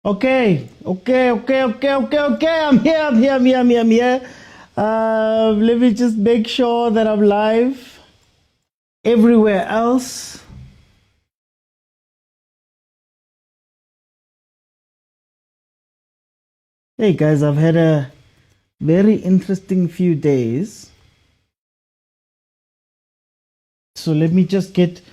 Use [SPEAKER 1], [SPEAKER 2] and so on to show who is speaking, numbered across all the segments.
[SPEAKER 1] Okay. I'm here. Let me just make sure that I'm live everywhere else. Hey guys, I've had a very interesting few days. So let me just get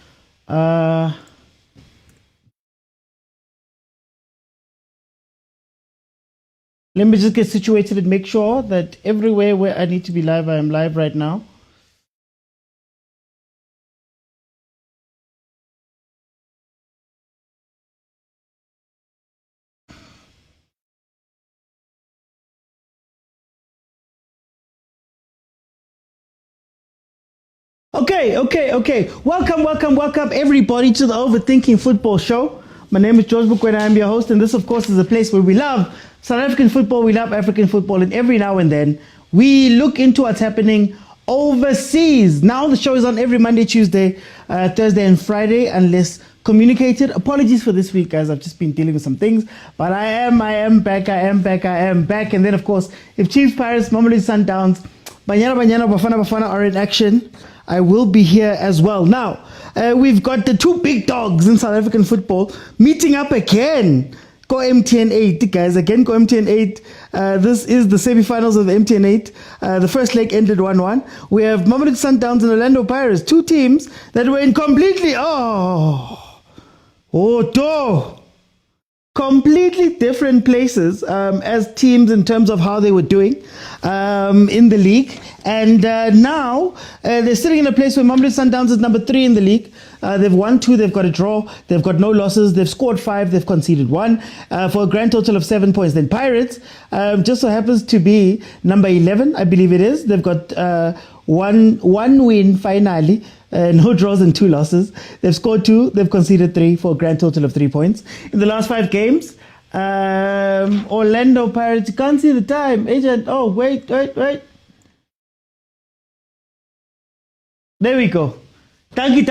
[SPEAKER 1] situated and make sure that everywhere where I need to be live, I am live right now. Okay. Welcome everybody to the Overthinking Football Show. My name is George Mokwena. I'm your host, and this, of course, is a place where we love South African football, we love African football, and every now and then we look into what's happening overseas. Now the show is on every Monday, Tuesday, Thursday, and Friday, unless communicated. Apologies for this week, guys. I've just been dealing with some things, but I am back. And then, of course, if Chiefs, Pirates, Mamelodi Sundowns, bafana are in action, I will be here as well. Now, we've got the two big dogs in South African football meeting up again. Go MTN 8, guys. Again, go MTN 8. This is the semi-finals of the MTN 8. The first leg ended 1-1. We have Mamelodi Sundowns and Orlando Pirates, two teams that were in completely different places as teams in terms of how they were doing in the league. And now they're sitting in a place where Mamelodi Sundowns is number 3 in the league. They've won 2, they've got a draw, they've got no losses, they've scored 5, they've conceded 1 for a grand total of 7 points. Then Pirates just so happens to be number 11, I believe it is. They've got one win finally. No draws and 2 losses. They've scored 2, they've conceded 3 for a grand total of 3 points. In the last 5 games, Orlando Pirates, you can't see the time. Agent, oh, wait. There we go. Thank you,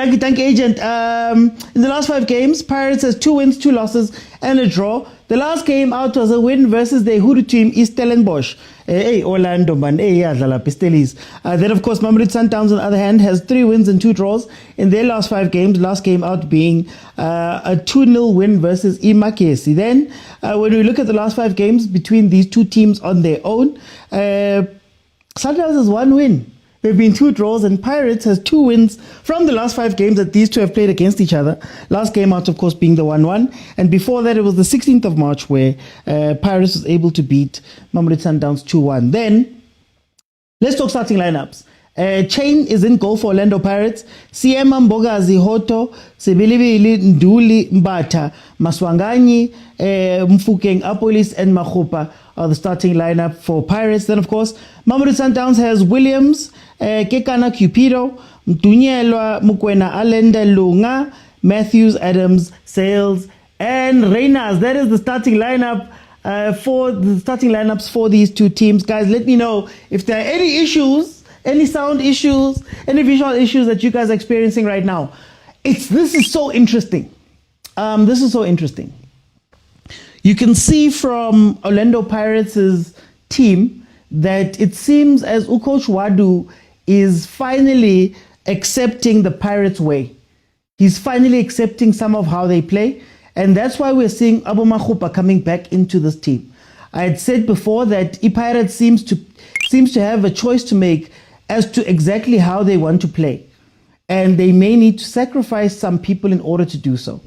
[SPEAKER 1] Agent. In the last 5 games, Pirates has 2 wins, 2 losses, and a draw. The last game out was a win versus the Hugo team, Stellenbosch. Orlando, man. Then, of course, Mamelodi Sundowns, on the other hand, has 3 wins and 2 draws in their last 5 games. Last game out being a 2-0 win versus imakesi. Then, when we look at the last 5 games between these two teams on their own, Sundowns has 1 win. There have been 2 draws, and Pirates has 2 wins from the last 5 games that these two have played against each other. Last game out, of course, being the 1-1. And before that, it was the 16th of March where Pirates was able to beat Mamelodi Sundowns 2-1. Then, let's talk starting lineups. Chain is in goal for Orlando Pirates. Siema Mbogazi Hoto, Sibilibili Nduli Mbata, Maswanganyi, Mfukeng Apolis, and Mahupa are the starting lineup for Pirates. Then, of course, Mamelodi Sundowns has Williams, Kekana Cupido, Mtunyelwa, Mokwena Alenda Lunga, Matthews, Adams, Sales, and Reyners. That is the starting lineup for the starting lineups for these two teams. Guys, let me know if there are any issues, any sound issues, any visual issues that you guys are experiencing right now. This is so interesting. You can see from Orlando Pirates' team that it seems as Coach Wadu is finally accepting the Pirates way. He's finally accepting some of how they play, and that's why we're seeing Abu Mahupa coming back into this team. I had said before that Pirates seems to have a choice to make as to exactly how they want to play, and they may need to sacrifice some people in order to do so.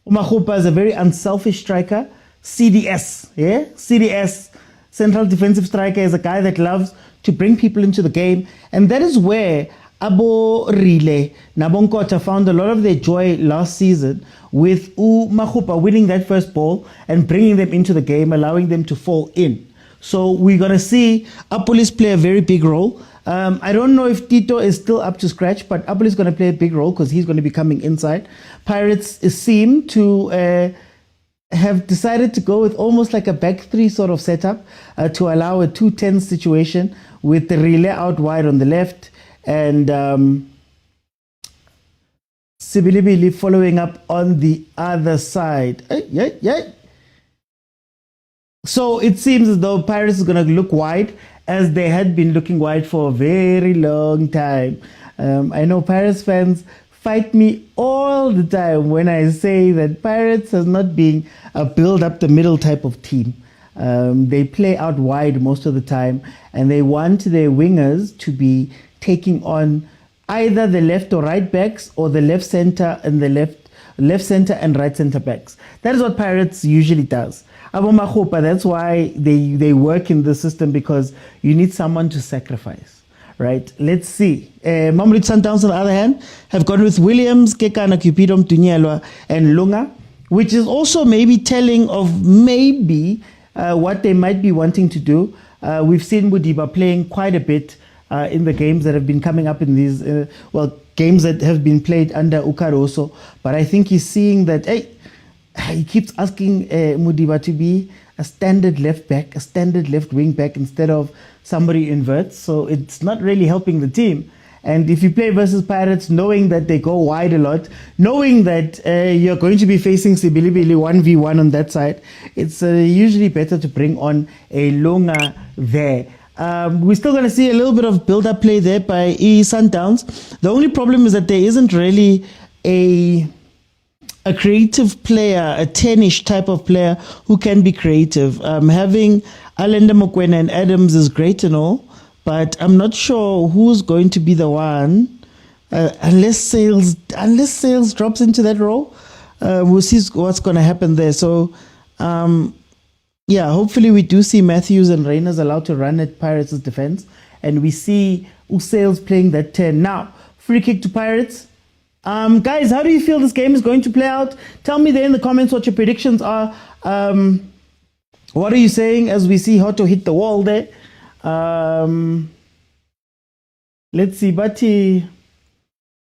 [SPEAKER 1] Mahupa is a very unselfish striker. CDS, central defensive striker, is a guy that loves to bring people into the game, and that is where Abo Rile Nabonkota found a lot of their joy last season with Mahupa winning that first ball and bringing them into the game, allowing them to fall in. So we're going to see Apolis play a very big role. I don't know if Tito is still up to scratch, but Apolis is going to play a big role because he's going to be coming inside. Pirates seem to have decided to go with almost like a back 3 sort of setup to allow a 2-10 situation with the relay out wide on the left and Sibilibili following up on the other side. So it seems as though Pirates is going to look wide, as they had been looking wide for a very long time. I know Pirates fans fight me all the time when I say that Pirates has not been a build up the middle type of team. They play out wide most of the time, and they want their wingers to be taking on either the left or right backs, or the left center and the left center and right center backs. That is what Pirates usually does. That's why they work in the system, because you need someone to sacrifice, right? Let's see. Mamelodi Sundowns, on the other hand, have gone with Williams, Kekana, Cupido, Tunyelwa, and Lunga, which is also maybe telling of maybe what they might be wanting to do. We've seen Mudiba playing quite a bit in the games that have been coming up in these, games that have been played under Ukaroso. But I think he's seeing that, he keeps asking Mudiba to be a standard left back, a standard left wing back, instead of somebody inverts. So it's not really helping the team. And if you play versus Pirates, knowing that they go wide a lot, knowing that you're going to be facing Sibilibili 1v1 on that side, it's usually better to bring on a Lunga there. We're still going to see a little bit of build-up play there by Sundowns. The only problem is that there isn't really a creative player, a 10-ish type of player who can be creative. Having Allende, Mokwena and Adams is great and all, but I'm not sure who's going to be the one, unless Sales drops into that role. We'll see what's going to happen there. So, hopefully we do see Matthews and Reyners allowed to run at Pirates' defense, and we see Sales playing that 10. Now, free kick to Pirates. Guys, how do you feel this game is going to play out? Tell me there in the comments what your predictions are. What are you saying as we see Hoto hit the wall there? Let's see, Bati.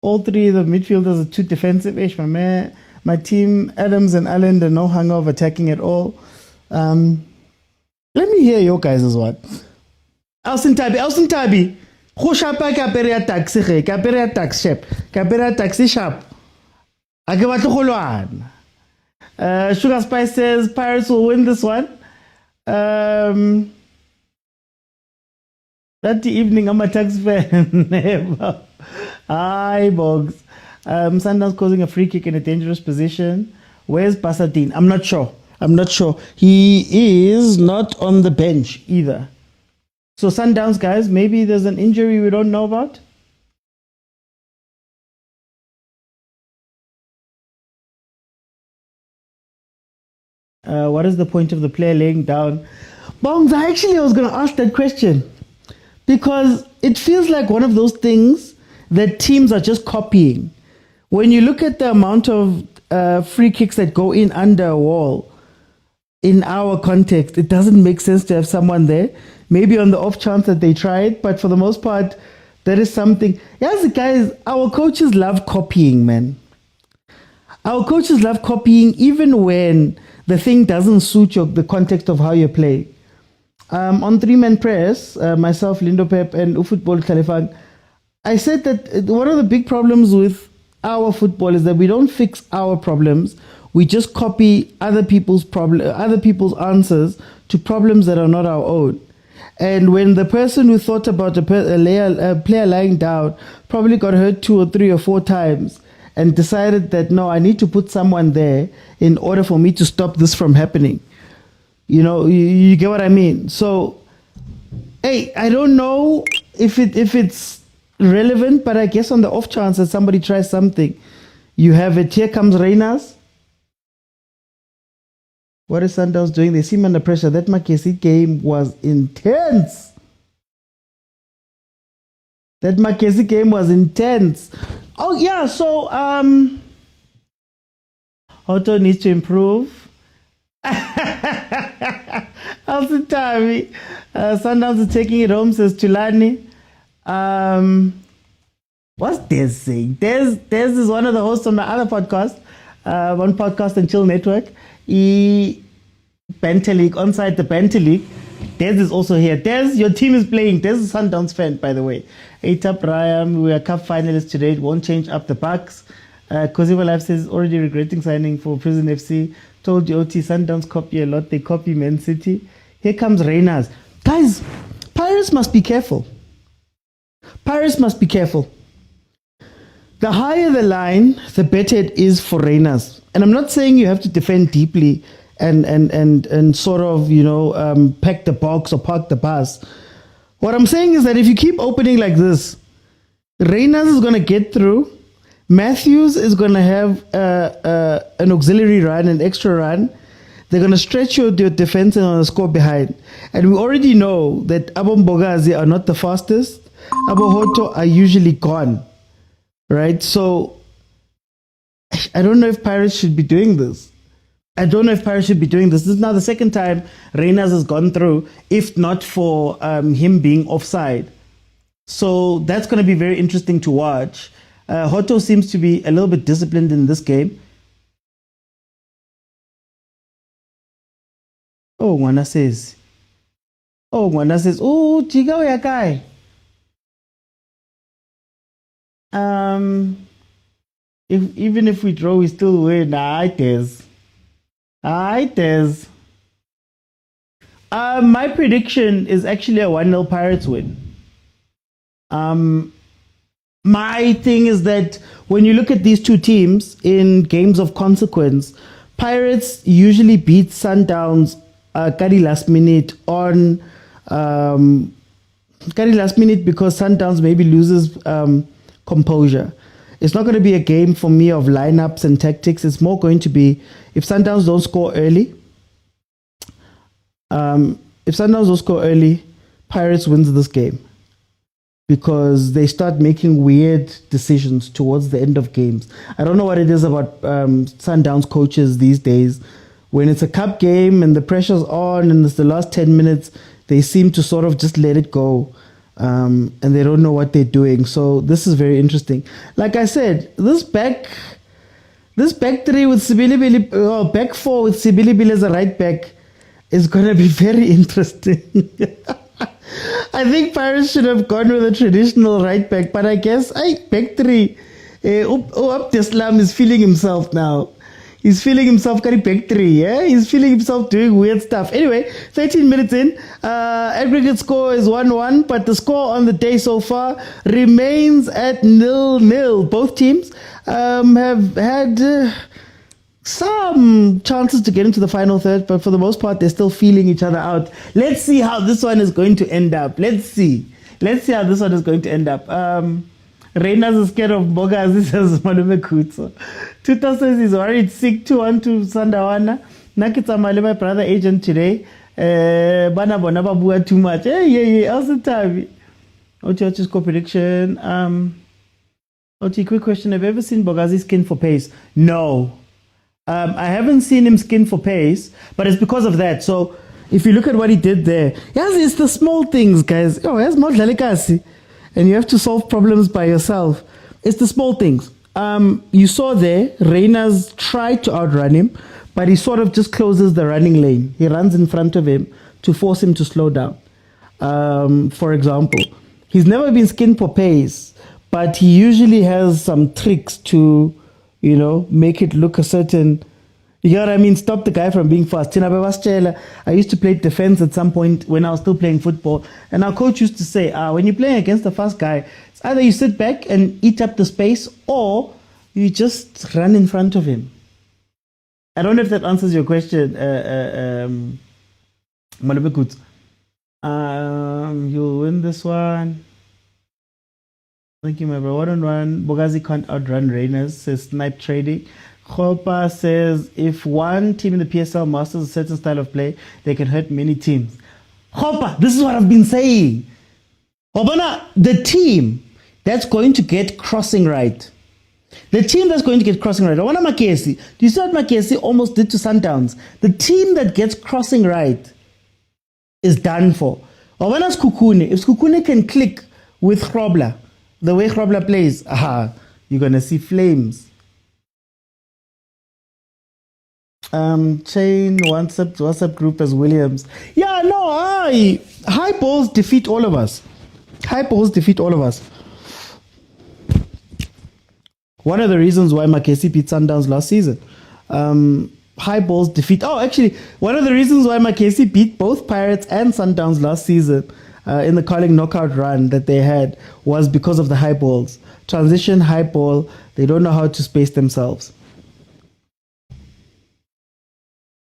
[SPEAKER 1] All three of the midfielders are too defensive-ish. My team, Adams and Allen, are no hang of attacking at all. Let me hear your guys' what. Elson Tabi. Khoshapa kapere taxi ge, kapere tax shop, kapere taxi shop. Ake batlo go lwana. Sugar Spice says Pirates will win this one. That evening I'm a tax fan. Hi Bogs. Sundowns causing a free kick in a dangerous position. Where's Pasadine? I'm not sure. He is not on the bench either. So Sundowns, guys, maybe there's an injury we don't know about. What is the point of the player laying down? Bongs, I was going to ask that question, because it feels like one of those things that teams are just copying. When you look at the amount of free kicks that go in under a wall, in our context, it doesn't make sense to have someone there. Maybe on the off chance that they try it, but for the most part, that is something. Yes, guys, our coaches love copying, man. Our coaches love copying, even when the thing doesn't suit the context of how you play. On three-man press, myself, Lindo Pep, and Ufootball Khalifan, I said that one of the big problems with our football is that we don't fix our problems. We just copy other people's answers to problems that are not our own. And when the person who thought about a player lying down probably got hurt 2 or 3 or 4 times and decided that, no, I need to put someone there in order for me to stop this from happening. You get what I mean? So, hey, I don't know if it's relevant, but I guess on the off chance that somebody tries something, you have it. Here comes Reyners. What is Sundowns doing? They seem under pressure. That Makesi game was intense. Oh, yeah. So, Otto needs to improve. Alton Tavi. Sundowns is taking it home, says Tulani. What's Des saying? Des is one of the hosts on my other podcast, One Podcast and Chill Network. Banter League, onside the Banter League. Des is also here. Des, your team is playing. Des is a Sundowns fan, by the way. 8 up Ryan, we are cup finalists today. It won't change up the Bucks. Koziva Life says already regretting signing for Prison FC. Told you OT Sundowns copy a lot. They copy Man City. Here comes Reyners. Guys, Pirates must be careful. Pirates must be careful. The higher the line, the better it is for Reyners. And I'm not saying you have to defend deeply and sort of, pack the box or park the bus. What I'm saying is that if you keep opening like this, Reyners is going to get through. Matthews is going to have an auxiliary run, an extra run. They're going to stretch your defense and on the score behind. And we already know that Abombogazi are not the fastest. Abohoto are usually gone. Right? So, I don't know if Pirates should be doing this. This is now the second time Reyners has gone through, if not for him being offside. So, that's going to be very interesting to watch. Hoto seems to be a little bit disciplined in this game. Oh, Ngwana says, oh, Chiga Yakai. Even if we draw, we still win. It is. My prediction is actually a 1-0 Pirates win. My thing is that when you look at these two teams in games of consequence, Pirates usually beat Sundowns last minute because Sundowns maybe loses composure. It's not going to be a game for me of lineups and tactics. It's more going to be if Sundowns don't score early. Pirates wins this game because they start making weird decisions towards the end of games. I don't know what it is about Sundowns coaches these days. When it's a cup game and the pressure's on and it's the last 10 minutes, they seem to sort of just let it go. And they don't know what they're doing. So this is very interesting. Like I said, this back three with Sibilibili, back four with Sibilibili as a right back is going to be very interesting. I think Pirates should have gone with a traditional right back, but I guess back three, Abdeslam is feeling himself now. He's feeling himself back three, yeah? He's feeling himself doing weird stuff. Anyway, 13 minutes in, aggregate score is 1-1, but the score on the day so far remains at 0-0. Both teams have had some chances to get into the final third, but for the most part, they're still feeling each other out. Let's see how this one is going to end up. Let's see how this one is going to end up. Reyners is scared of Bogazi, says Malume Kutso. Tuta says he's worried sick 2-1 to Sandawana. Nakitsamale, my brother agent today. Bana bonaba bua too much. Yeah. Also Tavi. Oti score prediction. Oti, quick question. Have you ever seen Bogazi skin for pace? No. I haven't seen him skin for pace, but it's because of that. So if you look at what he did there, yes, it's the small things, guys. Oh, yes, more vilakazi. And you have to solve problems by yourself. It's the small things. You saw there, Reyners tried to outrun him, but he sort of just closes the running lane. He runs in front of him to force him to slow down. For example, he's never been skinned for pace, but he usually has some tricks to, make it look a certain... You know what I mean? Stop the guy from being fast. I used to play defense at some point when I was still playing football. And our coach used to say, when you're playing against a fast guy, it's either you sit back and eat up the space or you just run in front of him. I don't know if that answers your question, Malubekut. You'll win this one. Thank you, my bro. 1-on-1. Bogazi can't outrun Reyners, says Snipe Trading. Khopa says, if one team in the PSL masters a certain style of play, they can hurt many teams. Khopa, this is what I've been saying. Obana, the team that's going to get crossing right. The team that's going to get crossing right. Obana Makesi. Do you see what Makesi almost did to Sundowns? The team that gets crossing right is done for. Obana's Kukune. If Kukune can click with Hrobla, the way Hrobla plays, you're going to see flames. Chain WhatsApp group as Williams. Yeah, no, high balls defeat all of us. High balls defeat all of us. One of the reasons why Makesi beat Sundowns last season. High balls defeat. Oh, actually, one of the reasons why Makesi beat both Pirates and Sundowns last season in the Carling knockout run that they had was because of the high balls. Transition, high ball, they don't know how to space themselves.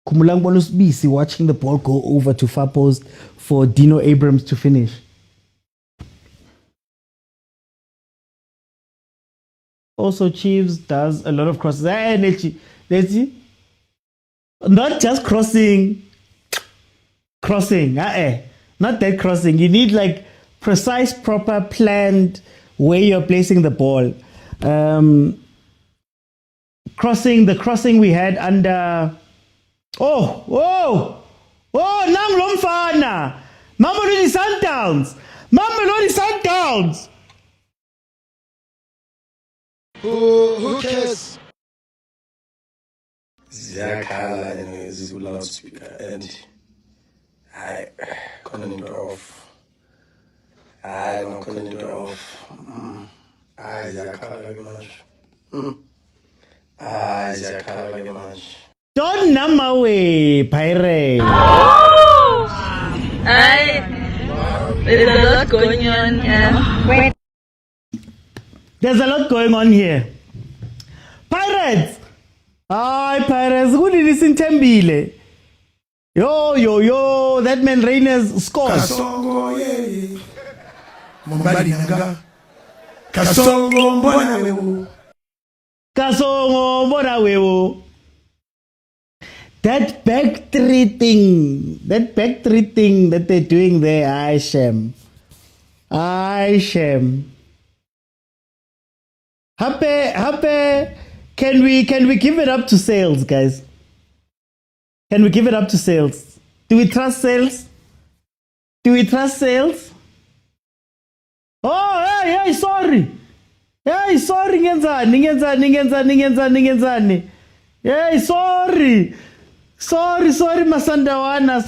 [SPEAKER 1] Kumulang Bonus BC watching the ball go over to far post for Dino Abrams to finish. Also, Chiefs does a lot of crosses. Let's see. Not just crossing. Not that crossing. You need like precise, proper, planned way you're placing the ball. The crossing we had under. Oh, Nang Lomfana. Mamelodi Sundowns.
[SPEAKER 2] Who cares? Ziyakhala anyways, loudspeaker and I couldn't into off. I don't couldn't into off. I ziyakhala very much. I ziyakhala very much.
[SPEAKER 1] Don't numb away, Pirate.
[SPEAKER 3] There's a lot going on here.
[SPEAKER 1] There's a lot going on here. Pirates! Hi, Pirates. Who did this in Tembile? Yo. That man Reyners scored.
[SPEAKER 2] Kasongo, yeah. Mumbali nga. Kasongo, mbona wewo.
[SPEAKER 1] Kasongo, mbona wewo. That back three thing that they're doing there, I shame. Happy. Can we give it up to sales, guys? Can we give it up to sales? Do we trust sales? Oh, hey, sorry. Hey, sorry, ngenzani. Hey, sorry, Masandawana.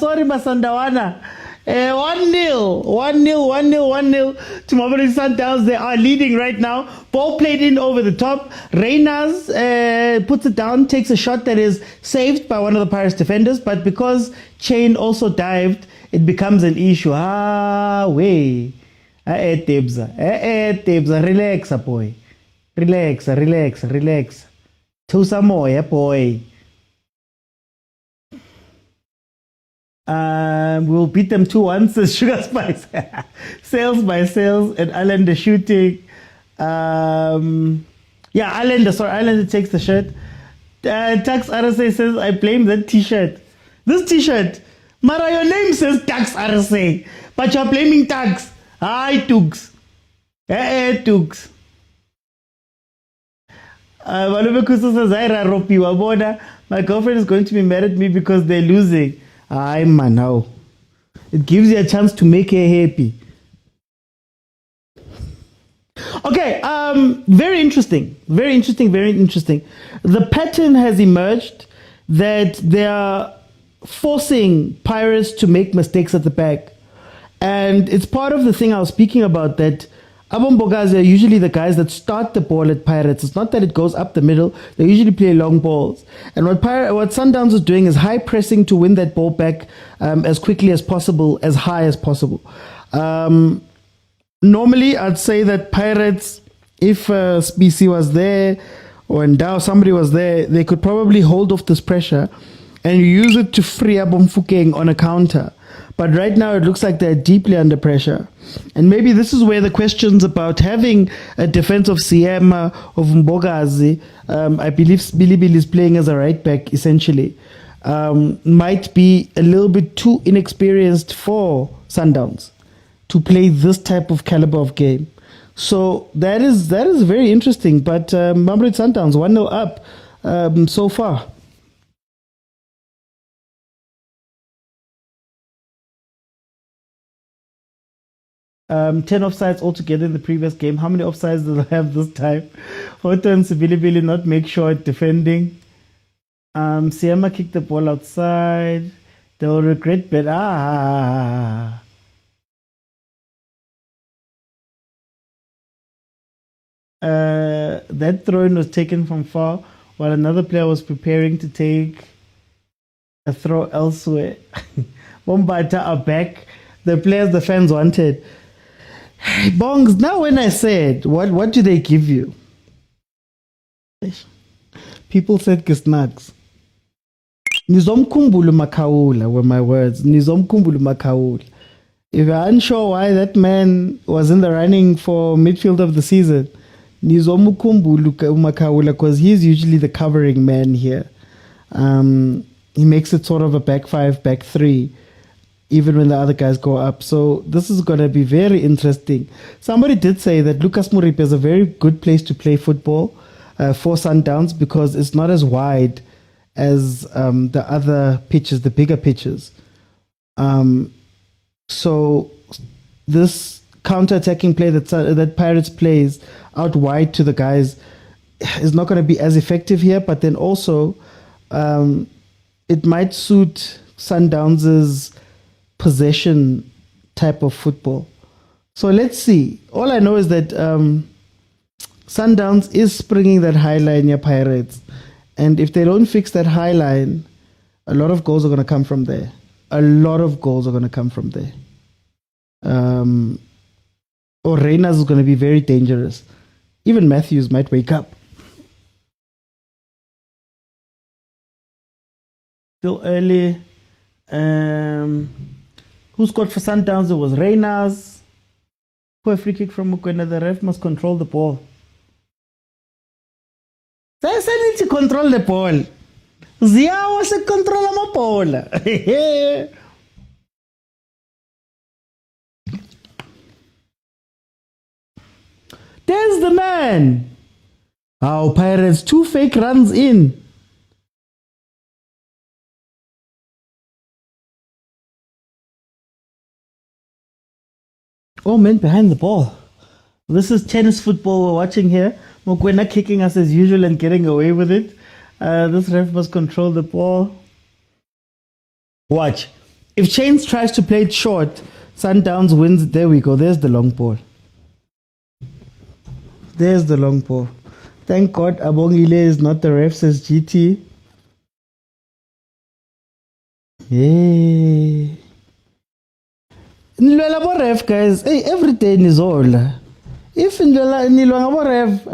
[SPEAKER 1] 1-0 to Mamelodi Sundowns. They are leading right now. Ball played in over the top. Reyners puts it down, takes a shot that is saved by one of the Pirates defenders, but because Chain also dived, it becomes an issue. Tebza, relax, boy. Relax. Tusa more, boy. We'll beat them 2-1, says Sugar Spice. Sales, and Islander shooting. Islander takes the shirt. Tax RSA says, I blame that t-shirt. This t-shirt. Mara, your name says Tax RSA, but you're blaming Tax. Hi, Tux. Tux. My girlfriend is going to be mad at me because they're losing. I'm now. It gives you a chance to make her happy. Okay, very interesting. The pattern has emerged that they are forcing Pirates to make mistakes at the back. And it's part of the thing I was speaking about, that Abombogazi are usually the guys that start the ball at Pirates. It's not that it goes up the middle. They usually play long balls. And what Sundowns is doing is high pressing to win that ball back as quickly as possible, as high as possible. Normally, I'd say that Pirates, if BC was there or Ndao, somebody was there, they could probably hold off this pressure and use it to free up Mfukeng on a counter. But right now, it looks like they're deeply under pressure. And maybe this is where the questions about having a defense of Siema, of Mbogazi, I believe Bilibili is playing as a right back, essentially, might be a little bit too inexperienced for Sundowns to play this type of caliber of game. So that is very interesting. But Mamelodi Sundowns 1-0 up so far. 10 offsides altogether in the previous game. How many offsides do they have this time? Hoto and Sibilibili not make sure at defending. Siema kicked the ball outside. They will regret, but That throw-in was taken from far while another player was preparing to take a throw elsewhere. Bombata are back. The players the fans wanted. Bongs, now when I said, what do they give you? People said Gisnags. Nizomkumbulu Makaula were my words. Nizomkumbulu Makaula. If you're unsure why that man was in the running for midfield of the season, Nizomkumbulu Makaula, because he's usually the covering man here. He makes it sort of a back five, back three, even when the other guys go up. So this is going to be very interesting. Somebody did say that Lucas Muripe is a very good place to play football for Sundowns because it's not as wide as the other pitches, the bigger pitches. So this counter-attacking play that Pirates plays out wide to the guys is not going to be as effective here, but then also it might suit Sundowns' possession type of football. So let's see. All I know is that Sundowns is springing that high line near Pirates. And if they don't fix that high line, a lot of goals are going to come from there. A lot of goals are going to come from there. Or Reyners is going to be very dangerous. Even Matthews might wake up. Still early. Who scored for Sundowns? It was Reyners. For a free kick from Mokwena, the ref must control the ball. They need to control the ball. Zia was to control the ball. There's the man. Our Pirates, 2 fake runs in. Oh, man, behind the ball. This is tennis football we're watching here. Mokwena kicking us as usual and getting away with it. This ref must control the ball. Watch. If Chains tries to play it short, Sundowns wins. There we go. There's the long ball. There's the long ball. Thank God Abongile is not the ref, says GT. Yay. Nilwela ref, guys. Hey, every day is all. If nilwela ref,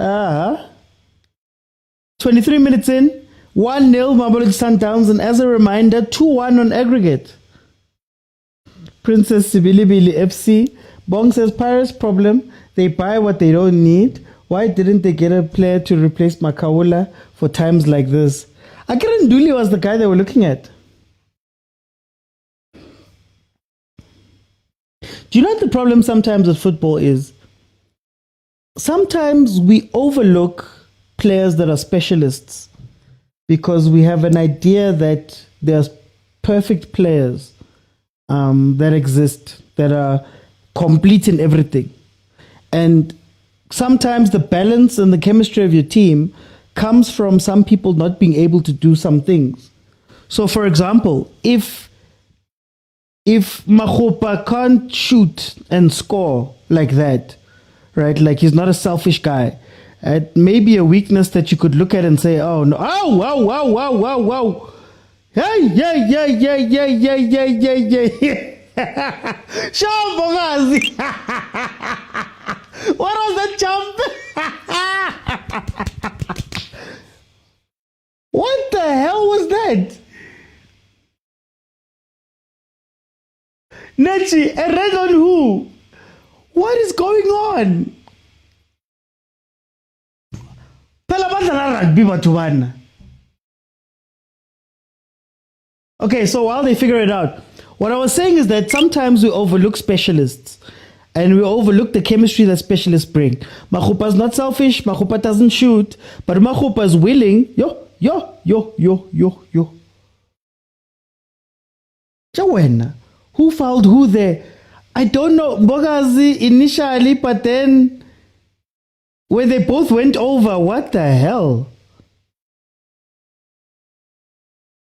[SPEAKER 1] 23 minutes in, 1-0 Mamelodi Sundowns, and as a reminder, 2-1 on aggregate. Princess Sibilibili FC. Bong says Pirates problem. They buy what they don't need. Why didn't they get a player to replace Makaula for times like this? Akiran Duli was the guy they were looking at. Do you know what the problem sometimes with football is? Sometimes we overlook players that are specialists because we have an idea that there's perfect players that exist, that are complete in everything. And sometimes the balance and the chemistry of your team comes from some people not being able to do some things. So, for example, if Makgopa can't shoot and score like that, right? Like he's not a selfish guy. It may be a weakness that you could look at and say, oh, no, oh, wow, wow, wow, wow, wow. Hey, yeah, yeah, yeah, yeah, yeah, yeah, yeah, yeah. Bogazi. What was that jump? What the hell was that? Nechi, a red on who? What is going on? Okay, so while they figure it out, what I was saying is that sometimes we overlook specialists and we overlook the chemistry that specialists bring. Makgopa's not selfish, Makgopa doesn't shoot, but Makgopa is willing. Yo. Tshwane. Who fouled who there? I don't know. Bogazi initially, but then when they both went over, what the hell?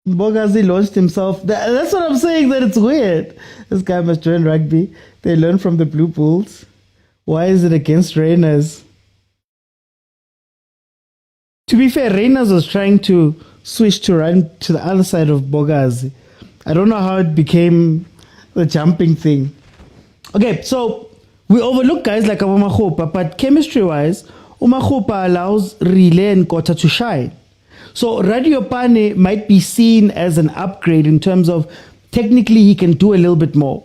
[SPEAKER 1] Bogazi launched himself. That's what I'm saying, that it's weird. This guy must join rugby. They learn from the Blue Bulls. Why is it against Rainers? To be fair, Reyners was trying to switch to run to the other side of Bogazi. I don't know how it became the jumping thing. Okay, so we overlook guys like Umakhopa, but chemistry-wise, Umakhopa allows Relay and Kota to shine. So Radio Pane might be seen as an upgrade in terms of technically he can do a little bit more.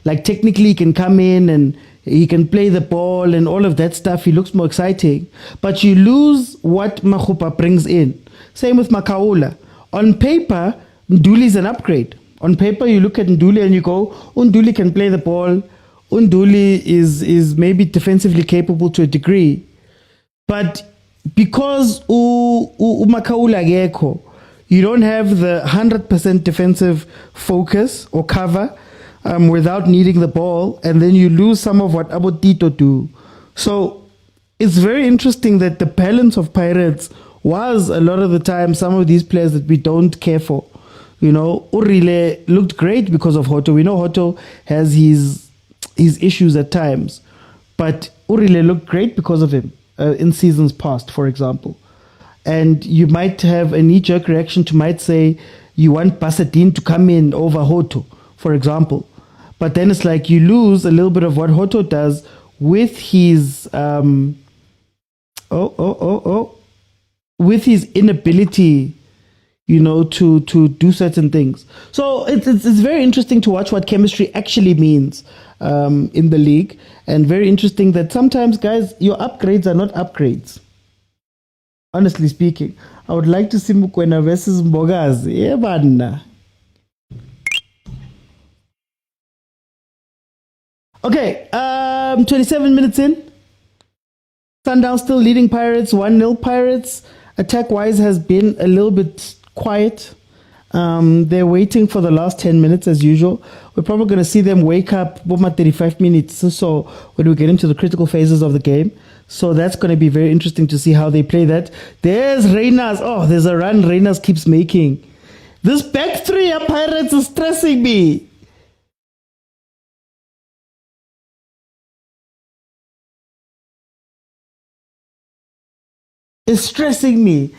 [SPEAKER 1] Like technically he can come in and he can play the ball and all of that stuff. He looks more exciting. But you lose what Makhopa brings in. Same with Makaula. On paper, Nduli is an upgrade. On paper, you look at Nduli and you go, Nduli can play the ball. Nduli is maybe defensively capable to a degree. But because Makaula Geko, you don't have the 100% defensive focus or cover without needing the ball, and then you lose some of what Abotito do. So it's very interesting that the balance of Pirates was a lot of the time some of these players that we don't care for. You know, Urile looked great because of Hoto. We know Hoto has his issues at times, but Urile looked great because of him in seasons past, for example. And you might have a knee-jerk reaction to might say you want Basadine to come in over Hoto, for example. But then it's like you lose a little bit of what Hoto does with his with his inability, you know, to do certain things. So it's very interesting to watch what chemistry actually means in the league, and very interesting that sometimes, guys, your upgrades are not upgrades. Honestly speaking, I would like to see Mokwena versus Mbogazi. Yeah, man. Okay, 27 minutes in. Sundowns still leading Pirates, 1-0 Pirates. Attack-wise has been a little bit quiet. They're waiting for the last 10 minutes as usual. We're probably going to see them wake up 35 minutes or so when we get into the critical phases of the game. So that's going to be very interesting to see how they play that. There's Reyners. Oh, there's a run Reyners keeps making. This back three of Pirates is stressing me. It's stressing me.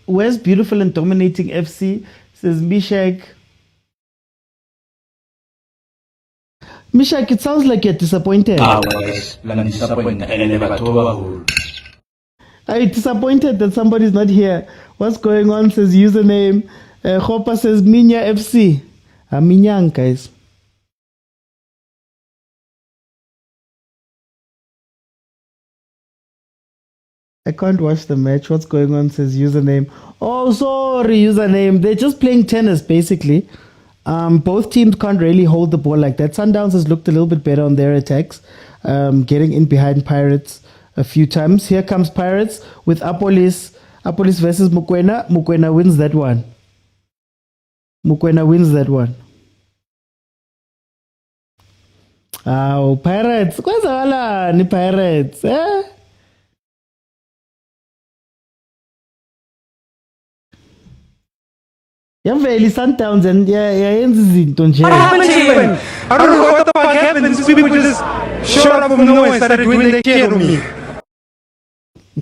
[SPEAKER 1] Where's Beautiful and Dominating FC? Says Mishak. Mishak, it sounds like you're disappointed.
[SPEAKER 4] I'm disappointed.
[SPEAKER 1] Are you disappointed that somebody's not here? What's going on? Says username. Hopa says Minya FC. Minyang, guys. I can't watch the match. What's going on? Says username. Oh, sorry, username. They're just playing tennis, basically. Both teams can't really hold the ball like that. Sundowns has looked a little bit better on their attacks, getting in behind Pirates a few times. Here comes Pirates with Apolis. Apolis versus Mokwena. Mokwena wins that one. Mokwena wins that one. Oh, Pirates. Kwazala ni Pirates. Eh? Yaveli Sundowns and yenza izinto nje.
[SPEAKER 4] What happened to you? I don't know what the fuck happened. These people just showed up from nowhere and started doing their shit on me.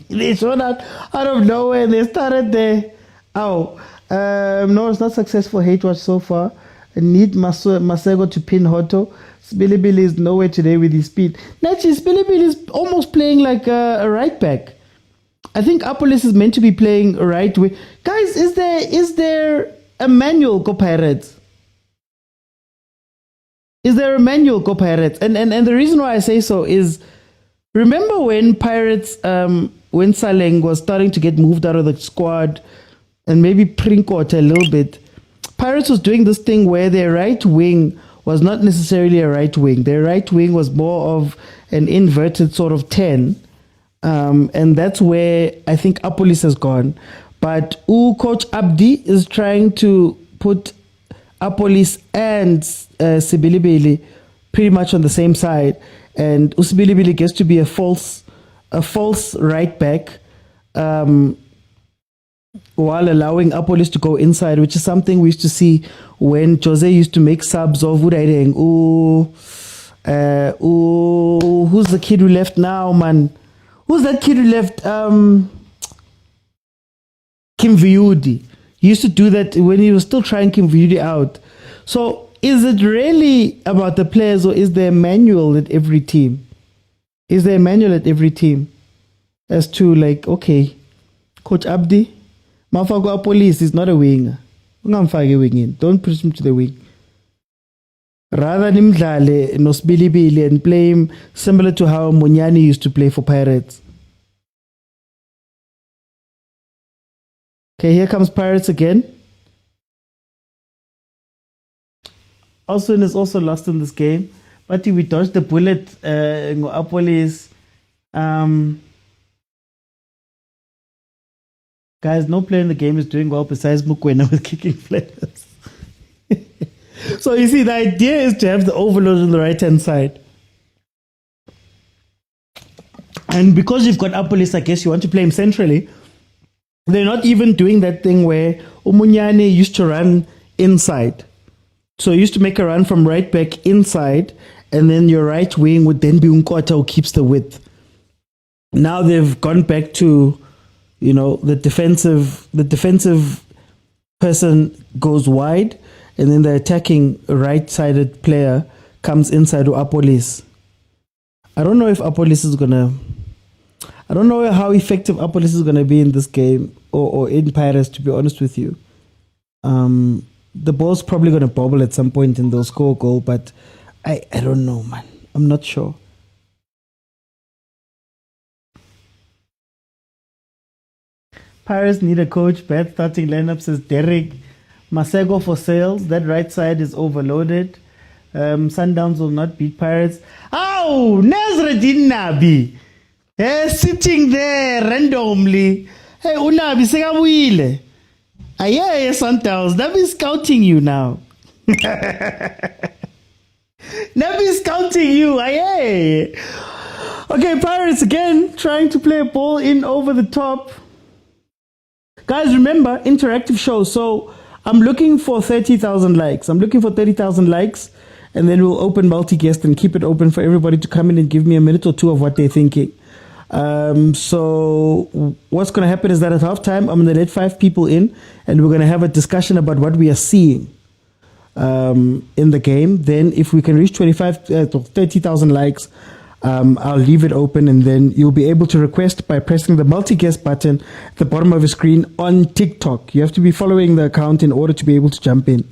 [SPEAKER 1] They showed up out of nowhere and they started there. Oh, no, it's not successful hate watch so far. I need Masego to pin Hoto. Bilibili is nowhere today with his speed. Naturally, Bilibili is almost playing like a right back. I think Apolis is meant to be playing right way. Guys, is there a manual go Pirates? Is there a manual go Pirates? And the reason why I say so is, remember when Pirates, when Saleng was starting to get moved out of the squad, and maybe Prinkot a little bit, Pirates was doing this thing where their right wing was not necessarily a right wing. Their right wing was more of an inverted sort of 10. And that's where I think Apolis has gone. But Coach Abdi is trying to put Apolis and Sibilibili pretty much on the same side. And Usibilibili gets to be a false right back, while allowing Apolis to go inside, which is something we used to see when Jose used to make subs of Udaireng. Who's the kid who left now, man? Who's that kid who left? Kim Viudi. He used to do that when he was still trying Kim Viudi out. So is it really about the players, or is there a manual at every team? Is there a manual at every team as to like, okay, Coach Abdi, Mafagwa Police is not a winger. Don't push him to the wing. Rather nimdlale nosbilibili and play him similar to how Munyani used to play for Pirates. Okay, here comes Pirates again. Austin is also lost in this game, but we dodged the bullet. Apolis. Guys, no player in the game is doing well besides Mokwena with kicking players. So you see, the idea is to have the overload on the right-hand side. And because you've got Apolis, I guess you want to play him centrally. They're not even doing that thing where Umunyane used to run inside. So he used to make a run from right back inside, and then your right wing would then be Unkota who keeps the width. Now they've gone back to, the defensive person goes wide, and then the attacking right-sided player comes inside to Apolis. I don't know if Apolis is gonna. I don't know how effective Apolis is gonna be in this game or in Pirates. To be honest with you, the ball's probably gonna bobble at some point and they'll score a goal, but I don't know, man. I'm not sure. Pirates need a coach. Bad starting lineup, says Derek. Masego for sales. That right side is overloaded. Sundowns will not beat Pirates. Oh, Nazreddin Nabi. Sitting there randomly. Hey, Unabi, Segawile. Yeah, Sundowns. Nabi scouting you now. Nabi scouting you. Aye. Okay, Pirates again trying to play a ball in over the top. Guys, remember, interactive show. So I'm looking for 30,000 likes. I'm looking for 30,000 likes, and then we'll open multi-guest and keep it open for everybody to come in and give me a minute or two of what they're thinking. So what's going to happen is that at halftime, I'm going to let 5 people in, and we're going to have a discussion about what we are seeing in the game. Then if we can reach 30,000 likes, I'll leave it open, and then you'll be able to request by pressing the multi-guest button at the bottom of your screen on TikTok. You have to be following the account in order to be able to jump in.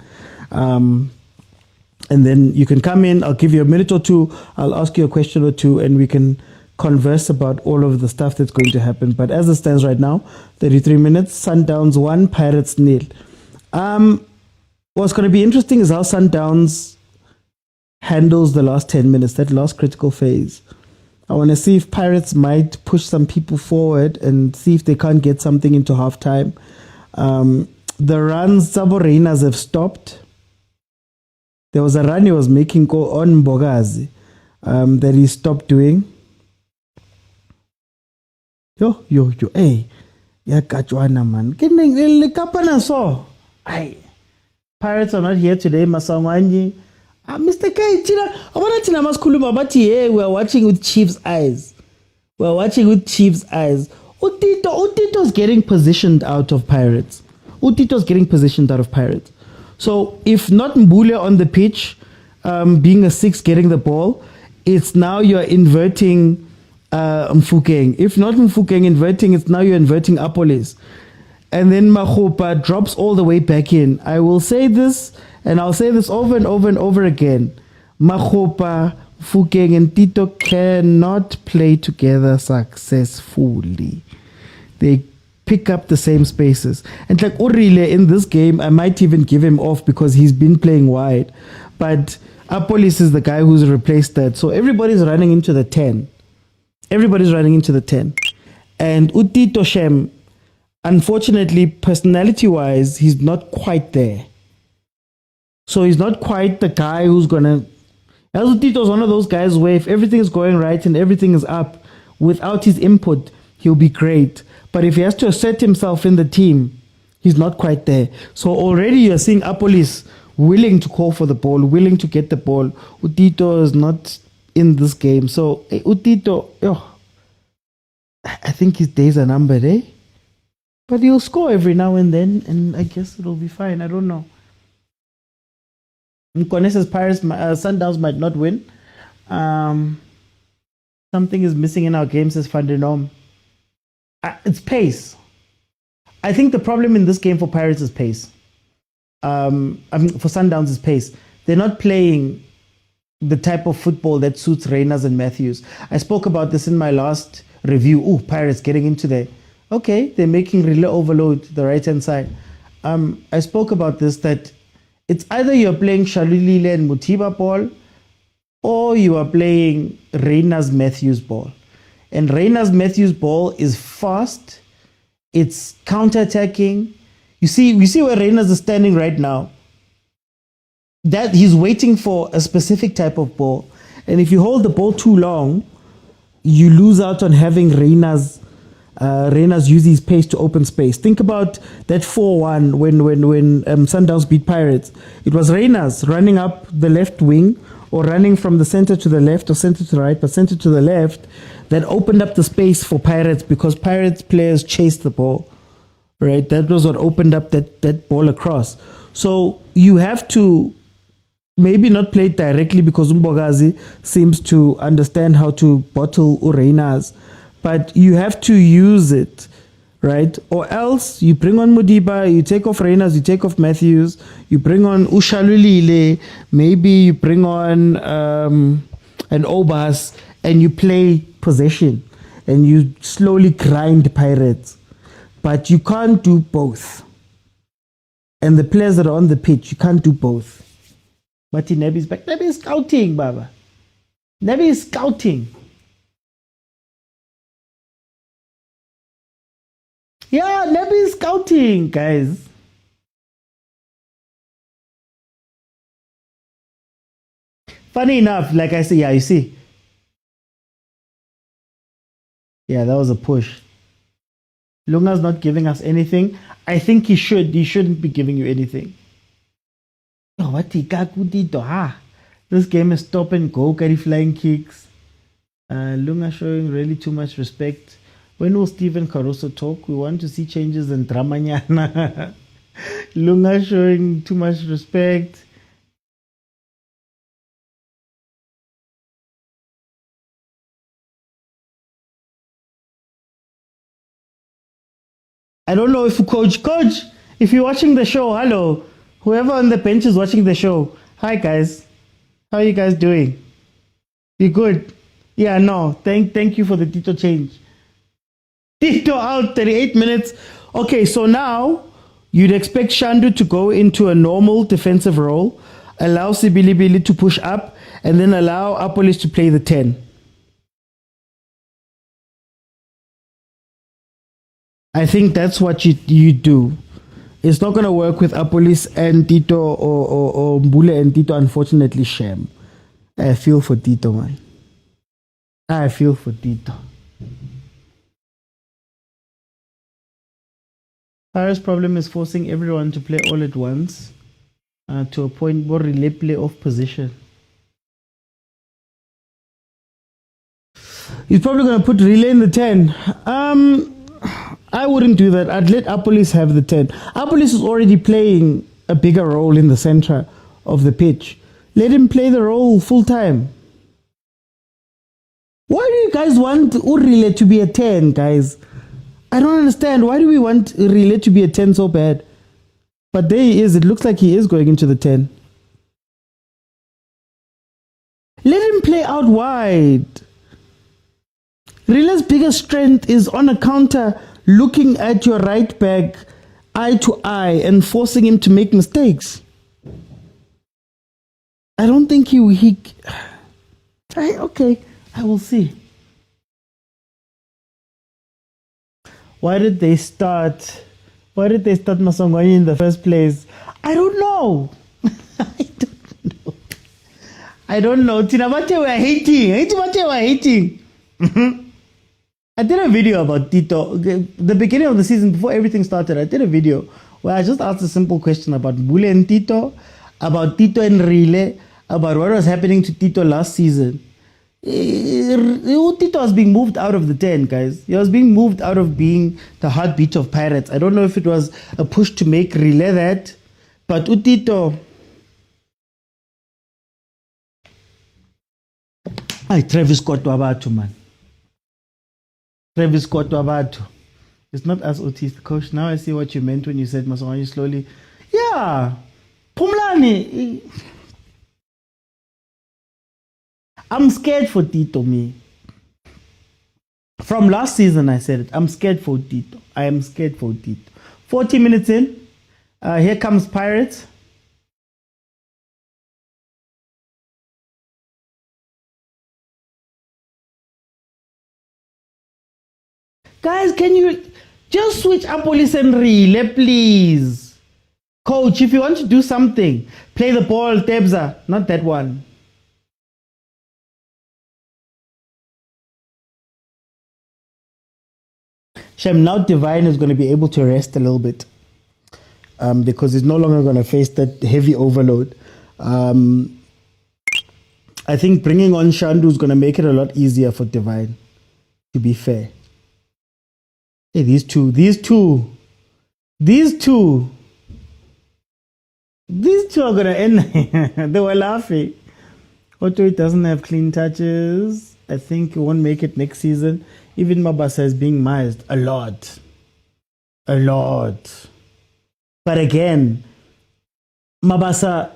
[SPEAKER 1] And then you can come in, I'll give you a minute or two, I'll ask you a question or two, and we can converse about all of the stuff that's going to happen. But as it stands right now, 33 minutes, Sundowns 1, Pirates 0. What's going to be interesting is how Sundowns handles the last 10 minutes, that last critical phase. I want to see if Pirates might push some people forward and see if they can't get something into halftime. The runs, Saboreinas have stopped. There was a run he was making go on Bogazi that he stopped doing. Yo, hey. Ya kachwana man. Pirates are not here today, Masangwanyi. Mr. K, we are watching with Chiefs' eyes. We are watching with Chiefs' eyes. Utito's getting positioned out of Pirates. So if not Mbule on the pitch, being a 6 getting the ball, it's now you're inverting Mfukeng. If not Mfukeng inverting, it's now you're inverting Apolis. And then Mahopa drops all the way back in. I will say this, and I'll say this over and over and over again. Mahopa, Mfukeng, and Tito cannot play together successfully. They pick up the same spaces. And like Urile in this game, I might even give him off because he's been playing wide. But Apolis is the guy who's replaced that. So everybody's running into the 10. And Utito Shem, unfortunately, personality-wise, he's not quite there. So he's not quite the guy who's going to... Tito's one of those guys where if everything is going right and everything is up, without his input, he'll be great. But if he has to assert himself in the team, he's not quite there. So already you're seeing Apolis willing to call for the ball, willing to get the ball. Utito is not in this game. So Utito, I think his days are numbered, eh? But he'll score every now and then, and I guess it'll be fine. I don't know. Mkonesa's Pirates, Sundowns might not win. Something is missing in our game, says Fandenom. It's pace. I think the problem in this game for Pirates is pace. I mean, for Sundowns is pace. They're not playing the type of football that suits Reyners and Matthews. I spoke about this in my last review. Ooh, Pirates getting into there. Okay, they're making relay overload the right-hand side. I spoke about this, that it's either you're playing Shalulile and Mutiba ball, or you are playing Reyners Matthews ball. And Reyners Matthews ball is fast, it's counter-attacking. You see where Reyners is standing right now. That he's waiting for a specific type of ball. And if you hold the ball too long, you lose out on having Reyners use his pace to open space. Think about that 4-1 when Sundowns beat Pirates. It was Reyners running up the left wing, or running from the center to the left or center to the right, but center to the left, that opened up the space for Pirates, because Pirates players chased the ball. Right? That was what opened up that ball across. So you have to maybe not play it directly, because Umbogazi seems to understand how to bottle Reyners, but you have to use it, right? Or else you bring on Modiba, you take off Reyners, you take off Matthews, you bring on Ushalulile, maybe you bring on an Obas, and you play possession, and you slowly grind Pirates. But you can't do both. And the players that are on the pitch, you can't do both. Mati Nebi's back. Nebi is scouting, Baba. Nebi is scouting. Yeah, Nebi is scouting, guys. Funny enough, like I said, yeah, you see. Yeah, that was a push. Lunga's not giving us anything. I think he should. He shouldn't be giving you anything. Oh, what he got good ha. This game is stop and go, carry flying kicks. Lunga showing really too much respect. When will Stephen Caruso talk? We want to see changes in Dramanyana. Lunga showing too much respect. I don't know if coach, if you're watching the show, hello. Whoever on the bench is watching the show. Hi guys. How are you guys doing? You good? Yeah, no. Thank you for the Tito change. Tito out 38 minutes. Okay, so now you'd expect Shandu to go into a normal defensive role, allow Sibilibili to push up, and then allow Apolis to play the 10. I think that's what you do. It's not going to work with Apolis and Tito or Mbule and Tito, unfortunately, Shem. I feel for Tito, man. I feel for Tito. Paris' problem is forcing everyone to play all at once to a point where relay play off position. He's probably going to put relay in the 10. I wouldn't do that. I'd let Apolis have the 10. Apolis is already playing a bigger role in the center of the pitch. Let him play the role full time. Why do you guys want Urile to be a 10, guys? I don't understand. Why do we want Urile to be a 10 so bad? But there he is. It looks like he is going into the 10. Let him play out wide. Rile's biggest strength is on a counter, looking at your right back eye to eye and forcing him to make mistakes. I don't think okay, I will see. Why did they start Masongwani in the first place? I don't know. I don't know. Tinabate were hating. I did a video about Tito. The beginning of the season, before everything started, I did a video where I just asked a simple question about Bule and Tito, about Tito and Rile, about what was happening to Tito last season. Tito was being moved out of the 10, guys. He was being moved out of being the heartbeat of Pirates. I don't know if it was a push to make relay that, but Utito. Travis Scott Wabatu, man. Travis Scott Wabatu. It's not as Otis, the coach. Now I see what you meant when you said Masonganyi slowly. Yeah. Pumlani. I'm scared for Tito, me. From last season, I said it. I'm scared for Tito. I am scared for Tito. 40 minutes in. Here comes Pirates. Guys, can you just switch up police and relay, please? Coach, if you want to do something, play the ball, Tebza. Not that one. Shem, now Divine is going to be able to rest a little bit because he's no longer going to face that heavy overload. I think bringing on Shandu is going to make it a lot easier for Divine, to be fair. Hey, these two are going to end. They were laughing. Otto doesn't have clean touches. I think he won't make it next season. Even Mabasa is being missed a lot. But again, Mabasa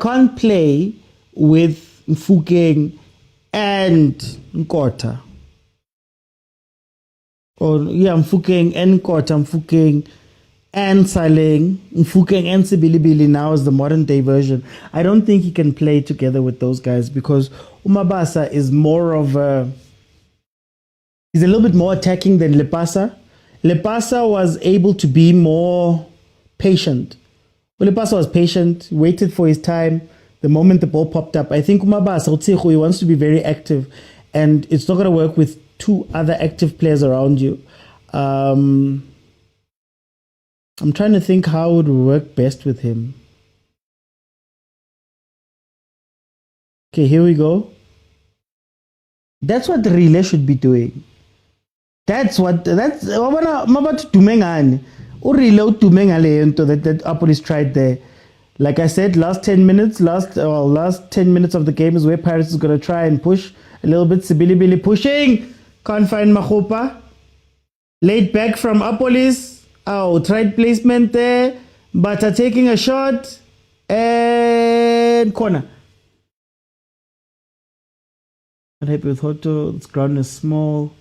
[SPEAKER 1] can't play with Mfukeng and Nkota. Mfukeng and Nkota, Mfukeng and Saleng, Mfukeng and Sibilibili now is the modern day version. I don't think he can play together with those guys because Umabasa is more of he's a little bit more attacking than Lepasa. Lepasa was able to be more patient. Well, Lepasa was patient, waited for his time. The moment the ball popped up, I think Umabasa, he wants to be very active and it's not going to work with two other active players around you. I'm trying to think how it would work best with him. Okay, here we go. That's what the relay should be doing. That's Tumengani. That Apolis tried there. Like I said, last 10 minutes of the game is where Pirates is going to try and push a little bit. Sibilibili pushing. Can't find Mahopa. Laid back from Apolis. Tried placement there. Bata taking a shot. And corner. Not happy with Hoto. This ground is small.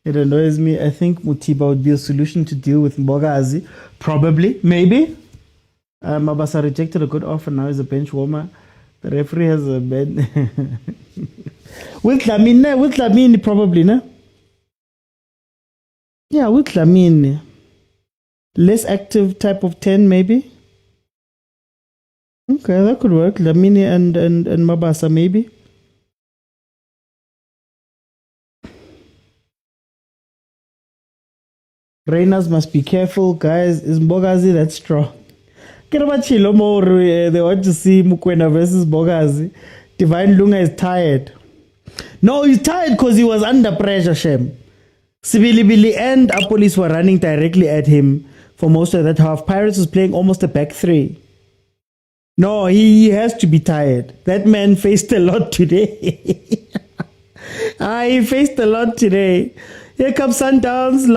[SPEAKER 1] It annoys me. I think Mutiba would be a solution to deal with Mbogazi. Probably. Maybe. Mabasa rejected a good offer. Now he's a bench warmer. The referee has a bed. With Lamine probably, no? Yeah, with Lamine. Less active type of 10 maybe. Okay, that could work. Lamine and Mabasa maybe. Rainers must be careful, guys. Is Mbogazi that strong? They want to see Mokwena versus Mbogazi. Divine Lunga is tired. No, he's tired because he was under pressure, Shem. Sibilibili and Apolis were running directly at him for most of that half. Pirates was playing almost a back three. No, he has to be tired. That man faced a lot today. He faced a lot today. Here comes Sundowns.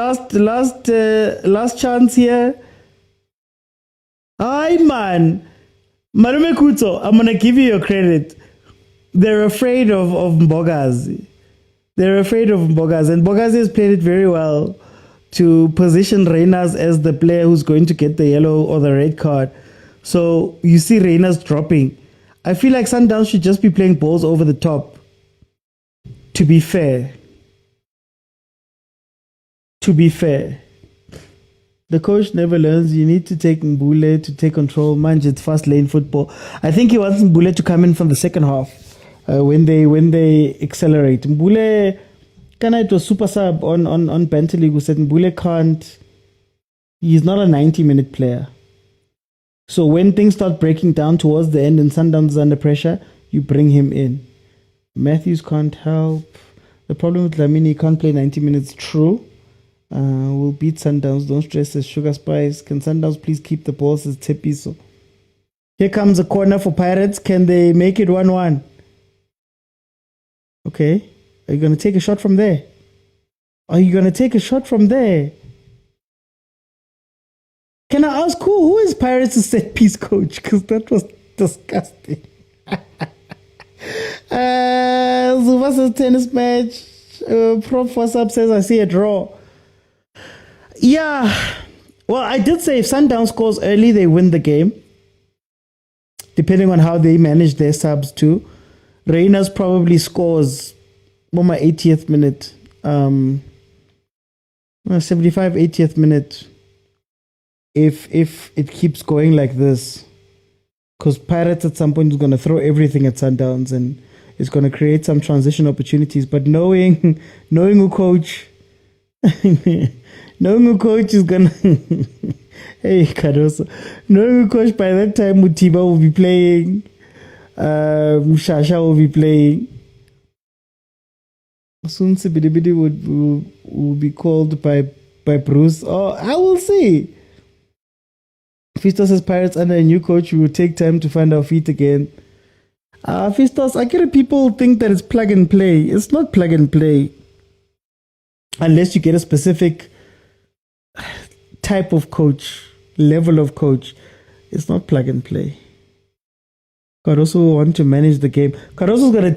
[SPEAKER 1] Last chance here. Hi, man. Malume Kuto, I'm going to give you your credit. They're afraid of Mbogazi. They're afraid of Mbogazi. And Mbogazi has played it very well to position Reyners as the player who's going to get the yellow or the red card. So you see Reyners dropping. I feel like Sundowns should just be playing balls over the top. To be fair. The coach never learns. You need to take Mbule to take control. Manage it's fast lane football. I think he wants Mbule to come in from the second half when they accelerate. Mbule, it was super sub on Bentley who said Mbule can't. He's not a 90-minute player. So when things start breaking down towards the end and Sundowns is under pressure, you bring him in. Matthews can't help. The problem with Lamini, he can't play 90 minutes. True. We'll beat Sundowns. Don't stress the Sugar Spice. Can Sundowns please keep the ball? Says Tepiso. Here comes a corner for Pirates. Can they make it 1-1? Okay. Are you going to take a shot from there? Can I ask who is Pirates' set piece coach? Because that was disgusting. Zuvasa's tennis match. Prof WhatsApp says I see a draw. Yeah. Well, I did say if Sundown scores early, they win the game. Depending on how they manage their subs too. Reina's probably scores my 80th minute. 75, 80th minute. If it keeps going like this. Because Pirates at some point is going to throw everything at Sundowns and it's going to create some transition opportunities. But knowing who coach is going to... Hey, Cardoso. Knowing who coach, by that time, Mutiba will be playing. Shasha will be playing. Soon Sibidibidi will be called by Bruce. Oh, I will see. Fistos says Pirates under a new coach will take time to find our feet again. Fistos, I get it. People think that it's plug and play. It's not plug and play. Unless you get a specific type of coach, level of coach. It's not plug and play. Cardoso will want to manage the game. Cardoso's gonna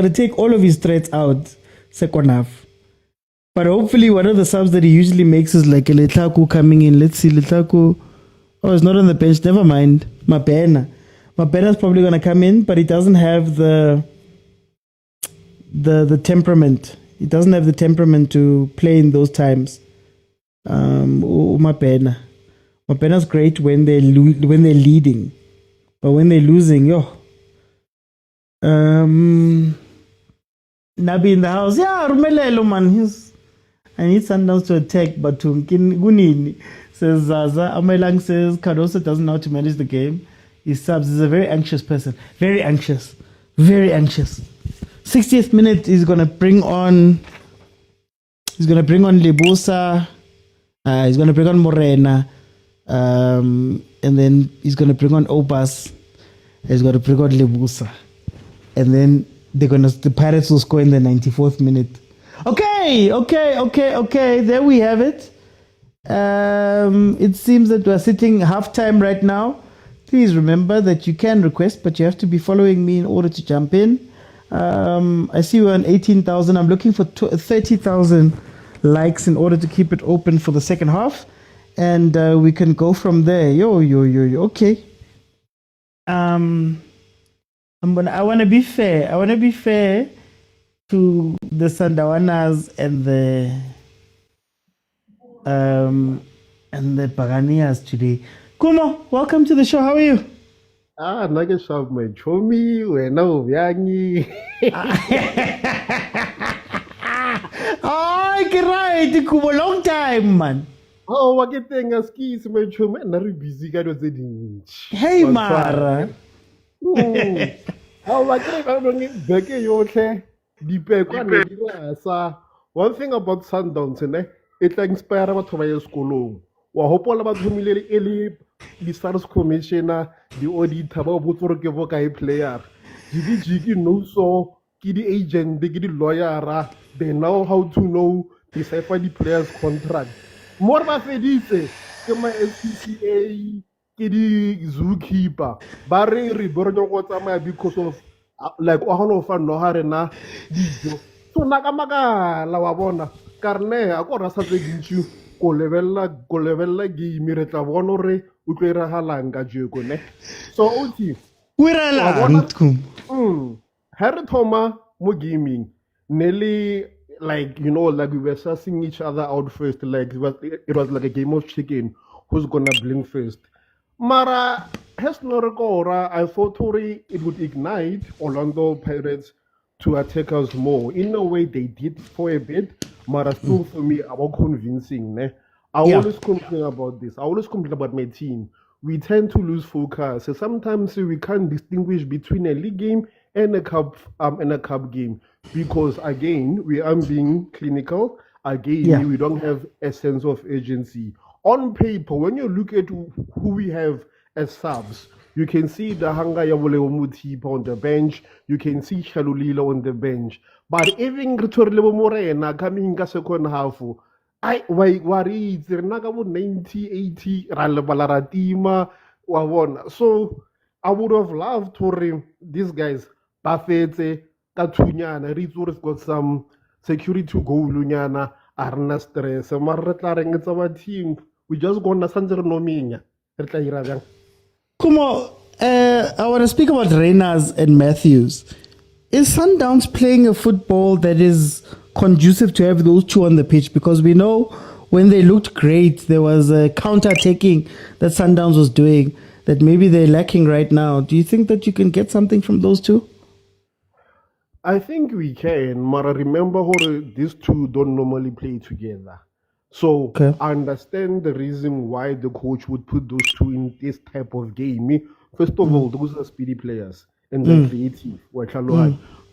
[SPEAKER 1] take all of his threats out second half. But hopefully one of the subs that he usually makes is like a Letlaku coming in. Let's see, Letlaku. Oh, it's not on the bench. Never mind. Mapena. Mapena's probably gonna come in, but he doesn't have the temperament. He doesn't have the temperament to play in those times. Mapena. Mapena's great when they're leading, but when they're losing, Nabi in the house. Yeah, Rumelelo man. I need Sundowns to attack, but Gunini says Zaza. Amelang says Cardoso doesn't know how to manage the game. He subs. He's a very anxious person. Very anxious. 60th minute, he's gonna bring on Lebusa. He's gonna bring on Morena. And then he's gonna bring on Obas. He's gonna bring on Lebusa. And then the Pirates will score in the 94th minute. Okay. There we have it. It seems that we're sitting halftime right now. Please remember that you can request, but you have to be following me in order to jump in. I see we're on 18,000. I'm looking for 30,000 likes in order to keep it open for the second half. And we can go from there. Yo. Okay. I want to be fair. I want to be fair to the Sandawanas and the Paganias today. Kumo, welcome to the show. How are you?
[SPEAKER 5] Nake shop my chomi, wena ubyangi.
[SPEAKER 1] Oh, right, Kumo, long time, man.
[SPEAKER 5] Oh, waketenga skis my chomi, na re busy ka do tse dintsi.
[SPEAKER 1] Hey, Mara.
[SPEAKER 5] How wakere ka bonge beke yotlhe dipekwa ne di rasa. One thing about Sundowns it like inspire batho ba ye sekolong. Wa hopola ba thomile the SARS commissioner, the auditor, ba botse gore ke bokae player. Jiki no so ki the agent, they the lawyer, they know how to know decipher the player's contract. More ba feditse ke ma SPCA, ke di zookeeper. Ba re borjo go tsamaya because of like o hano fa no ha rena dijo. So nakamaka la wa bona karne a go rasa tse dintsi go lebella game re tla bona hore o tlo iragalang ka jeko ne. So uthi Harry Thoma mo gaming nearly like we were sussing each other out first, like it was like a game of chicken, who's gonna blink first. Mara has no record. I thought it would ignite Orlando Pirates to attack us more. In a way, they did for a bit. Mara still for me, about convincing. I always complain about this. I always complain about my team. We tend to lose focus. So sometimes we can't distinguish between a league game in a cup game, because again we are being clinical. Again,
[SPEAKER 1] Yeah.
[SPEAKER 5] we don't have a sense of urgency. On paper, when you look at who we have as subs, you can see the Hanga Yabuleo Mutipa on the bench, you can see Shalulila on the bench. But even Ritorlevo Morena coming in the second half, I worry it's 90, 80, Ralabalaratima, Wawon. So I would have loved to these guys, Buffett, Katunyana, Rizur's got some security goal, Lunyana, Arna stress, Marretlaring, it's our team. We just gonna Sanzer Nominia.
[SPEAKER 1] Kumo, I want to speak about Reyners and Matthews. Is Sundowns playing a football that is conducive to have those two on the pitch? Because we know when they looked great, there was a counter-attacking that Sundowns was doing that maybe they're lacking right now. Do you think that you can get something from those two?
[SPEAKER 5] I think we can, Mara. Remember, these two don't normally play together. So
[SPEAKER 1] Okay.
[SPEAKER 5] I understand the reason why the coach would put those two in this type of game. First of all, those are speedy players and they're creative.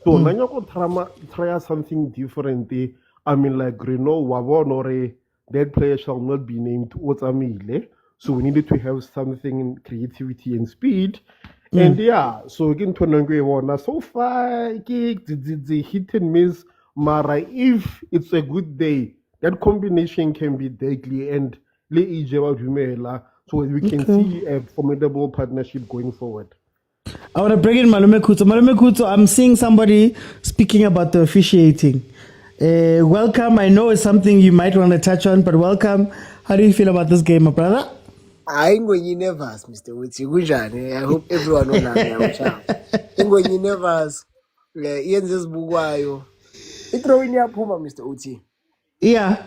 [SPEAKER 5] So now you try something different. I mean, like Renault, Wavon, or that player shall not be named Otamile. So we needed to have something in creativity and speed. And yeah, so again, so far, the hit and miss, Mara, if it's a good day, that combination can be deadly and so we can see a formidable partnership going forward.
[SPEAKER 1] I want to bring in Malume Kuto. Malume Kuto, I'm seeing somebody speaking about the officiating. Welcome. I know it's something you might want to touch on, but welcome. How do you feel about this game, my brother?
[SPEAKER 6] I'm going to nervous, Mr. Uti. I hope everyone knows that. I'm going to nervous. Yenses Bugwayo. It's throwing your puma, Mr. Uti.
[SPEAKER 1] Yeah.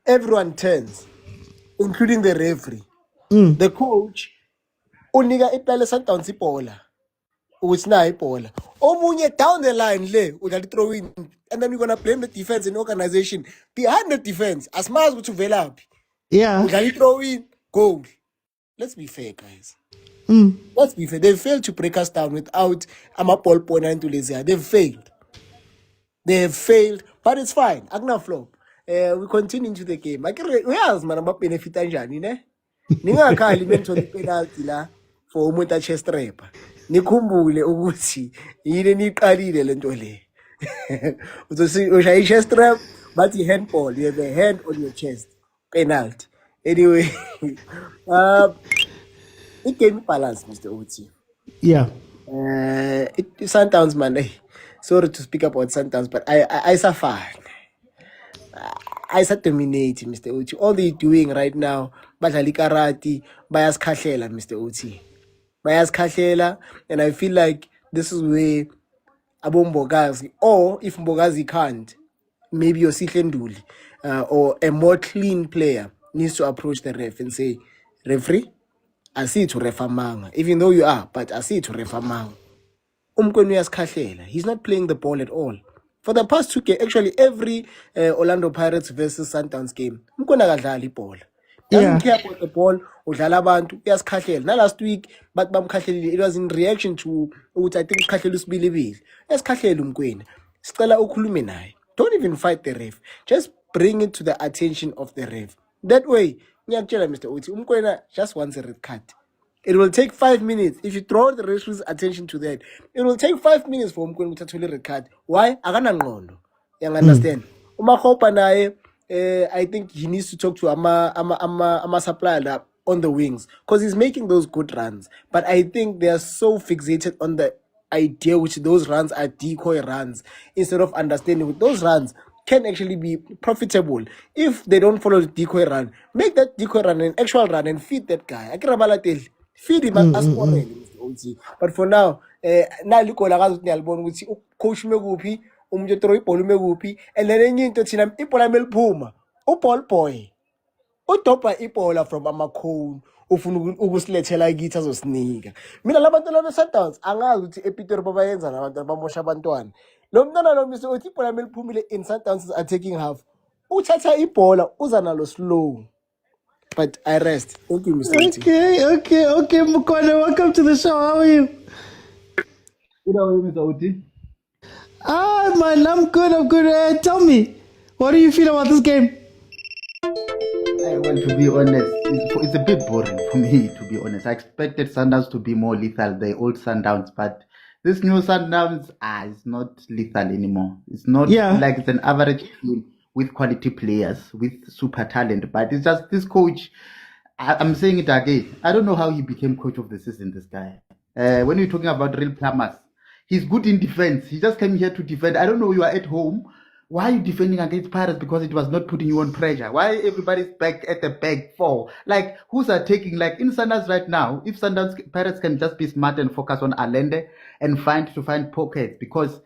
[SPEAKER 6] Everyone turns, including the referee. The coach, Uniga Ipele Santown Sipola. Which na Ipola. Omunye down the line, we throw in. And then we're going to blame the defense and organization behind the defense. As much as we develop.
[SPEAKER 1] Yeah.
[SPEAKER 6] We can throw in goal. Let's be fair, guys. Let's be fair. They failed to break us down without Amapol Pona into Lezia. They've failed. They have failed, but it's fine. Agna flop. We continue into the game. We ask man about benefit anjani, ne? Ninga kali mento di penalty la for umuntu chest rep. Nikhumbule ukuthi yini niqalile lento le. Uzosi ushaya chest rep, but you handball, you have a hand on your chest. Penalty. Anyway, it gave me balance, Mr. Uti.
[SPEAKER 1] Yeah.
[SPEAKER 6] Sundowns, man. Sorry to speak about Sundowns, but I suffer. I dominate, Mr. Uti. All they're doing right now, badlala karate, bayas khahlela, Mr. Uti. Bayas khahlela, and I feel like this is where Abombogazi, or if Mbogazi can't, maybe Yosihle Nduli, or a more clean player needs to approach the ref and say, referee, I see to ref amanga. Even though you are, but I see to ref amanga. He's not playing the ball at all. For the past 2 games, actually every Orlando Pirates versus Sundowns game, Mkwena kadlala ball. Doesn't care about the ball, udlala abantu, uyasikhahlele. Na last week, but bamkhahlelile, it was in reaction to ukuthi I think ukhahlele usibilibili. Yasikhahlele Mkwena. Sicela ukhulume naye. Don't even fight the ref. Just bring it to the attention of the ref. That way, ngiyakutshela Mr. Uti, Mkwena just wants a red card. It will take 5 minutes. If you draw the referee's attention to that, it will take 5 minutes for Mkwena to actually red card. Why? Akanangqondo. You understand? Umakhopa naye, I think he needs to talk to ama supplier on the wings because he's making those good runs. But I think they are so fixated on the idea which those runs are decoy runs instead of understanding with those runs can actually be profitable if they don't follow the decoy run. Make that decoy run an actual run and feed that guy. Feed him as but for now, coach meguphi umuntu throw ibhola meguphi and then enye into thina ibhola meliphuma uball boy udopa ibhola from amakhone ufuna ukusilethela kithi azosinika mina labantu laba Sundowns angazi ukuthi ePitori babayenza nabantu abamosha abantwana lo mntana lo Mr. uthi ibhola meliphumile in Sundowns attacking half uthatha ibhola uza nalo slow. But I rest. Thank you, Mr.
[SPEAKER 1] Okay, Mkwena, welcome to the show. How are you? Ah, man, I'm good. Tell me, what do you feel about this game?
[SPEAKER 7] Well, to be honest, it's a bit boring for me, to be honest. I expected Sundowns to be more lethal, the old Sundowns, but this new Sundowns, it's not lethal anymore. It's not like it's an average team with quality players, with super talent, but it's just this coach. I'm saying it again. I don't know how he became coach of the season, this guy. When you're talking about real plumbers, he's good in defense. He just came here to defend. I don't know, you are at home. Why are you defending against Pirates? Because it was not putting you on pressure. Why everybody's back at the back four? Like, who's attacking? Like, in Sundowns right now, if Sundowns Pirates can just be smart and focus on Allende and find pockets, because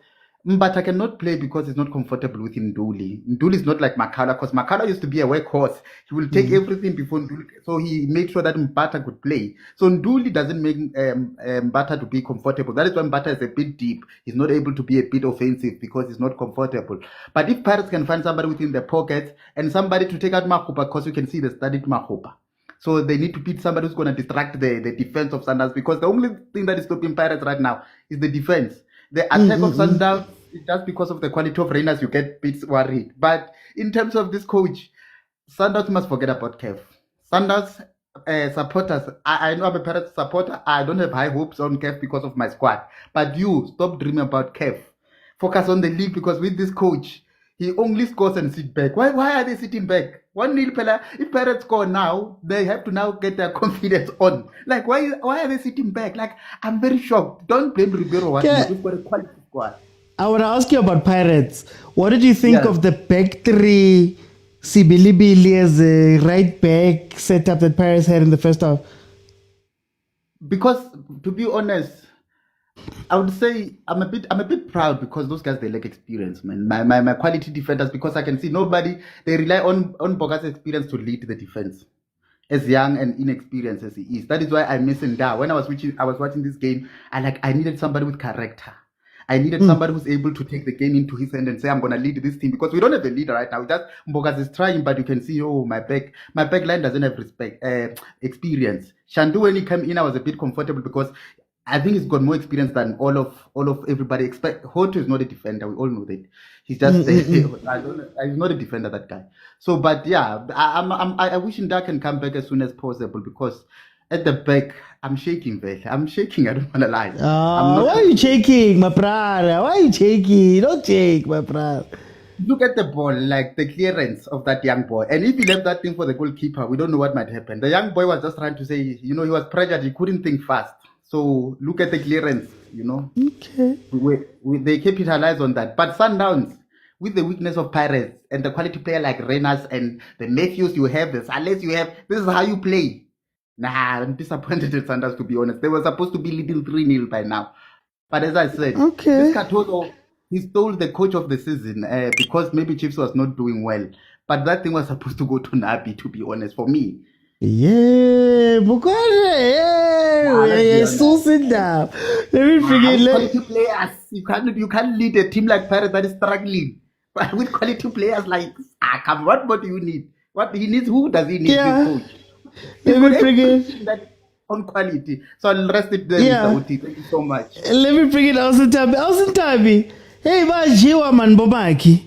[SPEAKER 7] Mbata cannot play because he's not comfortable with Nduli. Nduli is not like Makala, because Makala used to be a workhorse. He will take everything before Nduli. So he made sure that Mbata could play. So Nduli doesn't make Mbata to be comfortable. That is why Mbata is a bit deep. He's not able to be a bit offensive because he's not comfortable. But if Pirates can find somebody within the pockets and somebody to take out Makupa, because you can see they studied Makupa. So they need to beat somebody who's going to distract the defense of Sundowns, because the only thing that is stopping Pirates right now is the defense. The attack of Sundowns, just because of the quality of Rangers, you get bits worried. But in terms of this coach, Sundowns must forget about CAF. Sundowns supporters, I know I'm a Pirates supporter. I don't have high hopes on CAF because of my squad. But you, stop dreaming about CAF. Focus on the league, because with this coach, he only scores and sit back. Why are they sitting back? 1-0 Pella. If Pirates score now, they have to now get their confidence on. Like, why are they sitting back? Like, I'm very shocked. Don't blame Ribeiro. We've got a quality squad.
[SPEAKER 1] I want to ask you about Pirates. What did you think of the back three, Sibilibili as a right back setup that Pirates had in the first half?
[SPEAKER 7] Because, to be honest, I would say I'm a bit proud, because those guys, they lack experience, man. My quality defenders, because I can see they rely on Boga's experience to lead the defense, as young and inexperienced as he is. That is why I miss him there. When I was watching this game, I needed somebody with character. I needed somebody who's able to take the game into his hand and say, I'm going to lead this team, because we don't have a leader right now. Just Mbogas is trying, but you can see, my back line doesn't have experience. Shandu, when he came in, I was a bit comfortable, because I think he's got more experience than all of everybody expect. Hoto is not a defender. We all know that. He's just he's not a defender, that guy. So, but yeah, I wish Nda can come back as soon as possible, because at the back, I'm shaking, Vel. I don't want to lie.
[SPEAKER 1] Why are you shaking, my brother? Why are you shaking? Don't shake, my brother.
[SPEAKER 7] Look at the ball, like the clearance of that young boy. And if he left that thing for the goalkeeper, we don't know what might happen. The young boy was just trying to say, he was pressured. He couldn't think fast. So look at the clearance, Okay. They capitalize on that. But Sundowns, with the weakness of Pirates and the quality player like Renas and the Matthews you have, the Sales you have, this is how you play. Nah, I'm disappointed in Sundowns, to be honest. They were supposed to be leading 3-0 by now. But as I said, this Katoto, he stole the coach of the season because maybe Chiefs was not doing well. But that thing was supposed to go to Nabi, to be honest, for me.
[SPEAKER 1] Yeah, so sit down. Let me
[SPEAKER 7] quality players. You can't lead a team like Pirates that is struggling. But with quality players like come, what more do you need? What he needs? Who does he need? This coach.
[SPEAKER 1] Let me bring it
[SPEAKER 7] that on quality. So I'll rest it there. Thank you so much.
[SPEAKER 1] Let me bring it Tabi. Hey, Bajiwa man Bobaki.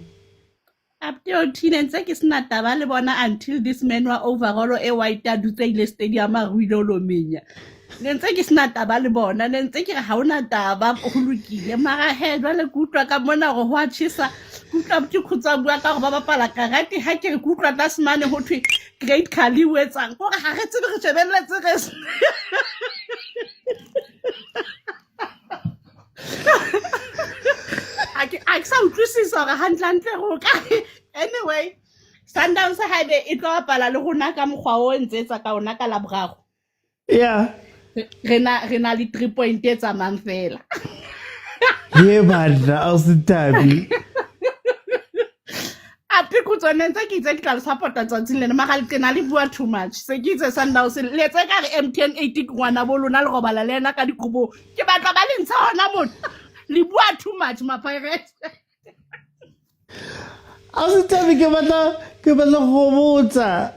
[SPEAKER 3] After ntse ke sena taba le bona until this man wa overall e white a dutse ile stadium a ruile lo menya. Ntse ke sena taba le bona, ntse ke ha ona taba go lokile mara he jwale kutlwa ka mona go wa tshisa kutlwa botse khutsa bua ka go ba bapala karate ha ke re kutlwa tla semane ho thwe great khali o etsang go ga re tsebe re shebelletse re I sa utlwisisa gore hantle go ka anyway Sundowns ha be e tlo bapala le gona ka mogwa o ntsetsa ka ona ka labrago rena le 3 point e tsamang fela
[SPEAKER 1] badla Tabi.
[SPEAKER 3] Ape go tsone ntse ke itse ke tla supporta tsatsing le ma ga le tena le bua too much se ke itse Sundowns le tse ka re MTN 80 ke ngwana bo lona le go bala le ena ka dikubo ke batla ba le ntsha hona mona le bua too much ma Pirates
[SPEAKER 1] Tabi ke batla go botsa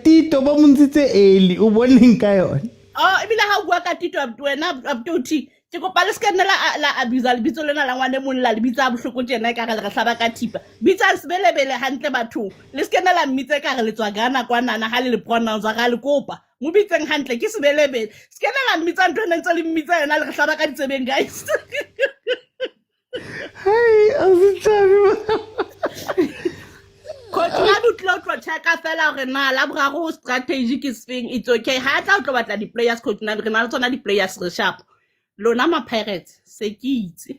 [SPEAKER 1] Tito ba montshitse Ahly o boneng ka yona
[SPEAKER 3] ebile ha o bua ka Tito wena abtuti ke kopa le scanne la abusa lebitso lena la ngwane monna la lebitsa bohloko tjena e ka re hlaba ka thipa bitsa sebelebele hantle batho le scanne la mmitse ka re le tswa Ghana kwana na ha le pronounce ga le kopa mo bitseng hantle ke sebelebele scanne la mmitsa ntwe ntse le mmitsa yena le hlaba ka ditsebeng guys
[SPEAKER 1] Hey, I was telling
[SPEAKER 3] coach la butlo tlo check-a fela hore na la boraro strategic is thing it's okay ha tla tlo batla di players coach na re na le tsona di players re sharp lona ma Pirates se ke itse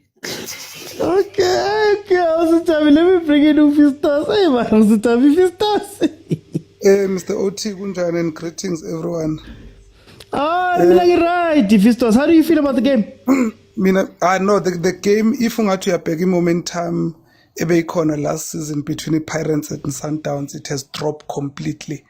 [SPEAKER 1] Okay, I was telling let me bring in Fistas. Hey, man, I was telling Fistas.
[SPEAKER 8] Mr. OT, Gunjan, and greetings, everyone.
[SPEAKER 1] Oh, right, Fistas. How do you feel about the game?
[SPEAKER 8] I know the game, if you have a momentum, corner last season between the Pirates and Sundowns, it has dropped completely.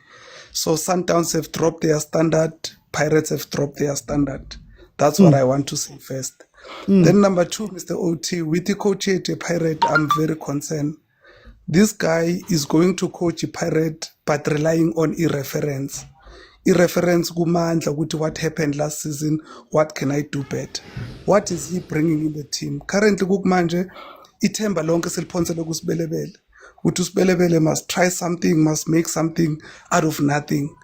[SPEAKER 8] So Sundowns have dropped their standard, Pirates have dropped their standard. That's what I want to say first. Then number 2, Mr. OT, with the coach at a Pirate, I'm very concerned. This guy is going to coach a Pirate, but relying on irreference. Irreference kumandla ukuthi what happened last season, what can I do better? What is he bringing in the team? Currently kukumanje ithemba lonke seliphonsele kusibelebele. Ukuthi usibelebele must try something, must make something out of nothing.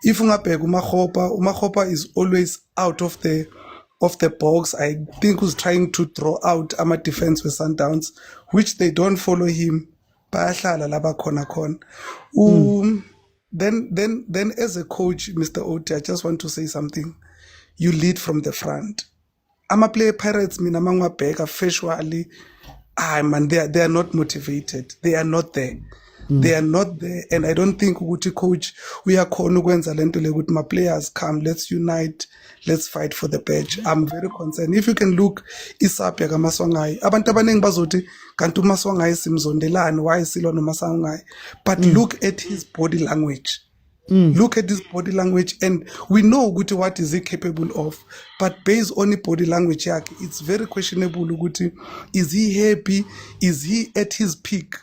[SPEAKER 8] If ungabheka uMakgopa is always out of the box. I think he's trying to throw out ama defense with Sundowns, which they don't follow him. Bayahlala laba khona khona. Then as a coach, Mr. Oti, I just want to say something. You lead from the front. Ama play Pirates mina mangwabheka visually. Man, they are not motivated. They are not there. They are not there, and I don't think ukuthi coach we are ukwenza lento le ukuthi my players come, let's unite, let's fight for the badge. I'm very concerned. If you can look isapya kaMaswangai, abantu abaningi bazothi kanti uMaswangai simzondelani, why silo noMaswangai, but look at his body language. Look at his body language, and we know ukuthi what is he capable of, but based on the body language yakhe, it's very questionable ukuthi is he happy, is he at his peak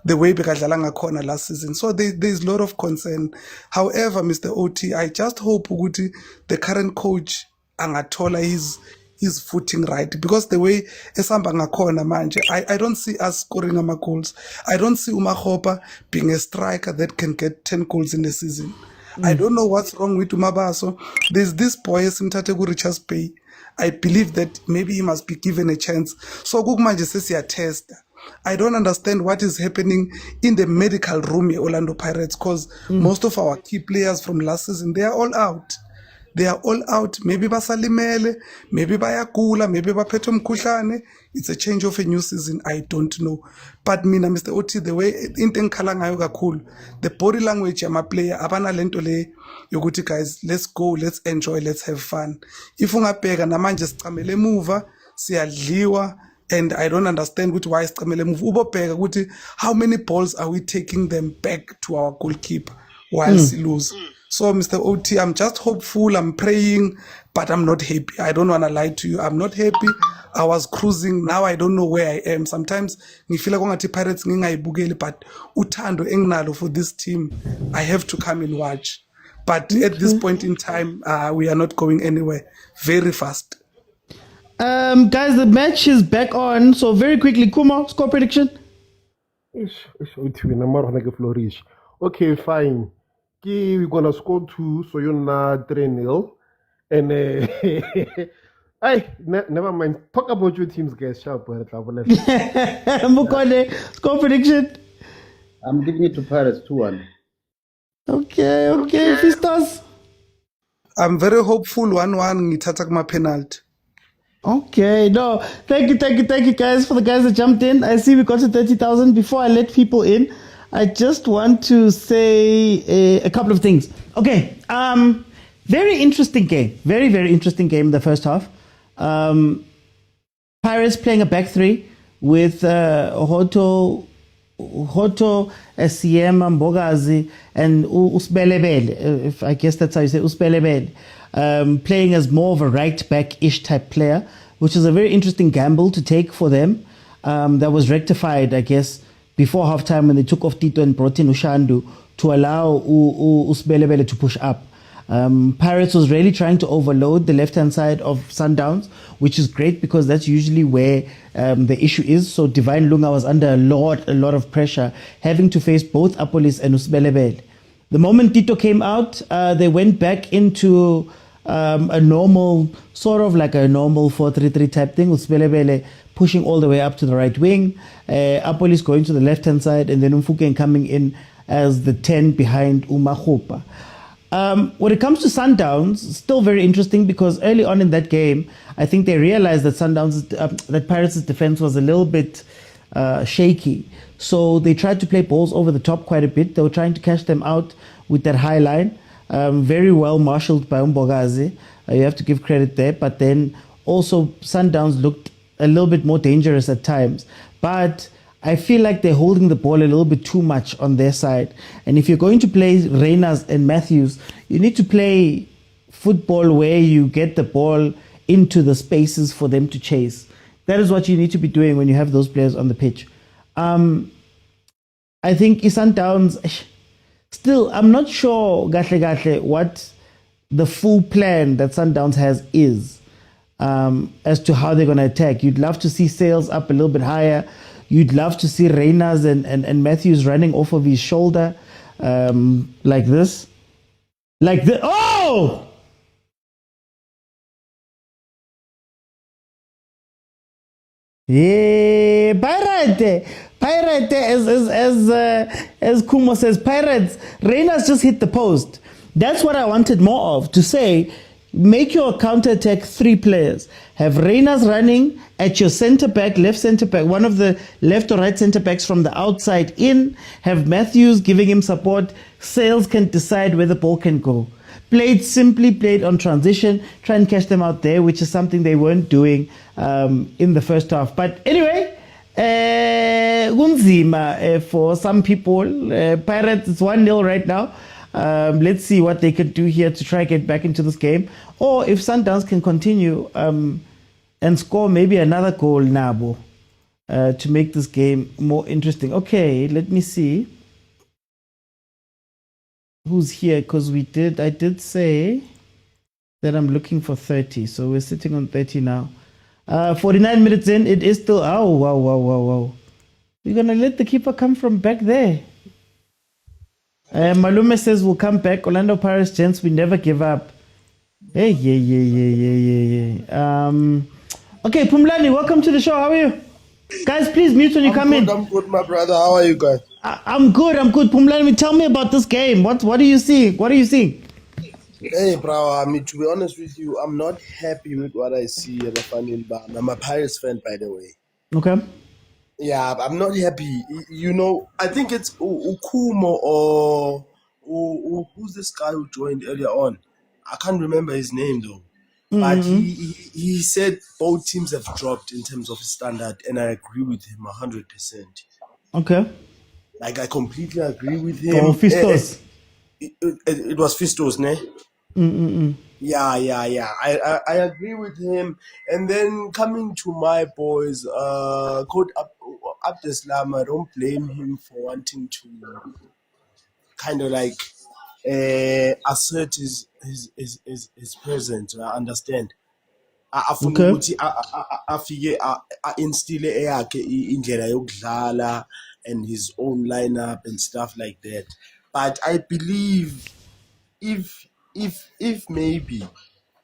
[SPEAKER 8] the way bekadlala ngakhona last season. So there's a lot of concern. However, Mr. OT, I just hope ukuthi the current coach angathola his footing right, because the way esamba ngakhona manje, I don't see us scoring ama goals. I don't see Umakgopa being a striker that can get 10 goals in a season. I don't know what's wrong with Umabaso. There's this boy Simtate Richards Bay. I believe that maybe he must be given a chance. So kukumanje sesiya test. I don't understand what is happening in the medical room in Orlando Pirates, because most of our key players from last season, they are all out. They are all out. Maybe basalimele, maybe bayagula, maybe baphethe umkhuhlane. It's a change of a new season. I don't know. But mina, Mr. Oti, the way into ngikhala ngayo kakhulu, the body language yama player abana lento le yokuthi guys, let's go, let's enjoy, let's have fun. If ungabheka namanje sicamele emuva, siyadliwa, and I don't understand why sicamele emuva. Ubobheka ukuthi how many balls are we taking them back to our goalkeeper while we lose? So, Mr. OT, I'm just hopeful, I'm praying, but I'm not happy. I don't want to lie to you. I'm not happy. I was cruising. Now I don't know where I am. Sometimes, ngifila kwangathi Pirates ngingayibukeli, but uthando enginalo for this team, I have to come and watch. But at this point in time, we are not going anywhere. Very fast.
[SPEAKER 1] Guys, the match is back on. So very quickly, Kuma, score prediction.
[SPEAKER 5] Okay, fine. We're gonna score 2, so you're not 3-0. And never mind. Talk about your teams, guys.
[SPEAKER 1] Mukone, score prediction.
[SPEAKER 7] I'm giving it to Pirates 2-1.
[SPEAKER 1] Okay, Fistas.
[SPEAKER 8] I'm very hopeful 1-1 ngithatha kuma penalty.
[SPEAKER 1] Okay, no, thank you guys, for the guys that jumped in. I see we got to 30,000. Before I let people in, I just want to say a couple of things. Okay, very interesting game. Very, very interesting game in the first half. Pirates playing a back three with Hoto, SCM, Mbogazi, and Usbelebele, if I guess that's how you say Usbelebele, playing as more of a right-back-ish type player, which is a very interesting gamble to take for them. That was rectified, I guess, before halftime when they took off Tito and brought in Ushandu to allow Usbelebele to push up. Pirates was really trying to overload the left-hand side of Sundowns, which is great because that's usually where the issue is. So Divine Lunga was under a lot of pressure, having to face both Apolis and Usbelebele. The moment Tito came out, they went back into a normal, sort of like a normal 4-3-3 type thing, with Usbelebele pushing all the way up to the right wing, Apolis going to the left-hand side, and then Umfuken coming in as the 10 behind Umahupa. When it comes to Sundowns, still very interesting because early on in that game, I think they realized that that Pirates' defense was a little bit shaky. So they tried to play balls over the top quite a bit. They were trying to catch them out with that high line. Very well marshaled by Umbogazi. You have to give credit there. But then also Sundowns looked a little bit more dangerous at times. But I feel like they're holding the ball a little bit too much on their side. And if you're going to play Reyners and Matthews, you need to play football where you get the ball into the spaces for them to chase. That is what you need to be doing when you have those players on the pitch. I think Sundowns, still, I'm not sure what the full plan that Sundowns has is as to how they're going to attack. You'd love to see sales up a little bit higher. You'd love to see Reyners and Matthews running off of his shoulder like this. Like the oh! Yeah, Pirate, as Kumo says, Pirates, Reyners just hit the post. That's what I wanted more of, to say, make your counter-attack 3 players. Have Reyners running at your centre-back, left centre-back, one of the left or right centre-backs from the outside in. Have Matthews giving him support. Sales can decide where the ball can go. Simply played on transition, try and catch them out there, which is something they weren't doing in the first half. But anyway, Gunzima for some people. Pirates, it's 1-0 right now. Let's see what they can do here to try and get back into this game. Or if Sundowns can continue and score maybe another goal, Nabo, to make this game more interesting. Okay, let me see who's here, because I did say that I'm looking for 30. So we're sitting on 30 now. 49 minutes in, it is still, oh, wow. You're going to let the keeper come from back there. Malume says we'll come back. Orlando Pirates, gents, we never give up. Hey, yeah. Okay, Pumlani, welcome to the show. How are you? Guys, please mute when you come in.
[SPEAKER 9] I'm good, my brother. How are you guys?
[SPEAKER 1] I'm good. Pumlani, tell me about this game. What are you seeing?
[SPEAKER 9] Hey, bro. I mean, to be honest with you, I'm not happy with what I see at the final bar. I'm a Pirates fan, by the way.
[SPEAKER 1] Okay.
[SPEAKER 9] Yeah, I'm not happy. You know, I think it's Ukumo or who's this guy who joined earlier on? I can't remember his name though. But he said both teams have dropped in terms of standard, and I agree with him 100%.
[SPEAKER 1] Okay.
[SPEAKER 9] Like, I completely agree with him.
[SPEAKER 1] For Fistos.
[SPEAKER 9] It was Fistos, ne? Yeah. I agree with him. And then coming to my boys, Coach Abdeslam, I don't blame him for wanting to kind of like assert his presence. I understand. Afuna ukuthi afike instille eyakhe indlela yokudlala and his own lineup and stuff like that. But I believe if maybe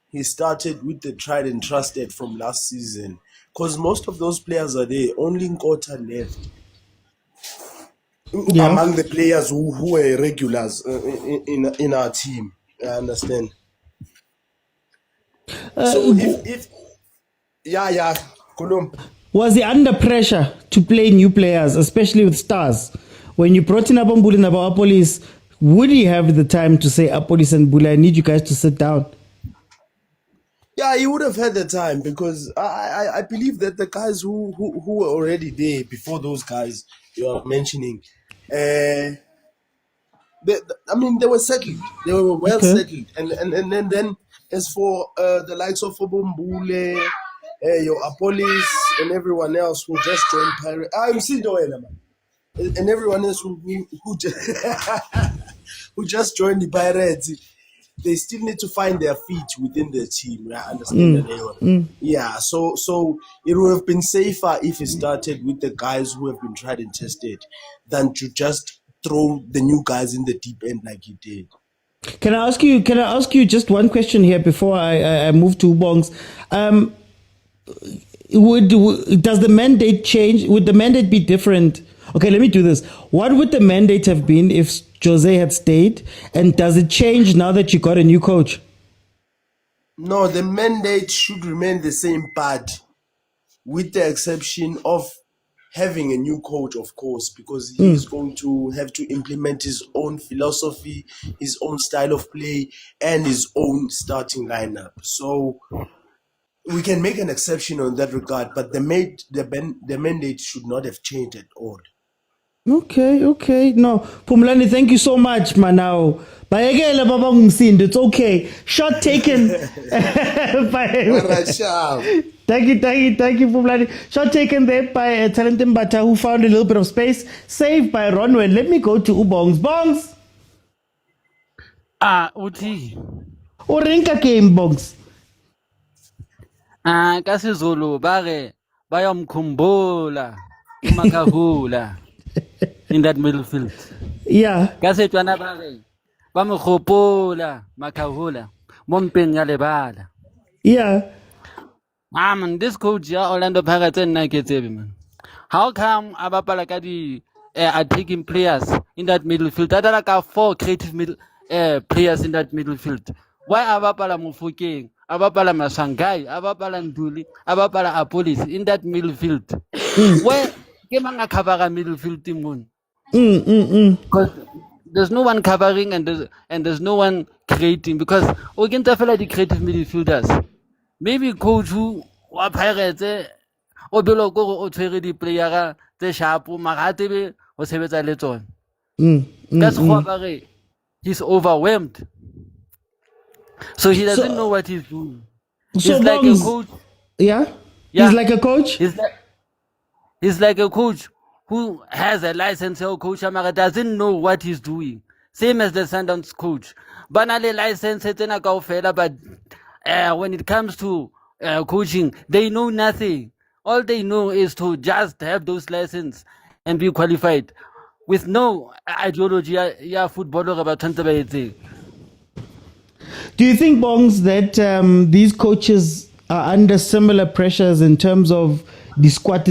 [SPEAKER 9] he started with the tried and trusted from last season, because most of those players are there, only Nkota left. Yeah. Among the players who were regulars in our team, I understand. So if Kulum.
[SPEAKER 1] Was he under pressure to play new players, especially with stars? When you brought in Abambuli and Apolis, would he have the time to say, Apolis and Bula, I need you guys to sit down?
[SPEAKER 9] Yeah, he would have had the time, because I believe that the guys who were already there before those guys you are mentioning, they were settled. They were well settled. And then as for the likes of Obombule, your Apolis, and everyone else who just joined Pirates, I'm still man. And everyone else who just who just joined the Pirates, they still need to find their feet within the team. I understand that. Yeah, so it would have been safer if it started with the guys who have been tried and tested than to just throw the new guys in the deep end like he did.
[SPEAKER 1] Can I ask you just one question here before I move to Bongs? Does the mandate change? Would the mandate be different? Okay, let me do this. What would the mandate have been if Jose had stayed? And does it change now that you got a new coach?
[SPEAKER 9] No, the mandate should remain the same, but with the exception of having a new coach, of course, because he's going to have to implement his own philosophy, his own style of play, and his own starting lineup. So we can make an exception on that regard, but the mandate should not have changed at all.
[SPEAKER 1] Okay. No, Pumlani, thank you so much, Manao. It's okay. Shot taken. Thank you, Pumlani. Shot taken there by Talented Mbata, who found a little bit of space. Saved by Ronwen. Let me go to Ubongs. Bongs.
[SPEAKER 10] Uthi.
[SPEAKER 1] Orinka game, Bongs.
[SPEAKER 10] Kasi Zulu, bare, bayamkhumbula, umakahula, in that midfield.
[SPEAKER 1] Yeah.
[SPEAKER 10] Kasi tuana bare, bamukhumbula, makahula, mompenya lebala.
[SPEAKER 1] Yeah.
[SPEAKER 10] Man, this coach ya Orlando Pirates and Nike, man. How come Abapala are taking players in that midfield? That are like 4 creative players in that midfield. Why Abapala Mufuking? Abapala Masangai, Abapala Nduli, Abapala Apolis in that midfield. Where came on a covering midfield team? Because there's no one covering and there's no one creating, because we can tell the creative midfielders. Maybe coach who wa Pirates o belo go o tshwere di player tse sharp magate be o sebetsa le tsone. That's why he's overwhelmed. So he doesn't know what he's doing. He's like a coach.
[SPEAKER 1] Yeah? He's like a coach?
[SPEAKER 10] He's like a coach who has a license, coach Amara doesn't know what he's doing. Same as the Sundowns coach. Banale license, but when it comes to coaching, they know nothing. All they know is to just have those lessons and be qualified with no ideology. Yeah, footballer about anything.
[SPEAKER 1] Do you think, Bongs, that these coaches are under similar pressures in terms of the squad?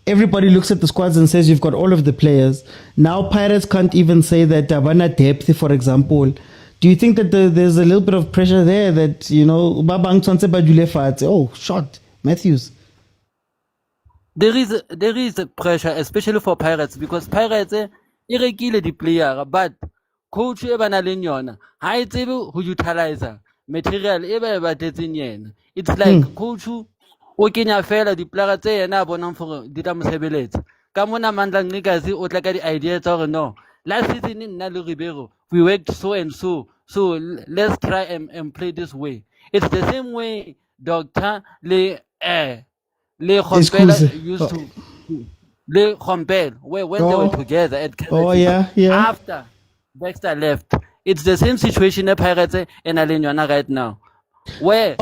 [SPEAKER 1] Everybody looks at the squads and says you've got all of the players. Now Pirates can't even say that Havana depth, for example. Do you think that there's a little bit of pressure there that, oh, shot, Matthews?
[SPEAKER 10] There is a pressure, especially for Pirates, because Pirates irekile the player, but coach e bana le yona ha e tsebe ho utilize material e ba batetseng yena. It's like coach o kenya fela di player tse yena a bonang for di tla mosebeletsa ka mona mandla nikazi o tla ka di ideas tsa gore no, last season nna le Ribeiro we worked so and so let's try and play this way. It's the same way Doctor le Khompela used to le Khompela when they were together at Kaizer Chiefs. After Baxter left, it's the same situation at Pirates and Alenyana right now. Where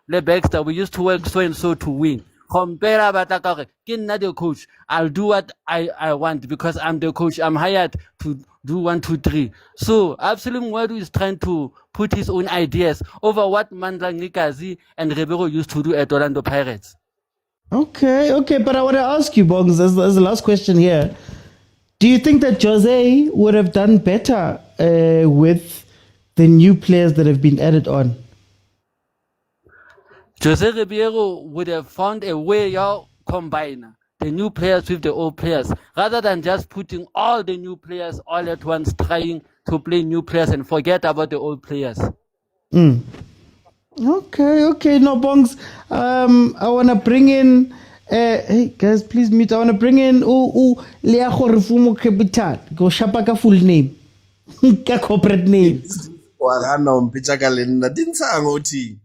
[SPEAKER 10] the Baxter, we used to work so and so to win. Compare Batakare, the coach. I'll do what I want because I'm the coach. I'm hired to do 1, 2, 3. So Absalom Wadu is trying to put his own ideas over what Mandla Nikazi and Ribeiro used to do at Orlando Pirates.
[SPEAKER 1] Okay, but I want to ask you, Bongs, as the last question here. Do you think that Jose would have done better with the new players that have been added on?
[SPEAKER 10] Jose Ribeiro would have found a way to combine the new players with the old players, rather than just putting all the new players all at once, trying to play new players and forget about the old players.
[SPEAKER 1] Okay. No, Bongs. I want to bring in... hey guys, please mute. I want to bring in Leago Refumo Capital. Go Shapaka full name. Ka corporate name.
[SPEAKER 9] Wagana umpitha kalenda dintsanga uthi.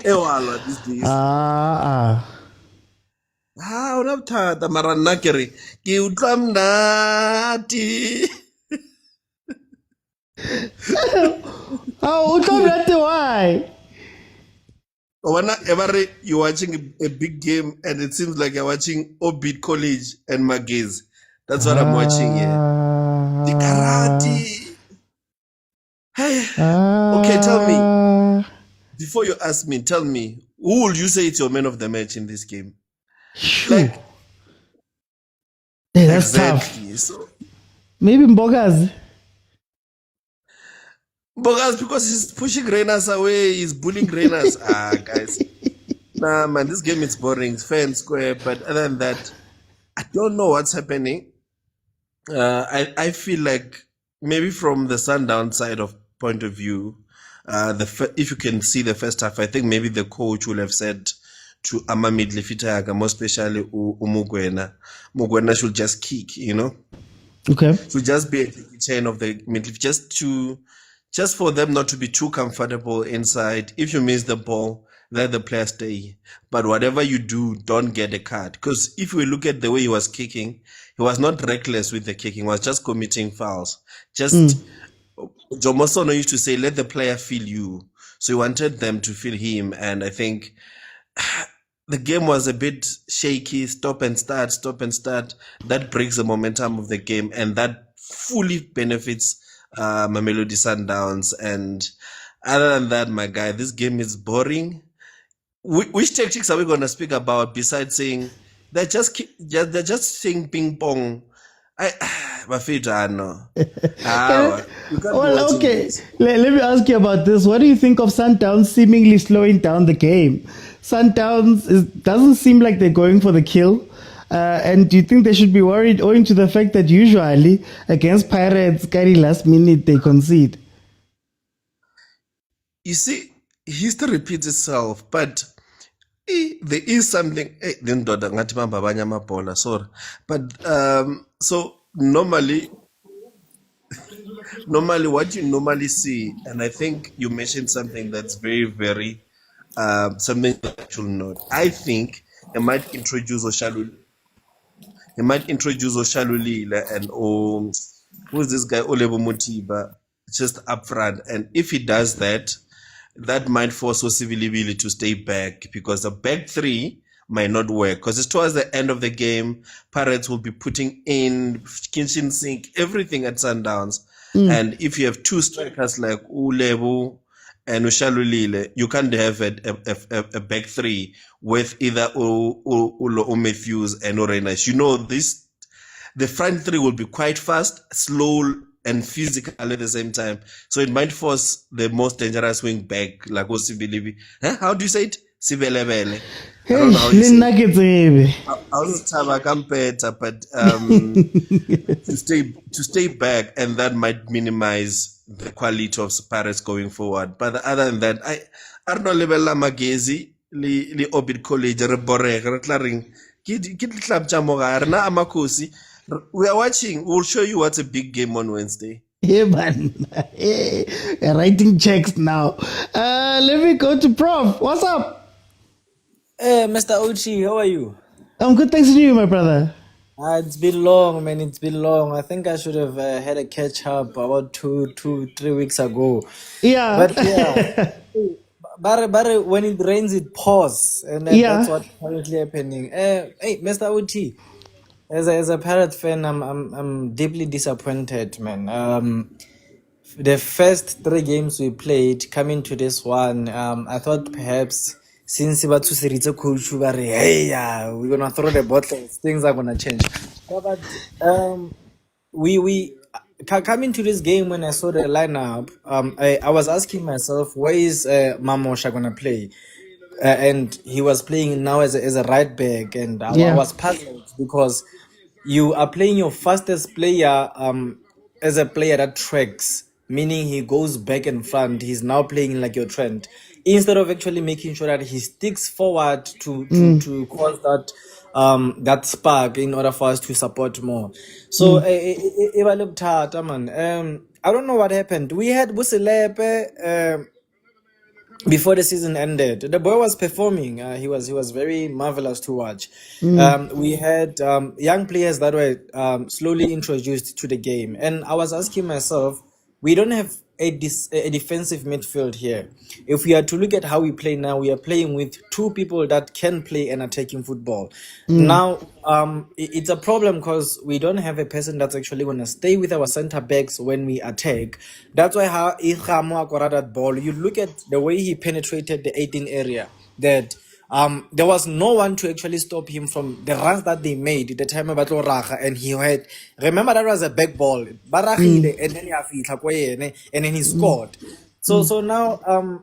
[SPEAKER 9] Ewalwa these days. Unabuthanda mara nna ke re ke utlwa mnati.
[SPEAKER 1] Why?
[SPEAKER 9] Whenever you're watching a big game and it seems like you're watching Obit College and Magaz. That's what I'm watching here. The karate. Hey. Okay, tell me. Before you ask me, tell me, who will you say is your man of the match in this game? Like,
[SPEAKER 1] yeah, that's
[SPEAKER 9] exactly.
[SPEAKER 1] tough.
[SPEAKER 9] So,
[SPEAKER 1] maybe Mbogas.
[SPEAKER 9] because he's pushing Renas away, he's bullying Renas. Guys. Nah, man, this game is boring. It's fair and square. But other than that, I don't know what's happening. I feel like maybe from the Sundown side of point of view, if you can see the first half, I think maybe the coach will have said to Amamid Lefitaga, more especially Mokwena. Mokwena should just kick, you know?
[SPEAKER 1] Okay.
[SPEAKER 9] Should just be a chain of the midfield, just for them not to be too comfortable inside. If you miss the ball, let the player stay. But whatever you do, don't get a card. Because if we look at the way he was kicking, he was not reckless with the kicking. He was just committing fouls. Jomosono used to say, let the player feel you. So he wanted them to feel him. And I think the game was a bit shaky, stop and start. That breaks the momentum of the game. And that fully benefits Mamelodi Sundowns. And other than that, my guy, this game is boring. Which tactics are we going to speak about besides saying they're just saying ping pong? Bafita, no.
[SPEAKER 1] Well, okay. Let me ask you about this. What do you think of Sundowns seemingly slowing down the game? Sundowns doesn't seem like they're going for the kill. And do you think they should be worried owing to the fact that usually against Pirates, carry last minute they concede?
[SPEAKER 9] You see, history repeats itself, but there is something. Sorry, but so normally what you normally see, and I think you mentioned something that's very, very something that I should note. I think they might introduce Oshalulile. And who's this guy Olebo Motiba just up front, and if he does that, that might force Osivilibili to stay back because the back three might not work because it's towards the end of the game. Pirates will be putting in kitchen sink everything at Sundowns, and if you have two strikers like Ulebo and Ushalulile, you can't have a back three with either Ulo Matthews and Orenas. You know this. The front three will be quite fast, slow, and physical at the same time. So it might force the most dangerous wing back, like Osibilibi. How do you say it? Sibelebele. I don't know how you say it. I was better, but to stay back, and that might minimize the quality of Pirates going forward. But other than that, I don't know level la Magezi, li Obit College, re boreg, re tlaring. Ke club jamoga, na amakosi. We are watching. We'll show you what's a big game on Wednesday.
[SPEAKER 1] Yeah, man. Hey, writing checks now. Let me go to Prof. What's up?
[SPEAKER 11] Hey, Mr. Ochi, how are you?
[SPEAKER 1] I'm good, thanks to you, my brother.
[SPEAKER 11] It's been long, man. It's been long. I think I should have had a catch up about 3 weeks ago.
[SPEAKER 1] Yeah.
[SPEAKER 11] But yeah. But when it rains, it pours. And that's what's currently happening. Hey, Mr. Ochi. As a Pirate fan, I'm deeply disappointed, man. The first 3 games we played, coming to this one, I thought perhaps since we're gonna throw the bottles, things are gonna change. But we coming to this game, when I saw the lineup, I was asking myself, where is Mamosha gonna play? And he was playing now as a right back, and I was puzzled because you are playing your fastest player as a player that tracks, meaning he goes back and front. He's now playing like your Trent, instead of actually making sure that he sticks forward to cause that spark in order for us to support more. So if I look at man, I don't know what happened. We had Buselepe before the season ended. The boy was performing. He was very marvelous to watch. We had young players that were slowly introduced to the game, and I was asking myself, we don't have a defensive midfield here. If we are to look at how we play now, we are playing with two people that can play an attacking football. Now, it's a problem because we don't have a person that's actually going to stay with our center backs when we attack. That's why how Ikhamu acquired that ball. You look at the way he penetrated the 18 area, that there was no one to actually stop him from the runs that they made at the time of Battle Raja, and he had, remember, that was a back ball, and then he scored. So now,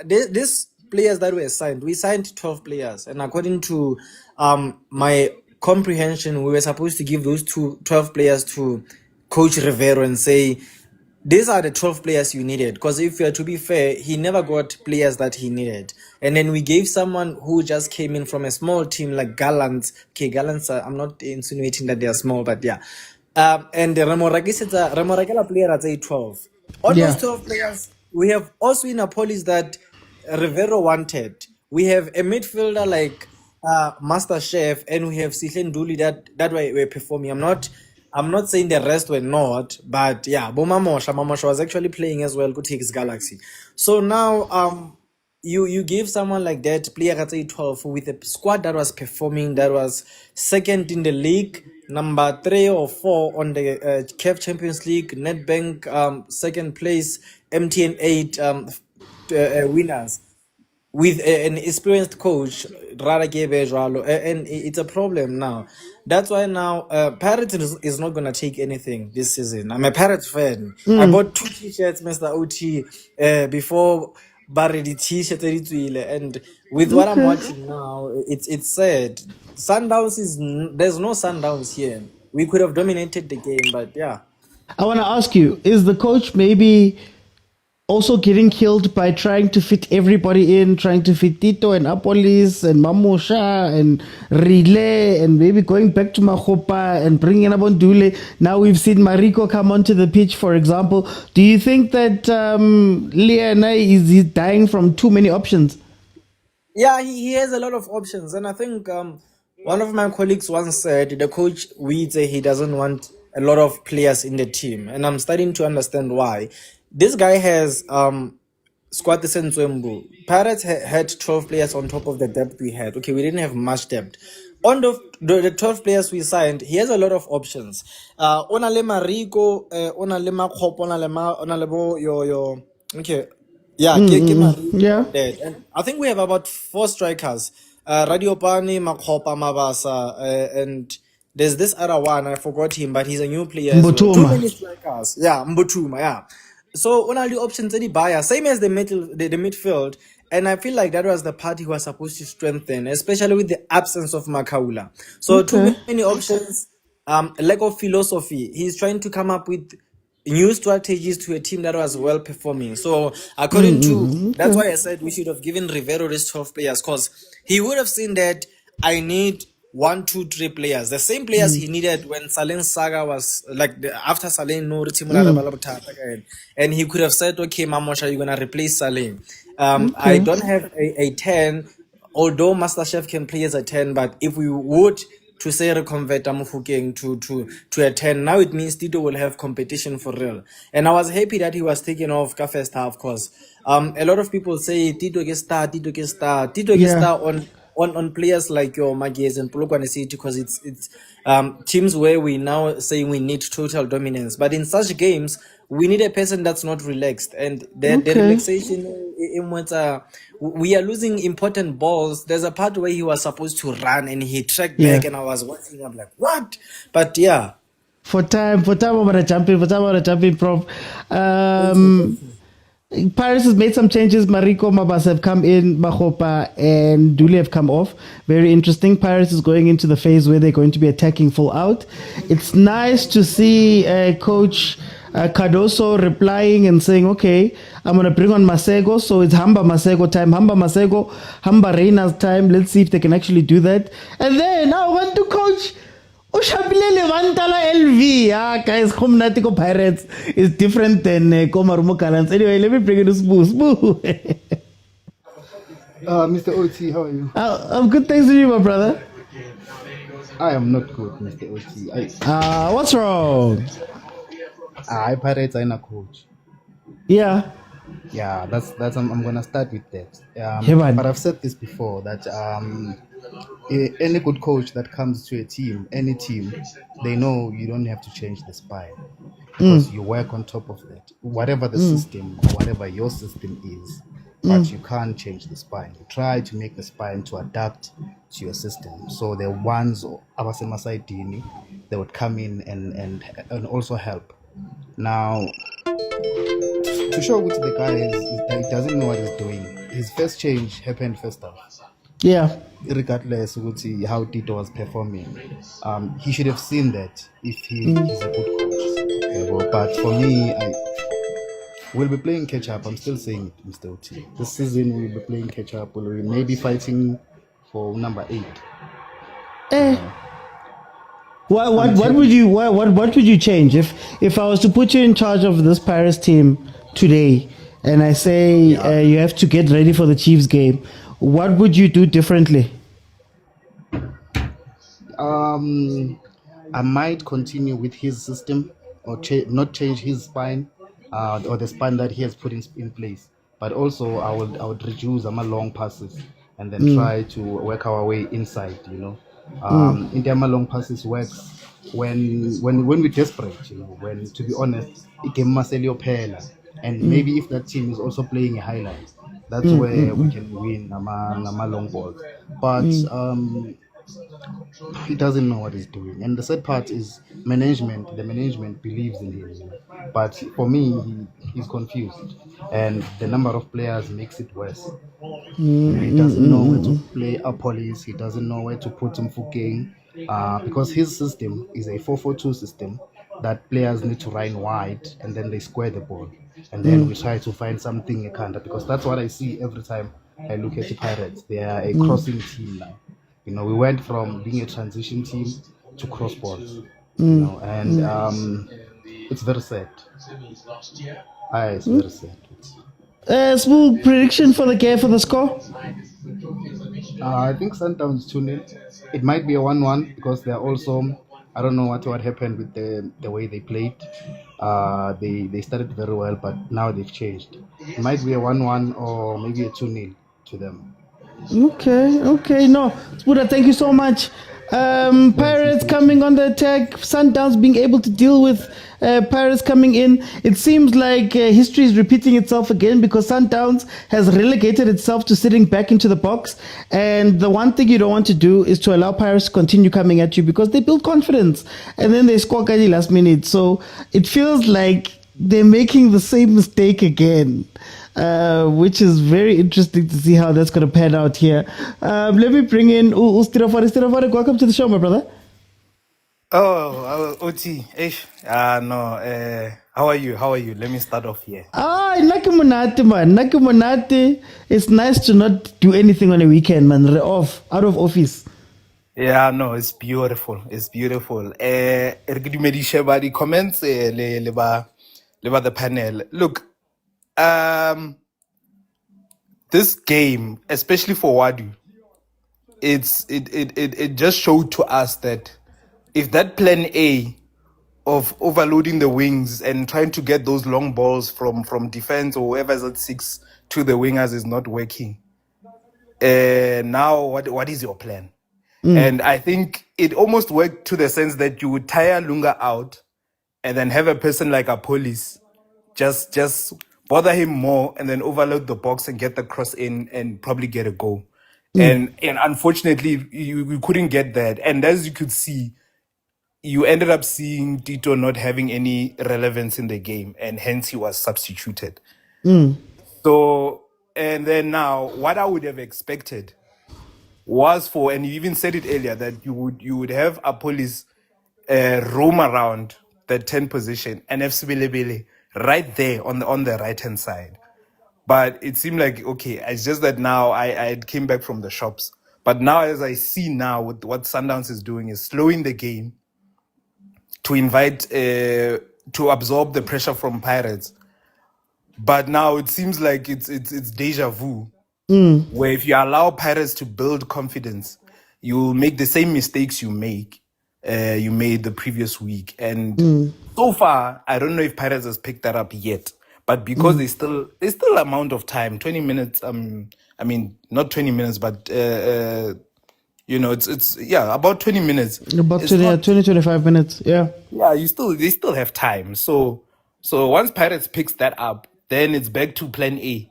[SPEAKER 11] these players that were signed, we signed 12 players, and according to my comprehension, we were supposed to give those 12 players to Coach Rivero and say, these are the 12 players you needed. Because if you are to be fair, he never got players that he needed. And then we gave someone who just came in from a small team like Gallants. Okay, Gallants, I'm not insinuating that they are small, but yeah. And Remorakela player at 12. On those 12 players, we have also in Apolis that Rivero wanted. We have a midfielder like Master Chef, and we have Sihlen Duli that were performing. I'm not saying the rest were not, but yeah, Mamosha was actually playing as well. Good takes Galaxy. So now, you give someone like that, player at 12, with a squad that was performing, that was second in the league, number 3 or 4 on the CAF Champions League, Nedbank second place, MTN 8 winners, with an experienced coach, and it's a problem now. That's why now Pirates is not going to take anything this season. I'm a Pirates fan. I bought 2 t-shirts, Mr. OT, before Barry the t-shirt, and with what I'm watching now, it's sad. There's no Sundowns here. We could have dominated the game, but yeah.
[SPEAKER 1] I want to ask you, is the coach maybe also getting killed by trying to fit everybody in, trying to fit Tito and Apolis and Mamosha and Relay, and maybe going back to Mahopa and bringing up on Dule? Now we've seen Mariko come onto the pitch, for example. Do you think that Liana is dying from too many options?
[SPEAKER 11] Yeah, he has a lot of options. And I think one of my colleagues once said, the coach, he doesn't want a lot of players in the team. And I'm starting to understand why. This guy has squad the Senswembu. Pirates had 12 players on top of the depth we had. Okay, we didn't have much depth. On the 12 players we signed, he has a lot of options. Onale Mariko, Onale Makhop, Onale Bo, okay. Yeah,
[SPEAKER 1] Yeah.
[SPEAKER 11] And I think we have about 4 strikers. Radiopani, Makhopa, Mabasa, and there's this other one, I forgot him, but he's a new player as well. Too many strikers. Yeah, Mbutuma, yeah. So on all the options that he buy, same as the midfield, and I feel like that was the part he was supposed to strengthen, especially with the absence of Makaula. So too many options, lack of philosophy. He's trying to come up with new strategies to a team that was well performing. So according to that's why I said we should have given Rivero these 12 players, because he would have seen that I need 1, 2, 3 players, the same players he needed when Salin's saga was like after Salin no and he could have said, okay, Mamosha, you're gonna replace Salin. I don't have a 10, although Master Chef can play as a 10, but if we would to say reconvert Amufukeng to a 10, now it means Tito will have competition for real. And I was happy that he was taken off first half, because a lot of people say Tito gets star on players like your Magies and Polokwane City, because it's teams where we now say we need total dominance. But in such games, we need a person that's not relaxed. And the relaxation in we are losing important balls. There's a part where he was supposed to run and he tracked back, and I was watching, I'm like, what? But yeah.
[SPEAKER 1] For time, I'm gonna jump in, Prof. Paris has made some changes. Mariko, Mabasa have come in, Mahopa and Dule have come off. Very interesting. Paris is going into the phase where they're going to be attacking full out. It's nice to see Coach Cardoso replying and saying, okay, I'm going to bring on Masego. So it's Hamba Masego time. Hamba Reina's time. Let's see if they can actually do that. And then I want to coach Ushabile Levantala LV. Guys, Komnatiko Pirates is different than Komarumo Kalans. Anyway, let me bring it to Spoo.
[SPEAKER 12] Mr. OT, how are you?
[SPEAKER 1] I'm good, thanks to you, my brother.
[SPEAKER 12] I am not good, Mr. OT.
[SPEAKER 1] What's wrong?
[SPEAKER 12] Pirates are in a coach.
[SPEAKER 1] Yeah.
[SPEAKER 12] Yeah, that's I'm gonna start with that.
[SPEAKER 1] Yeah, man.
[SPEAKER 12] But I've said this before that any good coach that comes to a team, any team, they know you don't have to change the spine because you work on top of that. Whatever the system or whatever your system is, but you can't change the spine. You try to make the spine to adapt to your system. So the ones abasemasaidini, they would come in and also help. Now, to show which the guy is that he doesn't know what he's doing. His first change happened first half.
[SPEAKER 1] Yeah.
[SPEAKER 12] Regardless of how Tito was performing, he should have seen that if he's a good coach. But for me, we'll be playing catch up. I'm still saying it, Mr. Oti. This season we'll be playing catch up. We'll be maybe fighting for number 8.
[SPEAKER 1] What would you change if I was to put you in charge of this Paris team today, and I say you have to get ready for the Chiefs game? What would you do differently?
[SPEAKER 12] I might continue with his system or not change his spine or the spine that he has put in place. But also I would reduce long passes and then try to work our way inside, in the long passes works when we're desperate, when, to be honest, it can Marcelio Pella. And maybe if that team is also playing a highlight, that's where we can win a long ball. But he doesn't know what he's doing. And the sad part is the management believes in him. But for me, he's confused. And the number of players makes it worse. He doesn't know where to play a police. He doesn't know where to put him Fukeng. Because his system is a 4-4-2 system that players need to run wide and then they square the ball. And then we try to find something because that's what I see every time I look at the Pirates. They are a crossing team now. We went from being a transition team to cross balls. And it's very sad. It's very sad.
[SPEAKER 1] Small prediction for the game for the score?
[SPEAKER 12] I think Sundowns 2-0. It might be a 1-1 because they're also, I don't know what happened with the way they played. They started very well, but now they've changed. It might be a 1-1 or maybe a 2-0 to them.
[SPEAKER 1] Okay. No, Spuda, thank you so much. Pirates coming on the attack, Sundowns being able to deal with Pirates coming in. It seems like history is repeating itself again because Sundowns has relegated itself to sitting back into the box. And the one thing you don't want to do is to allow Pirates to continue coming at you because they build confidence and then they score at the last minute. So it feels like they're making the same mistake again. Which is very interesting to see how that's going to pan out here. Let me bring in Stirafari. Stirafari, welcome to the show, my brother.
[SPEAKER 13] Oh, Oti. No. How are you? Let me start off here.
[SPEAKER 1] Nakimunati, man. Nakimunati. It's nice to not do anything on a weekend, man. Out of office.
[SPEAKER 13] Yeah, no, it's beautiful. The comments, the panel. Look, this game, especially for Wadu, it just showed to us that if that plan A of overloading the wings and trying to get those long balls from defense or whoever's at 6 to the wingers is not working, now what is your plan? And I think it almost worked to the sense that you would tire Lunga out and then have a person like a police just bother him more and then overload the box and get the cross in and probably get a goal. And unfortunately, you couldn't get that. And as you could see, you ended up seeing Tito not having any relevance in the game, and hence he was substituted. So, and then now, what I would have expected was and you even said it earlier, that you would have a police roam around the 10 position and FC Bilebele right there on the right hand side. But it seemed like, okay, it's just that now I came back from the shops. But now, as I see now, what Sundowns is doing is slowing the game to invite, to absorb the pressure from Pirates. But now it seems like it's deja vu, where if you allow Pirates to build confidence, you'll make the same mistakes you made the previous week. And so far, I don't know if Pirates has picked that up yet. but because there's still amount of time, 20 minutes. I mean, not 20 minutes, but it's about 20 minutes.
[SPEAKER 1] About
[SPEAKER 13] It's
[SPEAKER 1] 20,
[SPEAKER 13] not-
[SPEAKER 1] 20, 25 minutes. Yeah.
[SPEAKER 13] yeah, they still have time. So once Pirates picks that up, then it's back to plan A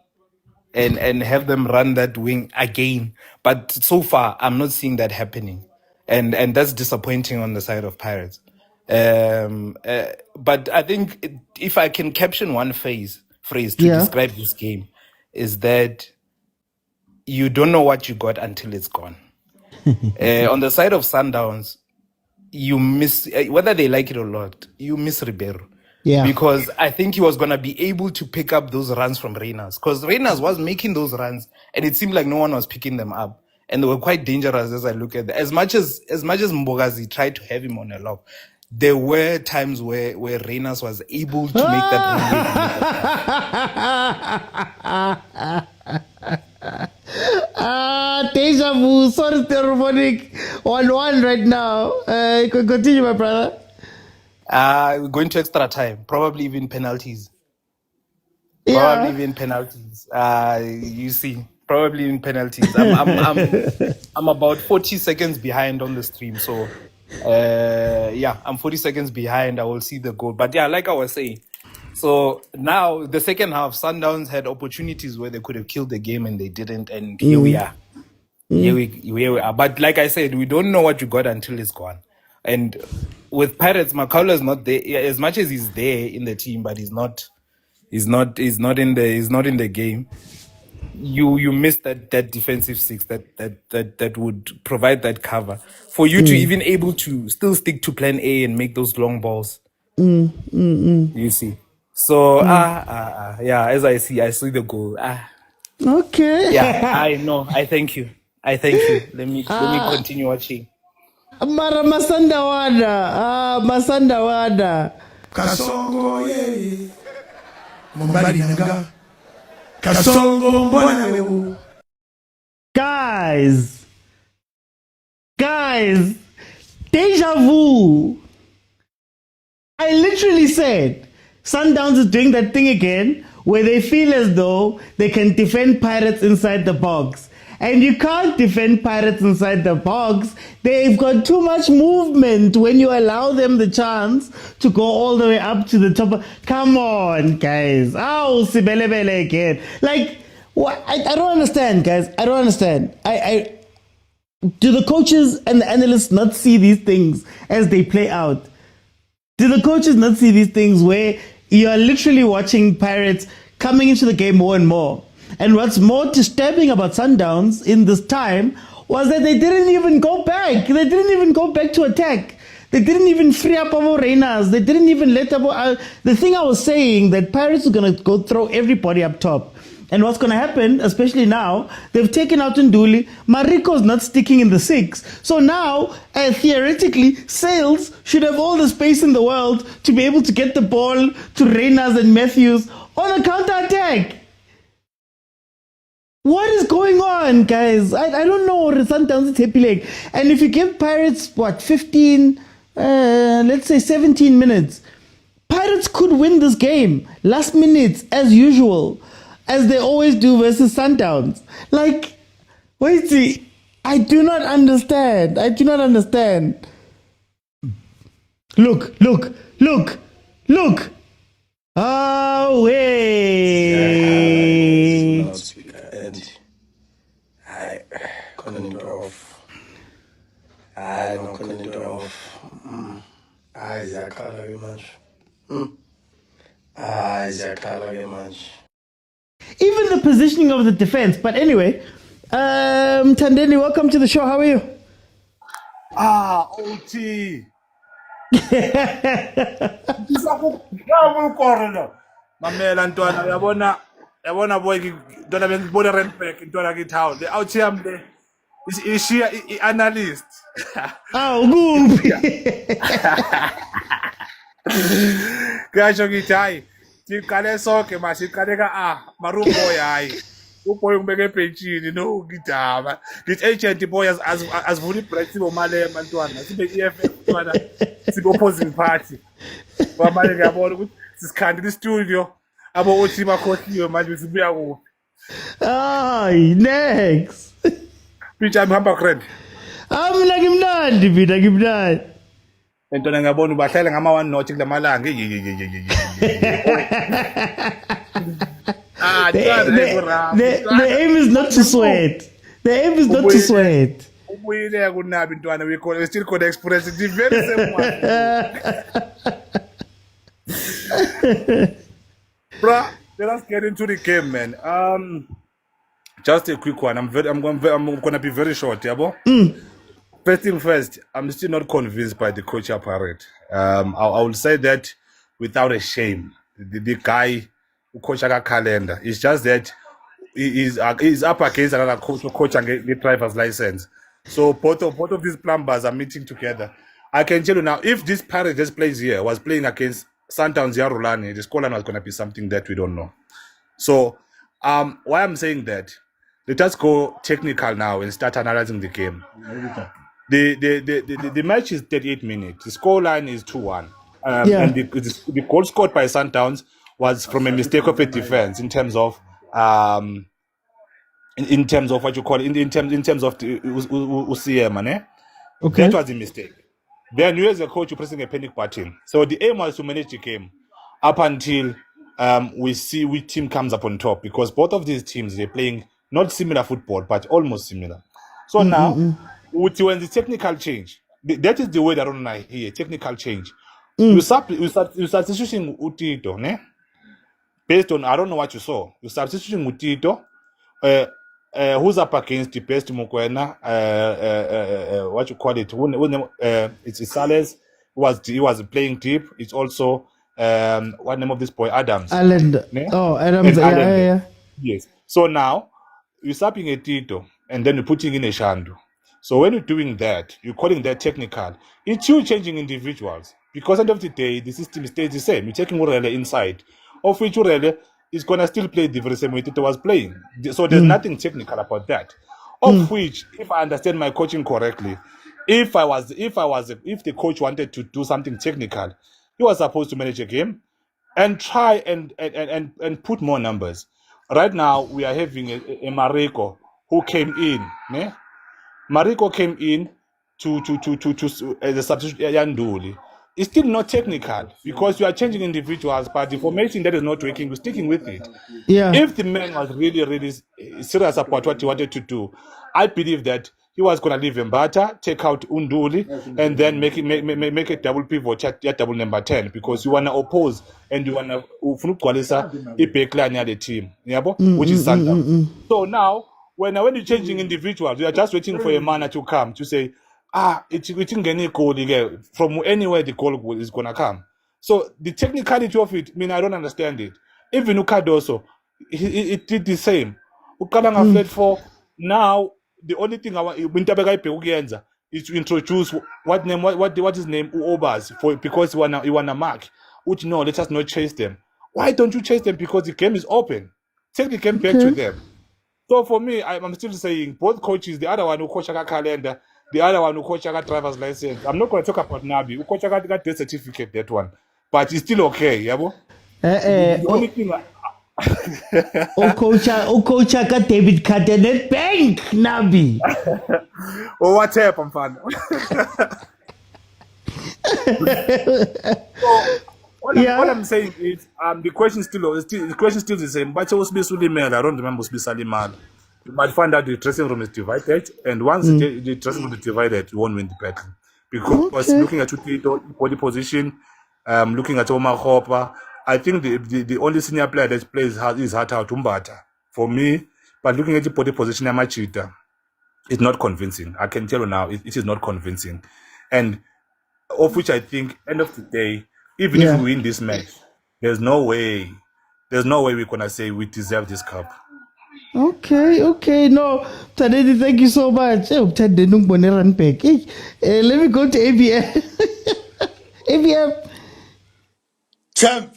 [SPEAKER 13] and have them run that wing again. But so far, I'm not seeing that happening. And that's disappointing on the side of Pirates. But I think if I can caption one phrase to
[SPEAKER 1] Yeah.
[SPEAKER 13] describe this game, is that you don't know what you got until it's gone. On the side of Sundowns, you miss, whether they like it or not, you miss Ribeiro.
[SPEAKER 1] Yeah.
[SPEAKER 13] Because I think he was going to be able to pick up those runs from Reyners. Because Reyners was making those runs and it seemed like no one was picking them up. And they were quite dangerous as I look at them. As much as Mbogazi tried to have him on a lock, there were times where Reyners was able to make
[SPEAKER 1] that deja vu. Sorry, Terrorphonic. 1-1 right now. Continue, my brother.
[SPEAKER 13] We're going to extra time, probably even penalties.
[SPEAKER 1] Yeah.
[SPEAKER 13] Probably even penalties. You see, probably in penalties. I'm about 40 seconds behind on the stream, so I'm 40 seconds behind. I will see the goal, but yeah, like I was saying. So now the second half, Sundowns had opportunities where they could have killed the game and they didn't, and here we are. Here we are. But like I said, we don't know what you got until it's gone. And with Pirates, Makaula is not there as much as he's there in the team, but he's not in the game. You miss that defensive six that would provide that cover for you to even able to still stick to plan A and make those long balls. You see. So as I see the goal.
[SPEAKER 1] Okay.
[SPEAKER 13] Yeah, I know. I thank you. Let me continue watching.
[SPEAKER 1] Mara Masandawada.
[SPEAKER 2] Kasongo ye. Mumbali nanga. Kasongo mbona wewe.
[SPEAKER 1] Guys, deja vu. I literally said Sundowns is doing that thing again where they feel as though they can defend Pirates inside the box. And you can't defend Pirates inside the box. They've got too much movement when you allow them the chance to go all the way up to the top. Come on, guys. Oh, Sibelebele again. Like, what? I don't understand, guys. I don't understand. Do the coaches and the analysts not see these things as they play out? Do the coaches not see these things where you are literally watching Pirates coming into the game more and more? And what's more disturbing about Sundowns in this time was that they didn't even go back. They didn't even go back to attack. They didn't even free up our Reyners. They didn't even let up. The thing I was saying, that Pirates are going to go throw everybody up top. And what's going to happen, especially now, they've taken out Nduli. Mariko's not sticking in the 6. So now, theoretically, Sales should have all the space in the world to be able to get the ball to Reyners and Matthews on a counter-attack. What is going on, guys? I don't know. Sundowns is happy leg. And if you give Pirates, 15, let's say 17 minutes, Pirates could win this game. Last minutes, as usual, as they always do versus Sundowns. Like, wait, see, I do not understand. Look. Oh, wait.
[SPEAKER 2] And I couldn't do off. I don't couldn't do off. I zakhala ke manje. I zakhala ke manje.
[SPEAKER 1] Even the positioning of the defense. But anyway, Tandeni, welcome to the show. How are you?
[SPEAKER 14] OT. Mamela ntwana yabona boy ntwana bengibona Randburg ntwana kithow le out here mle ishiya ianalyst
[SPEAKER 1] kuphi
[SPEAKER 14] kasho ngithi hayi siqale sonke masiqale maru boy hayi uboy ngibeke ebhenchini no ngidaba ngithi agent boy azivula ibreak sibo malema ntwana sibe EFF ntwana sibe opposing party kwamanje ngiyabona ukuthi sisikhandile istudio abo uthi bakhohliwe manje sibuya kuphi.
[SPEAKER 1] Ay, next.
[SPEAKER 14] Pitso hamba friend.
[SPEAKER 1] Mina ngimnandi mina ngimnandi.
[SPEAKER 14] Entona ngiyabona ubahlala ngama-1 not kulamalanga.
[SPEAKER 1] The aim is not to sweat. The aim is not to sweat.
[SPEAKER 14] Ubuyile kunabi ntwana we still code express the very same one. Bruh, let us get into the game, man. Just a quick one. I'm gonna be very short, yabo. First thing first, I'm still not convinced by the coach apparent. I will say that without a shame. The guy who coach a calendar. It's just that he's up against another coach and get driver's license. So both of these plumbers are meeting together. I can tell you now, if this Pirates just plays here was playing against Sundowns Rulani, the scoreline was going to be something that we don't know. So why I'm saying that, let us go technical now and start analyzing the game. The match is 38 minutes. The scoreline is 2-1. And the goal scored by Sundowns was from a mistake of a defense in terms of in terms of what you call it, in terms of the UCM, okay. That was a mistake. Then you as a coach, you're pressing a panic button. So the aim was to manage the game up until we see which team comes up on top, because both of these teams, they're playing not similar football, but almost similar. So now, when the technical change, that is the way that I don't like here, technical change. You start substituting Utito, ne? Based on, I don't know what you saw. You substituting Utito, who's up against the best mokwena, what you call it? It's Sales. He was playing deep. It's also what name of this boy? Adams.
[SPEAKER 1] Adams. Yeah.
[SPEAKER 14] Yes. So now you're stopping a Tito and then you're putting in a Shandu. So when you're doing that, you're calling that technical. It's you changing individuals, because at the end of the day, the system stays the same. You're taking Urele inside, of which Urele is gonna still play the very same way Tito was playing. So there's nothing technical about that. Of which, if I understand my coaching correctly, if the coach wanted to do something technical, he was supposed to manage a game and try and put more numbers. Right now, we are having a Mariko who came in. Ne? Mariko came in to as a substitute Yanduli. It's still not technical, because you are changing individuals, but the formation that is not working, you're sticking with it.
[SPEAKER 1] Yeah.
[SPEAKER 14] If the man was really serious about what he wanted to do, I believe that he was going to leave Mbata, take out Unduli, and then make a double pivot at double number 10, because you want to oppose and you want to qualify a backline near the team, which is Sundowns. So now, when you're changing individuals, you are just waiting for a man to come to say, it's any goal from anywhere the goal is gonna come. So the technicality of it, I don't understand it. Even Ukadoso, it did the same. Ukalanga fled for now. The only thing I want is to introduce what is name Obas for, because you wanna mark. Which no, let us not chase them. Why don't you chase them? Because the game is open. Take the game back to them. So for me, I'm still saying both coaches, the other one who coach a calendar, the other one who coach a driver's license. I'm not going to talk about Nabi. Who coach a got the certificate, that one, but it's still okay, yabo. The only thing.
[SPEAKER 1] Coach got David Cadenet Bank, Nabi.
[SPEAKER 14] Oh, what happened, fan? All I'm saying is, the question is still the same. But it was Suleiman. I don't remember Suleiman. You might find out the dressing room is divided, and once the dressing room is divided, you won't win the battle, because looking at your body position, looking at Omar Hopper, I think the only senior player that plays is Hata Tumbata for me. But looking at the body position, Amachita, it's not convincing. I can tell you now, it is not convincing, and of which I think, end of the day, even if we win this match, there's no way we're gonna say we deserve this cup.
[SPEAKER 1] Okay. No, Tadedi, thank you so much. Let me go to ABM. ABM.
[SPEAKER 15] Champ.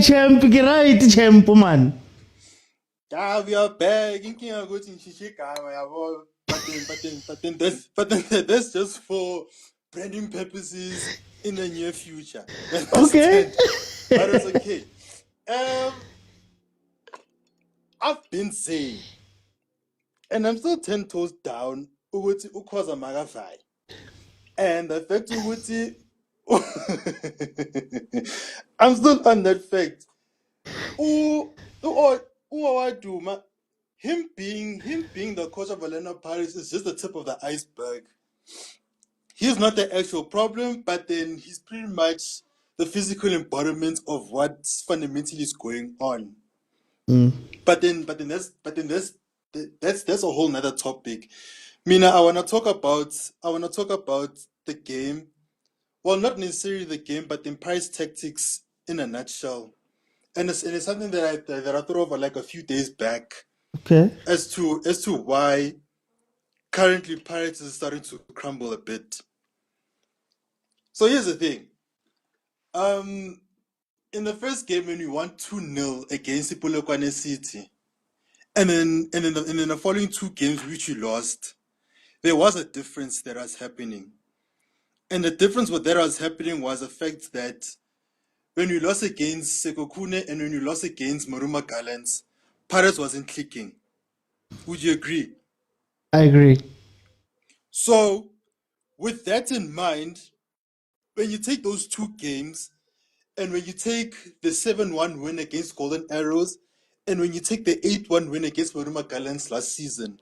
[SPEAKER 1] Champ, get right, champ, man.
[SPEAKER 15] We are back. But that's just for branding purposes in the near future.
[SPEAKER 1] Okay.
[SPEAKER 15] But it's okay. I've been saying, and I'm still 10 toes down, ukuthi ukhoza makavai. And the fact ukuthi I'm still on that fact. Uwaduma, him being the coach of Orlando Pirates is just the tip of the iceberg. He's not the actual problem, but then he's pretty much the physical embodiment of what fundamentally is going on. But then that's a whole nother topic. Mina, I wanna talk about the game. Well, not necessarily the game, but the Pirates tactics in a nutshell. And it's something that I thought over like a few days back.
[SPEAKER 1] Okay.
[SPEAKER 15] As to why currently Pirates is starting to crumble a bit. So here's the thing. In the first game when we won 2-0 against Polokwane City, and then in the following two games which we lost, there was a difference that was happening. And the difference that was happening was the fact that when we lost against Sekokune and when we lost against Maruma Gallants, Pirates wasn't clicking. Would you agree?
[SPEAKER 1] I agree.
[SPEAKER 15] So, with that in mind, when you take those two games, and when you take the 7-1 win against Golden Arrows, and when you take the 8-1 win against Maruma Gallants last season,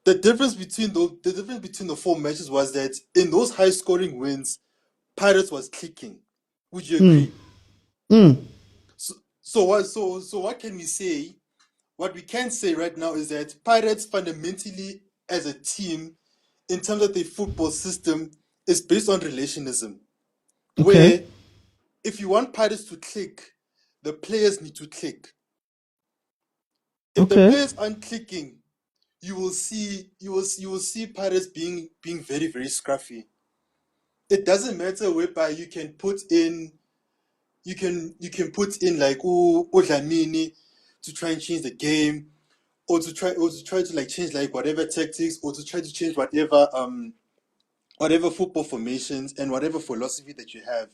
[SPEAKER 15] the difference between the four matches was that in those high-scoring wins, Pirates was clicking. Would you agree? So what can we say? What we can say right now is that Pirates fundamentally as a team, in terms of their football system, is based on relationism.
[SPEAKER 1] Okay.
[SPEAKER 15] Where if you want Pirates to click, the players need to click. If the players aren't clicking, you will see Pirates being very, very scruffy. It doesn't matter whereby you can put in like Dlamini to try and change the game, or to try to like change like whatever tactics, or to try to change whatever football formations and whatever philosophy that you have.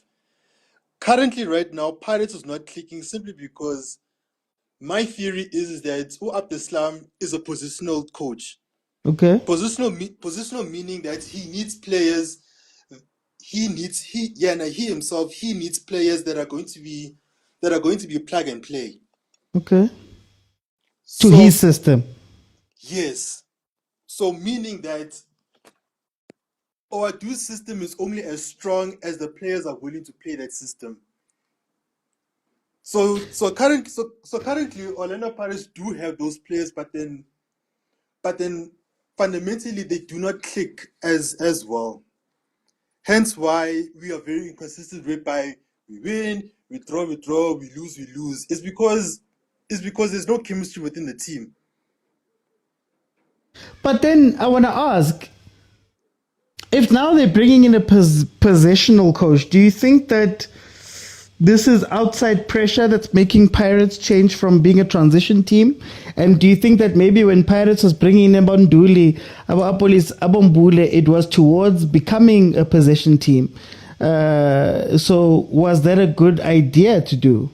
[SPEAKER 15] Currently, right now, Pirates is not clicking simply because my theory is that Abdeslam is a positional coach.
[SPEAKER 1] Okay.
[SPEAKER 15] Positional meaning that he needs players. He himself needs players that are going to be plug and play.
[SPEAKER 1] Okay. To his system.
[SPEAKER 15] Yes. So meaning that our system is only as strong as the players are willing to play that system. So currently Orlando Pirates do have those players, but then fundamentally they do not click as well. Hence why we are very inconsistent whereby we win, we draw, we lose. It's because there's no chemistry within the team.
[SPEAKER 1] But then I want to ask, if now they're bringing in a possessional coach, do you think that this is outside pressure that's making Pirates change from being a transition team? And do you think that maybe when Pirates was bringing in Abonduli, Abombule, it was towards becoming a possession team? So was that a good idea to do?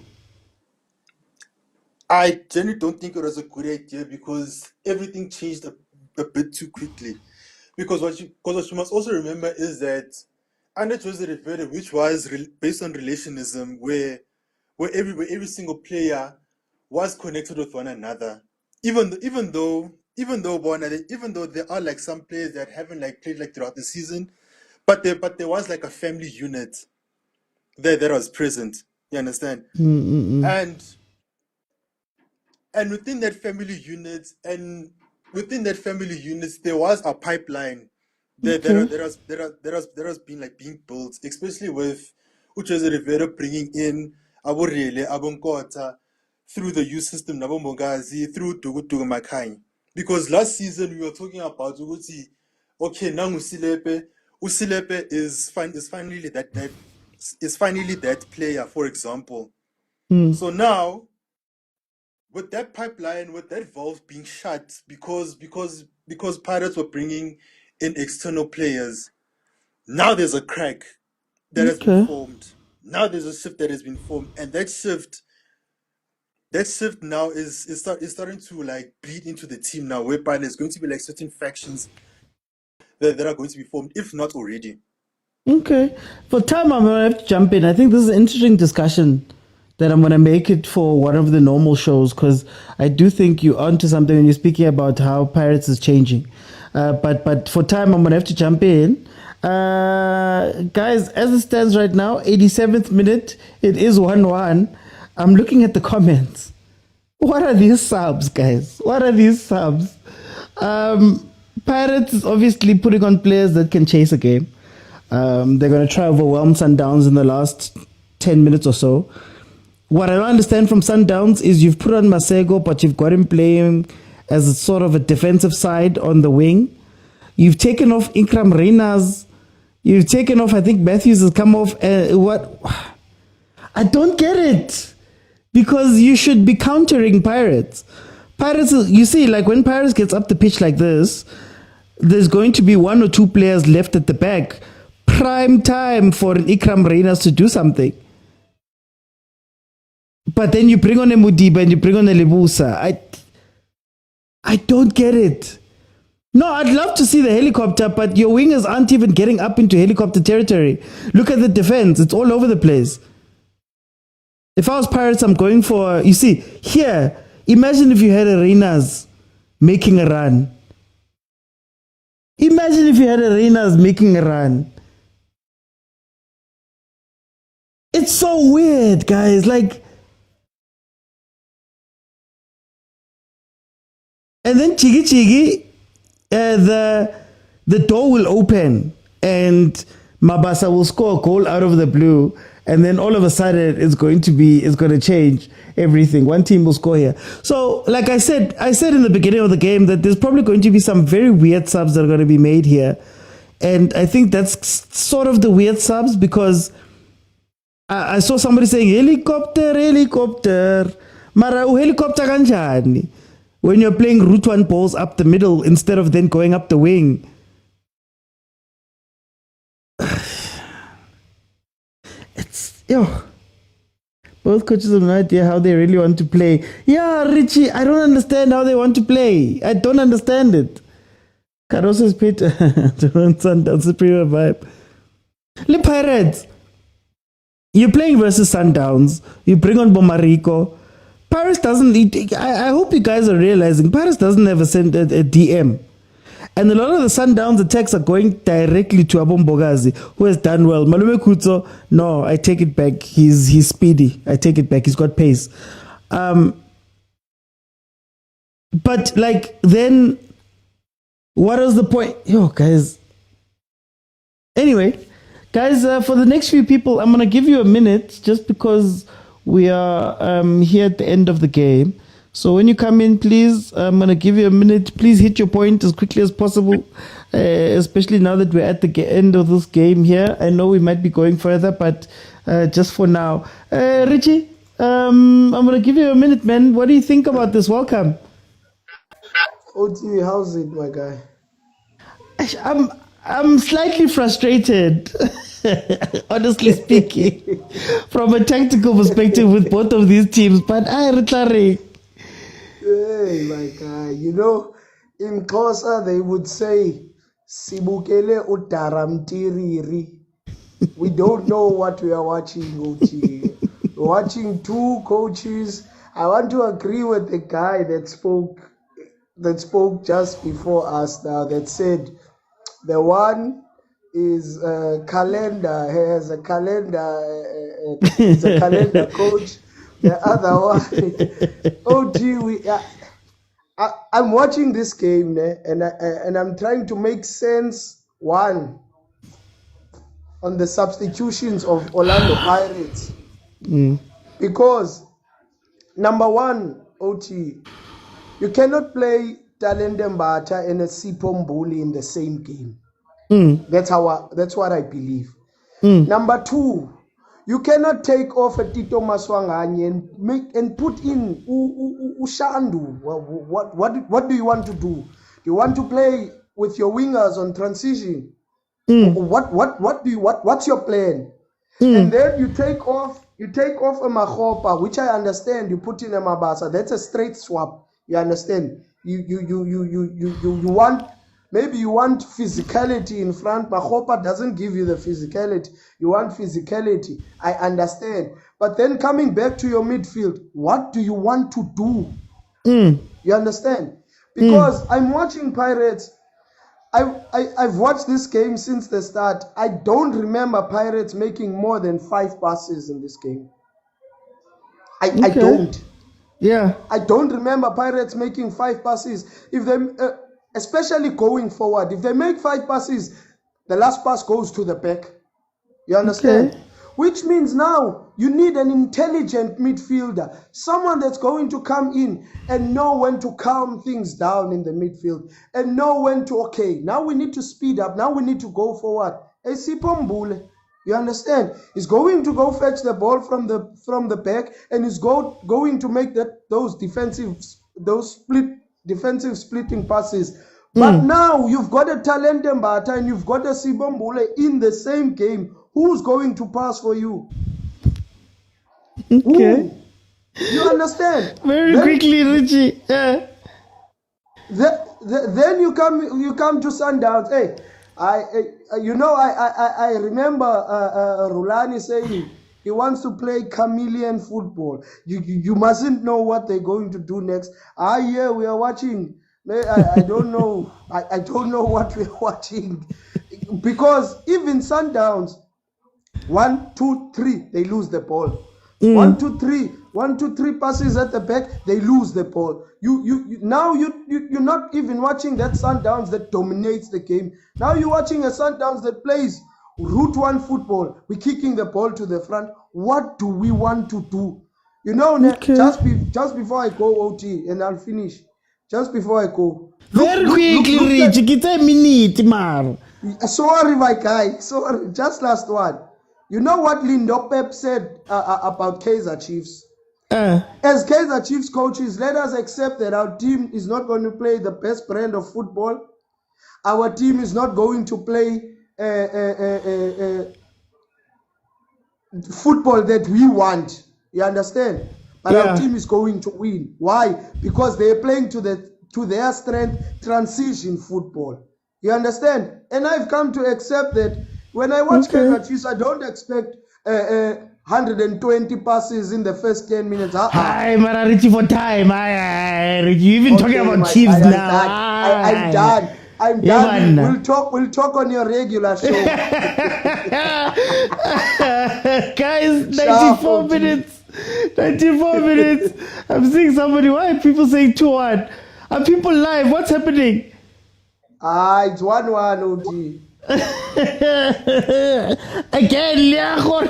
[SPEAKER 15] I generally don't think it was a good idea because everything changed a bit too quickly. Because what you must also remember is that under Jose Rivera, which was based on relationism, where every single player was connected with one another, even though there are like some players that haven't like played like throughout the season, but there was like a family unit that was present. You understand? And within that family unit, there was a pipeline that has been like being built, especially with Jose Rivera bringing in Aborele, Abonkota through the youth system, Nabombogazi, through Tugu Makai. Because last season we were talking about Uguti, okay, now Usilepe is finally that player, for example. So now, with that pipeline, with that valve being shut, because Pirates were bringing in external players, now there's a crack that has been formed. Now there's a shift that has been formed, and that shift now is starting to like bleed into the team now, whereby there's going to be like certain factions that are going to be formed, if not already.
[SPEAKER 1] Okay. For time, I'm going to have to jump in. I think this is an interesting discussion that I'm going to make it for one of the normal shows, because I do think you're onto something when you're speaking about how Pirates is changing. But for time, I'm going to have to jump in. Guys, as it stands right now, 87th minute, it is 1-1. I'm looking at the comments. What are these subs, guys? What are these subs? Pirates is obviously putting on players that can chase a game. They're going to try overwhelm Sundowns in the last 10 minutes or so. What I don't understand from Sundowns is you've put on Masego, but you've got him playing as a sort of a defensive side on the wing. You've taken off Ikram Reynaz. You've taken off, I think Matthews has come off. What? I don't get it. Because you should be countering Pirates. Pirates, you see, like when Pirates gets up the pitch like this, there's going to be one or two players left at the back. Prime time for an Ikram Reynaz to do something. But then you bring on a Mudiba and you bring on a Lebusa. I don't get it. No, I'd love to see the helicopter, but your wingers aren't even getting up into helicopter territory. Look at the defense. It's all over the place. If I was Pirates, I'm going for... You see, here, imagine if you had a Reynaz making a run. Imagine if you had a Reynaz making a run. It's so weird, guys. Like... And then Chigi, the door will open and Mabasa will score a goal out of the blue, and then all of a sudden it's going to change everything. One team will score here. So, like I said in the beginning of the game that there's probably going to be some very weird subs that are going to be made here, and I think that's sort of the weird subs, because I saw somebody saying helicopter, mara helicopter kanjani when you're playing route one balls up the middle instead of then going up the wing. Both coaches have no idea how they really want to play. Yeah, Richie, I don't understand how they want to play. I don't understand it. Caroso's pit Sundowns, the premier vibe. Le Pirates, you're playing versus Sundowns. You bring on Bomarico. Paris doesn't. I hope you guys are realizing Paris doesn't ever send a DM. And a lot of the Sundowns attacks are going directly to Abombogazi, who has done well. Malume Kutso, no, I take it back. He's speedy. I take it back. He's got pace. But like then, what was the point? Guys. Anyway, guys, for the next few people, I'm gonna give you a minute just because we are here at the end of the game. So when you come in, please, I'm going to give you a minute. Please hit your point as quickly as possible, especially now that we're at the end of this game here. I know we might be going further, but just for now. Richie, I'm going to give you a minute, man. What do you think about this? Welcome.
[SPEAKER 6] OT, how's it, my guy?
[SPEAKER 1] I'm slightly frustrated, honestly speaking, from a tactical perspective with both of these teams. But
[SPEAKER 6] hey, my guy, in Khoza they would say, Sibukele utaramtiriri. We don't know what we are watching, OT. We're watching two coaches. I want to agree with the guy that spoke just before us now, that said the one is calendar, has a calendar, he's a calendar coach. The other one, I'm watching this game, and I'm trying to make sense, one, on the substitutions of Orlando Pirates. Because, number one, OT, you cannot play Talendembata and a Sipho Mbuli in the same game. That's what I believe. Number two, you cannot take off a Tito Maswanganye and put in Ushandu. What do you want to do? You want to play with your wingers on transition? What's your plan? And then you take off a Mahopa, which I understand. You put in a Mabasa. That's a straight swap. You understand? You want, maybe you want physicality in front. Mahopa doesn't give you the physicality. You want physicality. I understand. But then coming back to your midfield, what do you want to do? You understand? Because I'm watching Pirates. I've watched this game since the start. I don't remember Pirates making more than 5 passes in this game. I don't.
[SPEAKER 1] Yeah.
[SPEAKER 6] I don't remember Pirates making 5 passes. If they, especially going forward, if they make 5 passes, the last pass goes to the back. You understand?
[SPEAKER 1] Okay.
[SPEAKER 6] Which means now you need an intelligent midfielder, someone that's going to come in and know when to calm things down in the midfield and know when to, okay, now we need to speed up, now we need to go forward. Sipombule, you understand? He's going to go fetch the ball from the back, and he's going to make those defensive splitting passes. But now you've got a Talente Mbata and you've got a Sibombule in the same game. Who's going to pass for you?
[SPEAKER 1] Okay.
[SPEAKER 6] You understand?
[SPEAKER 1] Very quickly, Richie. Yeah.
[SPEAKER 6] Then you come to Sundowns. Hey, I remember Rulani saying he wants to play chameleon football. You mustn't know what they're going to do next. Yeah, we are watching. I don't know. I don't know what we're watching, because even Sundowns, 1, 2, 3, they lose the ball. 1, 2, 3, 1, 2, 3 passes at the back, they lose the ball. You're not even watching that Sundowns that dominates the game. Now you're watching a Sundowns that plays route 1 football. We're kicking the ball to the front. What do we want to do? Just before I go OT, and I'll finish. Just before I go.
[SPEAKER 1] Very quickly, Rich. It's a minute, man.
[SPEAKER 6] Sorry, my guy. Sorry. Just last one. You know what Lindo Pep said about Kaizer Chiefs? As Kaizer Chiefs coaches, let us accept that our team is not going to play the best brand of football. Our team is not going to play football that we want. You understand? But our team is going to win. Why? Because they're playing to their strength, transition football. You understand? And I've come to accept that when I watch Kaizer Chiefs, I don't expect 120 passes in the first 10 minutes.
[SPEAKER 1] Hi, man, Richie, for time. You even talking about Chiefs now.
[SPEAKER 6] I'm done. We'll talk on your regular show.
[SPEAKER 1] Guys, 94 minutes. 94 minutes. I'm seeing somebody. Why are people saying 2-1? Are people live? What's happening?
[SPEAKER 6] It's 1-1, OG.
[SPEAKER 1] Again, Liago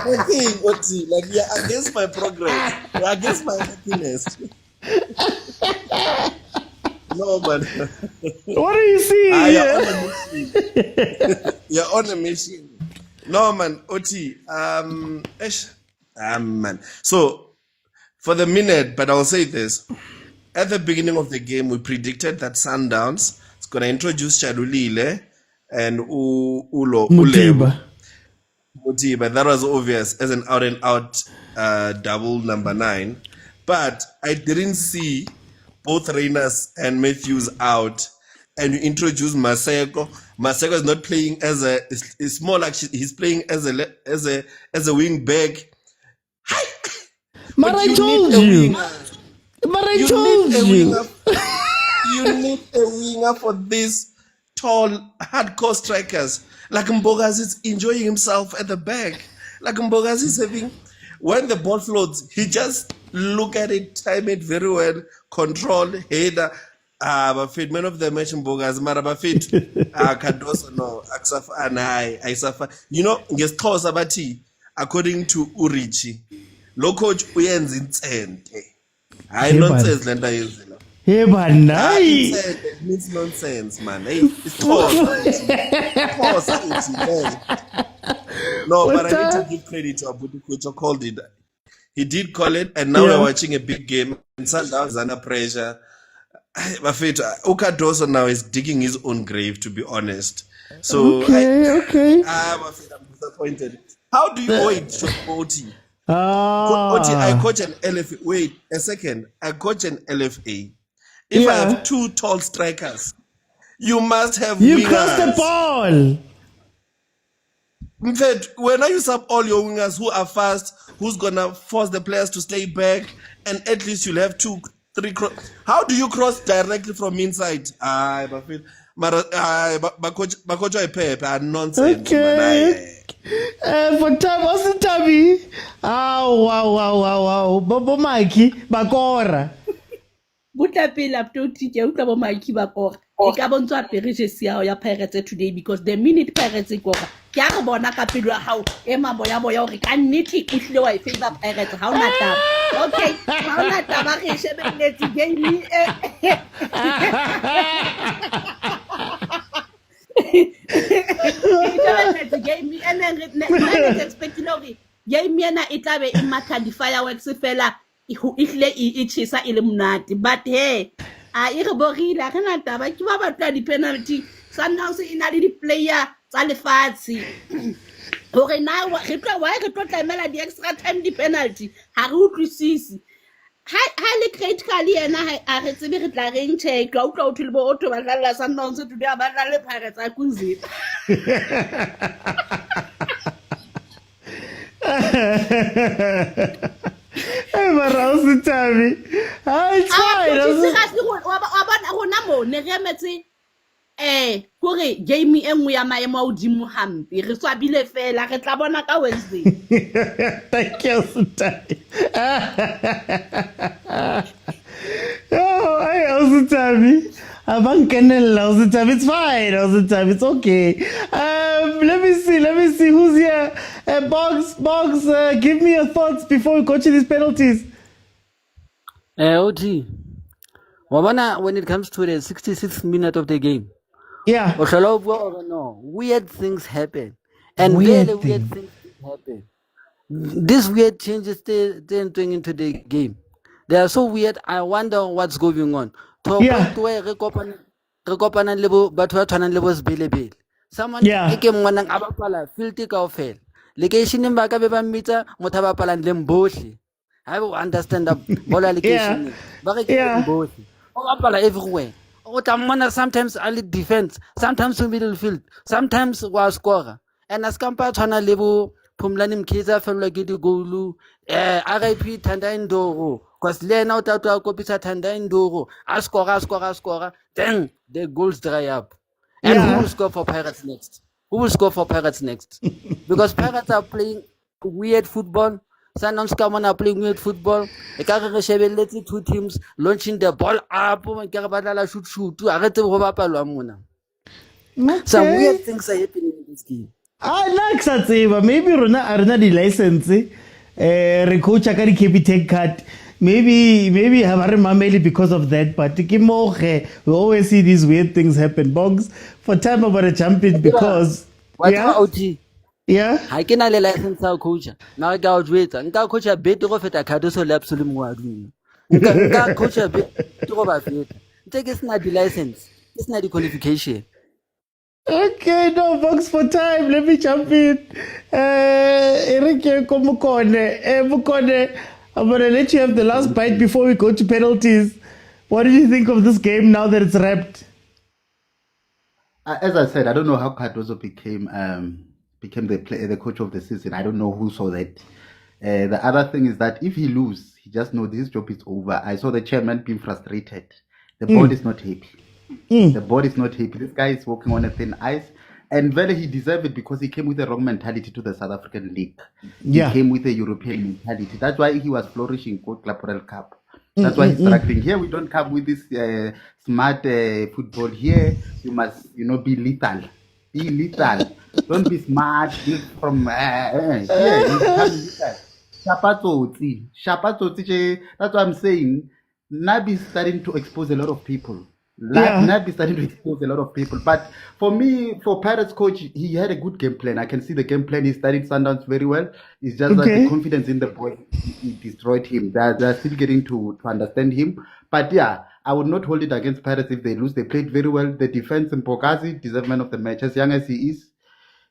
[SPEAKER 9] Okay, OT, like you're against my progress. You're against my happiness. No, man.
[SPEAKER 1] What are you seeing?
[SPEAKER 9] You're on a mission. No, man, OT. Man. So, for the minute, but I'll say this. At the beginning of the game, we predicted that Sundowns is going to introduce Chadulile and Mutiba. That was obvious as an out-and-out double number 9. But I didn't see both Reyners and Matthews out, and you introduce Maseko. Maseko is not playing as it's more like he's playing as a wing back.
[SPEAKER 1] But I told you.
[SPEAKER 9] You need a winger for these tall, hardcore strikers. Like Mbogazi is enjoying himself at the back. Like Mbogazi is having, when the ball floats, he just look at it, time it very well, control, header. Bafit, man of the match Mbogazi, mara Bafit, Kadoso, no, Aksafa, and I suffer. You know, ngesixhosa bathi, according to Urichi, lo coach uyenza insente. Hayi nonsense lento ayenzela.
[SPEAKER 1] Hey man, nice.
[SPEAKER 9] It means nonsense, man. Hey, it's Khoza. No, but I need to give credit to Abudu Coach who called it. He did call it, and now we're watching a big game. And Sundowns is under pressure. Bafita, Ukadoso now is digging his own grave, to be honest. So
[SPEAKER 1] okay.
[SPEAKER 9] I'm disappointed. How do you wait, OT?
[SPEAKER 1] Ah.
[SPEAKER 9] OT, I coach an LFA. Wait a second. I coach an LFA. If I have 2 tall strikers, you must have wingers.
[SPEAKER 1] Cross the ball.
[SPEAKER 9] In fact, when you sub all your wingers who are fast, who's gonna force the players to stay back, and at least you'll have 2, 3 cross. How do you cross directly from inside? Coach nonsense.
[SPEAKER 1] Okay. For time, what's the time? Wow. Bobo Mikey, Bakora.
[SPEAKER 3] Buta pele up to teacher, uta bo Mikey Bakora. E ka bontsha apere jesi ya ya Pirates today because the minute Pirates go ke a re bona ka pelo ya hao e maboya hore ka nnete e hlile wa e favor Pirates ha ona taba. Okay, ha ona taba re shebelletse game the game and then expecting hore game ena e tla be e matha di fireworks fela e hle e tshisa e le monate but hey e re borile ga na taba ke ba batla di penalty Sundowns e na le di player tsa lefatshe hore na re tlo tlamela di extra time di penalty ha re utlwisisi highly critically yena a re tsebe re tla reng check wa utlwa uthile bo otho ba dlala Sundowns today ba dlala le Pirates a kunzima
[SPEAKER 1] How's the time? It's fine.
[SPEAKER 3] Rona mo ne re emetse kore game e nngwe ya maemo a hodimo hampe re swabile fela re tla bona ka Wednesday.
[SPEAKER 1] Thank you, Sutari. How's the time? It's fine. How's the time? It's okay. Let me see who's here. Boggs, give me your thoughts before we go to these penalties.
[SPEAKER 10] OT. When it comes to the 66th minute of the game, weird things happen. And weird things happen. These weird changes they're entering into the game. They are so weird. I wonder what's going on. Someone filthy kaofela. Location ba ka be ba mmitsa motho a bapalang le bohle. I will understand that ball allocation. Ba re ke bohle. O bapala everywhere. Sometimes early defense, sometimes middle field, sometimes was scorer. And as Kampa Twana Levo, Pumlani Mkiza, Felagidi Gulu, RIP Tandaindoro, because Len out to Kopisa Tandaindoro, a scorer, then the goals dry up. And who will score for Pirates next? Because Pirates are playing weird football. Sundowns are playing weird football. The 2 teams launching the ball up. Some weird things are happening in this game.
[SPEAKER 1] I like Satseva. Maybe Rona Arna the license. Coach Akari keep take card. Maybe have a mameli because of that. But we always see these weird things happen. Boggs for time about a champion because
[SPEAKER 10] I can le license sa coach. Na ga o jwetsa nka coach a bet go feta khadoso le absolute mo adung. Nka coach a bet go ba feta. Ntse ke sna di license. It's not the qualification.
[SPEAKER 1] Okay, no, Boggs for time. Let me jump in. Erike Komukone. Mukone, I'm going to let you have the last bite before we go to penalties. What did you think of this game now that it's wrapped?
[SPEAKER 7] As I said, I don't know how Cardozo became the coach of the season. I don't know who saw that. The other thing is that if he loses, he just knows this job is over. I saw the chairman being frustrated. The board is not happy. The board is not happy. This guy is walking on a thin ice. And really, he deserved it because he came with the wrong mentality to the South African League. He came with a European mentality. That's why he was flourishing Gold Club World Cup. That's why he's struggling. Here, we don't come with this smart football. Here, you must, be lethal. Be lethal. Don't be smart. Be from here, you become lethal. Shapatoti. That's what I'm saying. Nabi is starting to expose a lot of people. Nabi is starting to expose a lot of people. But for me, for Pirates coach, he had a good game plan. I can see the game plan. He studied Sundowns very well. It's just that the confidence in the boy, it destroyed him. They're still getting to understand him. But I would not hold it against Pirates if they lose. They played very well. The defense in Pokazi deserve man of the match. As young as he is,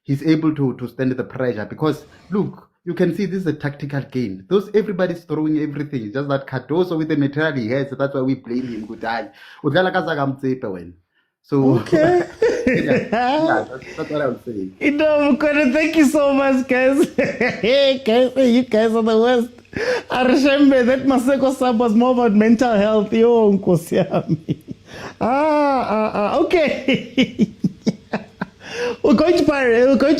[SPEAKER 7] he's able to stand the pressure. Because look, you can see this is a tactical game. Everybody's throwing everything. It's just that Cardoso with the material he has, so that's why we blame him. Good eye. So
[SPEAKER 1] okay.
[SPEAKER 7] that's what I would say.
[SPEAKER 1] Mokwena, thank you so much, guys. Hey, guys, you guys are the worst. I remember that Maseko Sub was more about mental health. Yo, Nkosi yami. Okay. We're going to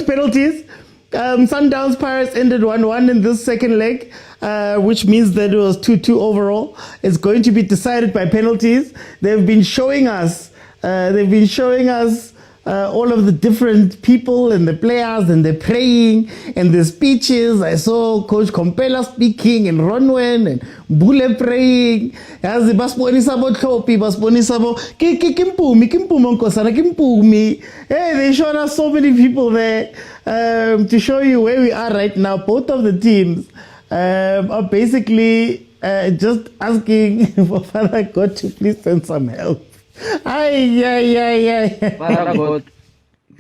[SPEAKER 1] penalties. Sundowns Pirates ended 1-1 in this second leg, which means that it was 2-2 overall. It's going to be decided by penalties. They've been showing us all of the different people and the players, and they're praying and the speeches. I saw Coach Kompela speaking and Ronwen and Bule praying. Hey, they showed us so many people there to show you where we are right now. Both of the teams are basically just asking for Father God to please send some help.
[SPEAKER 16] Father God,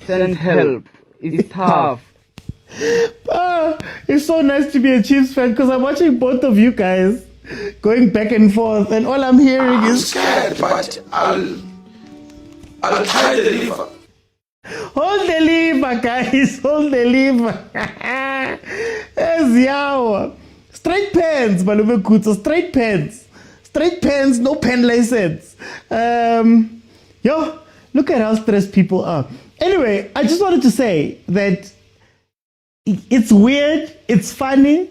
[SPEAKER 16] send help. It's tough.
[SPEAKER 1] It's so nice to be a Chiefs fan because I'm watching both of you guys going back and forth, and all I'm hearing is
[SPEAKER 2] scared, but I'll try to deliver.
[SPEAKER 1] Hold the lever, guys. Hold the lever. Straight pens, Malume Kutso. Straight pens. Straight pens, no pen license. Look at how stressed people are. Anyway, I just wanted to say that it's weird, it's funny,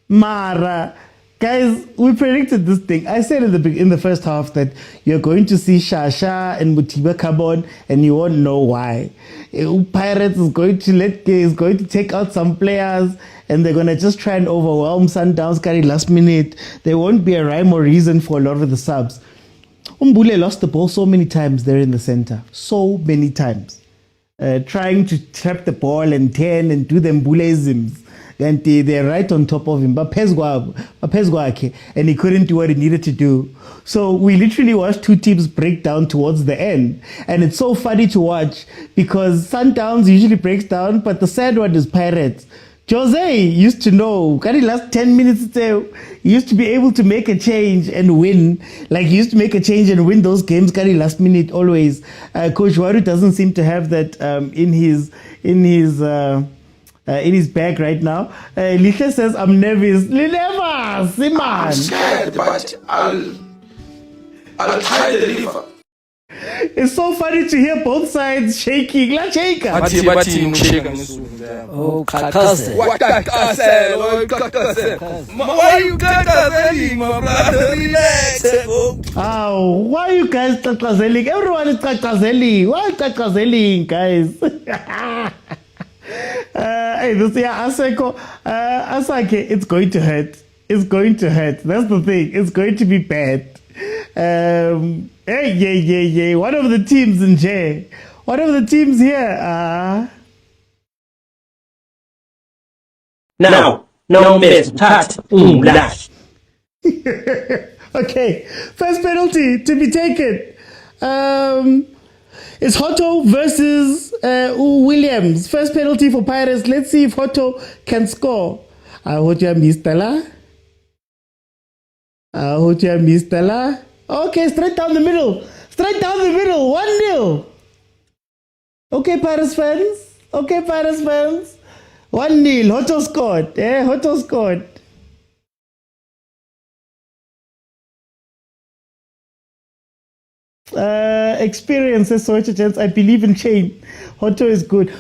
[SPEAKER 1] Mara. Guys, we predicted this thing. I said in the first half that you're going to see Shasha and Mutiba Carbon, and you won't know why. Pirates is going to take out some players, and they're going to just try and overwhelm Sundowns carry last minute. There won't be a rhyme or reason for a lot of the subs. Umbule lost the ball so many times there in the center. So many times. Trying to trap the ball and turn and do the Mbuleisms. And they're right on top of him. And he couldn't do what he needed to do. So we literally watched two teams break down towards the end. And it's so funny to watch because Sundowns usually breaks down, but the sad one is Pirates. Jose used to know, last 10 minutes he used to be able to make a change and win. Like he used to make a change and win those games, last minute always. Coach Waru doesn't seem to have that in his bag right now. Lisha says, I'm nervous. Never, Simon.
[SPEAKER 2] I'm scared, but I'll try to deliver.
[SPEAKER 1] It's so funny to hear both sides shaking. La shaker.
[SPEAKER 16] Oh, Kakaze.
[SPEAKER 2] What Kakaze? Why you Kakaze, my brother? Relax.
[SPEAKER 1] Why are you guys Kakazeling? Everyone is Kakazeling. Why Kakazeling, guys? Asake, it's going to hurt. It's going to hurt. That's the thing. It's going to be bad. One of the teams in J. One of the teams here.
[SPEAKER 17] Now, no miss. Dash.
[SPEAKER 1] Okay, first penalty to be taken. It's Hotto versus Williams. First penalty for Pirates. Let's see if Hotto can score. Hotto missed. Okay, straight down the middle. 1-0. Okay, Pirates fans. 1-0. Hotto scored. Hotto scored. Experiences, Soweto, I believe in Chain. Hotto is good.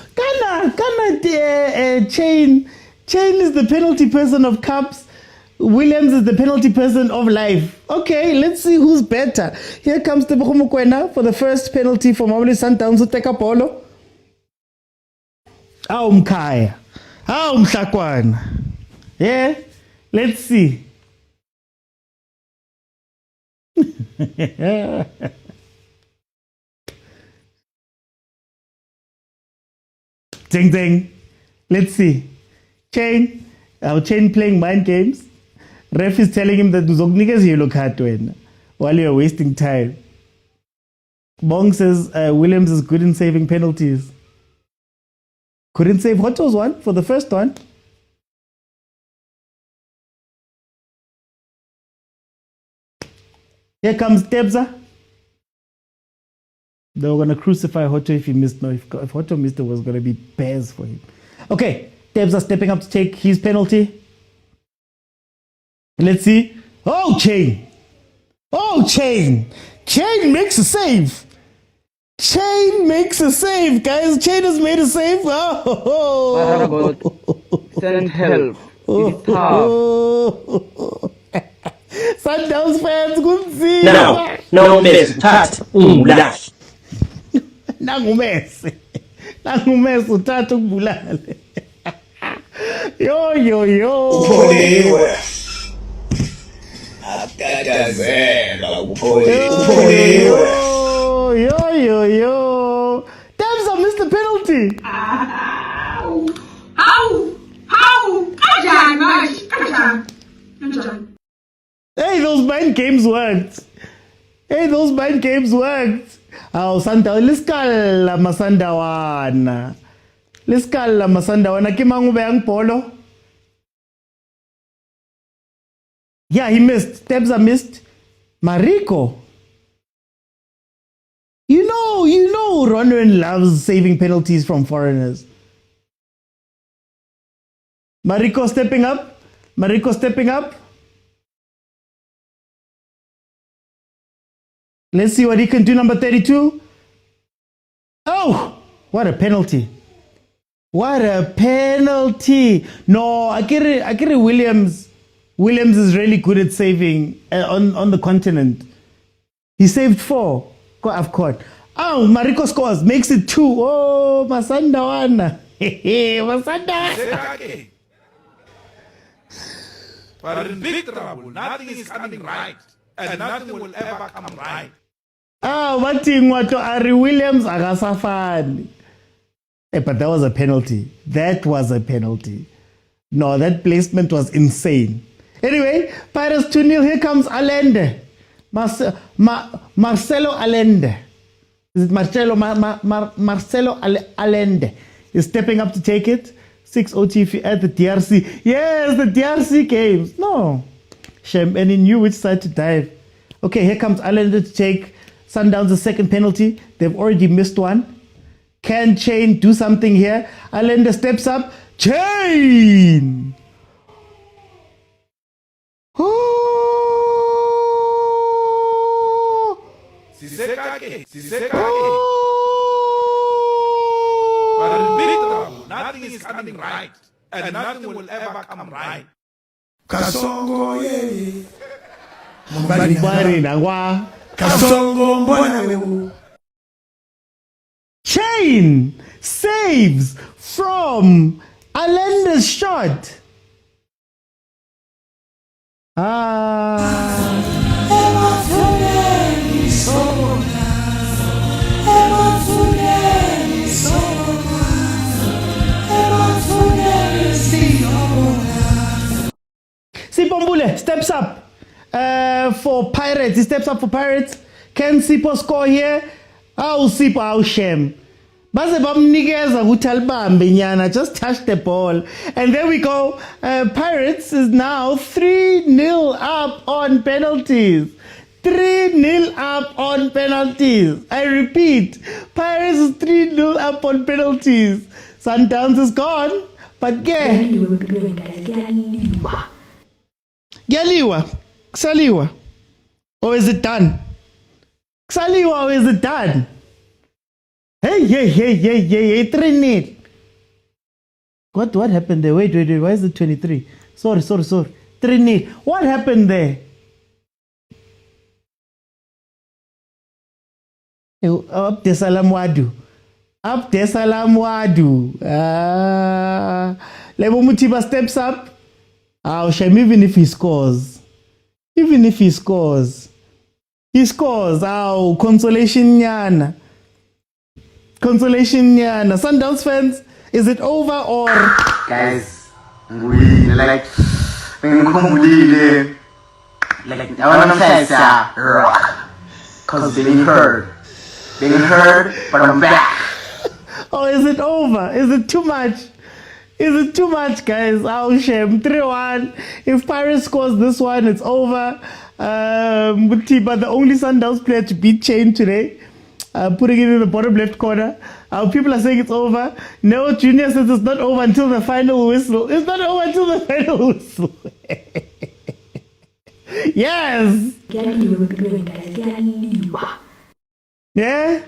[SPEAKER 1] Chain is the penalty person of cups. Williams is the penalty person of life. Okay, let's see who's better. Here comes the Mokwena for the first penalty for Mamelodi Sundowns to take a polo. Mkaya. Mhlakwana. Yeah, let's see. Ding ding. Let's see. Chain playing mind games. Ref is telling him that Zognigas yellow card to win. while you're wasting time. Bong says Williams is good in saving penalties. Couldn't save Hoto's one for the first one. Here comes Tebza. They were going to crucify Hoto if he missed. No, if Hoto missed, it was going to be bears for him. Okay, Tebza stepping up to take his penalty. Let's see. Oh, Chain. Oh, Chain. Chain makes a save. Chain makes a save, guys. Chain has made a save. Oh.
[SPEAKER 16] Send help. It's tough.
[SPEAKER 1] Sundowns fans, good see.
[SPEAKER 17] No miss. Tat. Umlash.
[SPEAKER 1] Nangumese. Nangumese uthatha ukubulale. Yo.
[SPEAKER 2] Upholiwe. Atatazela upholiwe.
[SPEAKER 1] Yo. Tebza missed the penalty. Hey, those mind games worked. Oh, Santa, liskala masandawana. Kimangu bang polo. Yeah, he missed. Tebza missed. Mariko. You know, Ronwen loves saving penalties from foreigners. Mariko stepping up. Let's see what he can do, number 32. Oh, what a penalty. No, Akiri Williams is really good at saving on the continent. He saved 4. I've caught. Oh, Mariko scores, makes it 2. Oh, Masandawana. Masandawana.
[SPEAKER 2] But in big trouble, nothing is coming right. And nothing will ever come right.
[SPEAKER 1] Wating wato Ari Williams agasafani. But that was a penalty. No, that placement was insane. Anyway, Pirates 2-0. Here comes Allende. Marcelo Allende. Is it Marcelo? Marcelo Allende is stepping up to take it. 6 OTF at the DRC. Yes, the DRC games. No. Shame. And he knew which side to dive. Okay, here comes Allende to take Sundowns' second penalty. They've already missed one. Can Chain do something here? Allende steps up. Chain!
[SPEAKER 2] But in big trouble, nothing is coming right. And nothing will ever come right. Kasongo ye.
[SPEAKER 1] Mbari nangwa.
[SPEAKER 2] Kasongo mbona wewe.
[SPEAKER 1] Chain saves from Allende's shot. Sipombule steps up for Pirates. He steps up for Pirates. Can Sipo score here? Sipo, shame. Just touch the ball. And there we go. Pirates is now 3-0 up on penalties. 3-0 up on penalties. I repeat, Pirates is 3-0 up on penalties. Sundowns is gone, but Gyaliwa. Ksaliwa. Or is it done? Ksaliwa, or is it done? Hey, 3-0. What happened there? Wait, why is it 23? Sorry. 3-0. What happened there? Abdesalam Wadu. Lebo Mutiba steps up. Shame, even if he scores. He scores. Consolation Yana. Sundowns fans, is it over or?
[SPEAKER 7] Guys, we like ngikhumbulile
[SPEAKER 16] Like, I want to say, rock. Because being heard, but I'm back.
[SPEAKER 1] Oh, is it over? Is it too much? Is it too much, guys? Oh, shame. 3-1. If Pirates scores this one, it's over. But the only Sundowns player to beat Chain today, putting it in the bottom left corner. People are saying it's over. No, Junior says it's not over until the final whistle. It's not over until the final whistle. Yes. Yeah.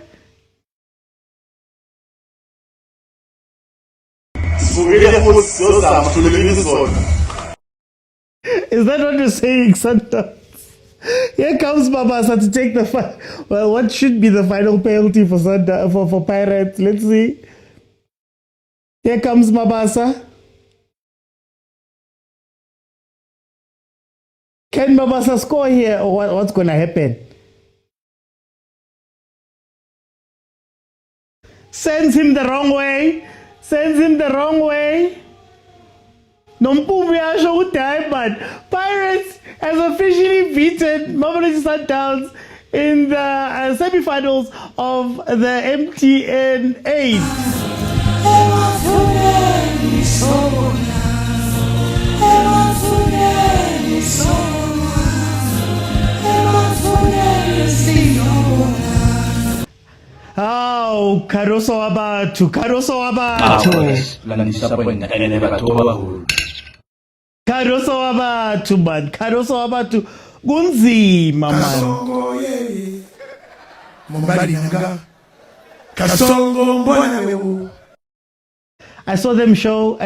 [SPEAKER 1] Is that what you're saying, Santa? Here comes Babasa to take the well, what should be the final penalty for Santa for Pirates? Let's see. Here comes Mabasa. Can Mabasa score here, or what's going to happen? Sends him the wrong way. Sends him the wrong way. But Pirates has officially beaten Mamelodi Sundowns in the semi-finals of the MTN 8. Oh, Karoso Abatu, Karoso Abatu. Karoso Abatu, man. Karoso Abatu. Kunzima, man. I saw them show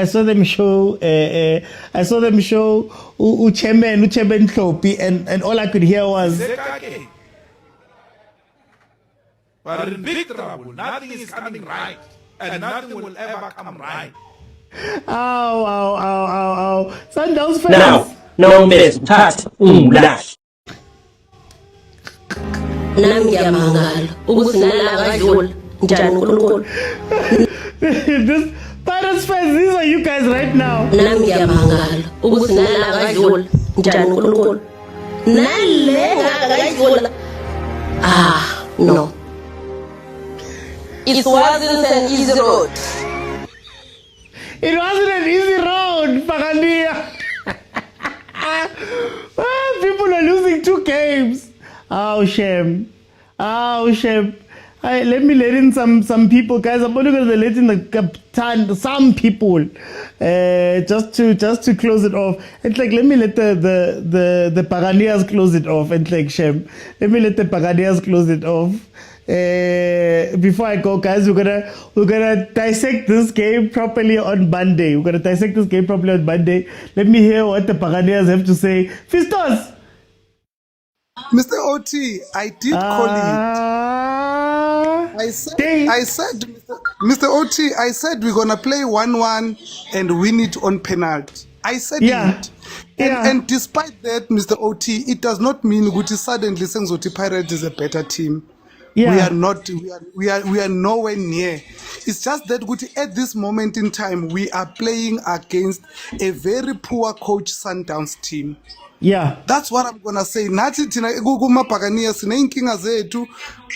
[SPEAKER 1] Uchemben Klopi, and all I could hear was
[SPEAKER 2] but in big trouble, nothing is coming right, and nothing will ever come right.
[SPEAKER 1] Ow. Sundowns fans.
[SPEAKER 17] Now, no miss, tat, lash.
[SPEAKER 1] This Pirates fans, these are you guys right now.
[SPEAKER 18] No. It wasn't an easy road.
[SPEAKER 1] It wasn't an easy road, Pagania. People are losing 2 games. Oh, shame. Let me let in some people, guys. I'm only going to let in some people, just to close it off. It's like, let me let the Paganias close it off. It's like, shame. Let me let the Paganias close it off. Before I go, guys, we're gonna dissect this game properly on Monday. Let me hear what the Paganias have to say. Fistos.
[SPEAKER 8] Mr. OT, I did call it. I said, Mr. OT, I said we're gonna play 1-1 and win it on penalty. I said it. And despite that, Mr. OT, it does not mean Guti suddenly saying Zoti Pirates is a better team. Yeah. We are not. We are nowhere near. It's just that at this moment in time, we are playing against a very poor coach Sundowns team.
[SPEAKER 1] Yeah,
[SPEAKER 8] that's what I'm gonna say.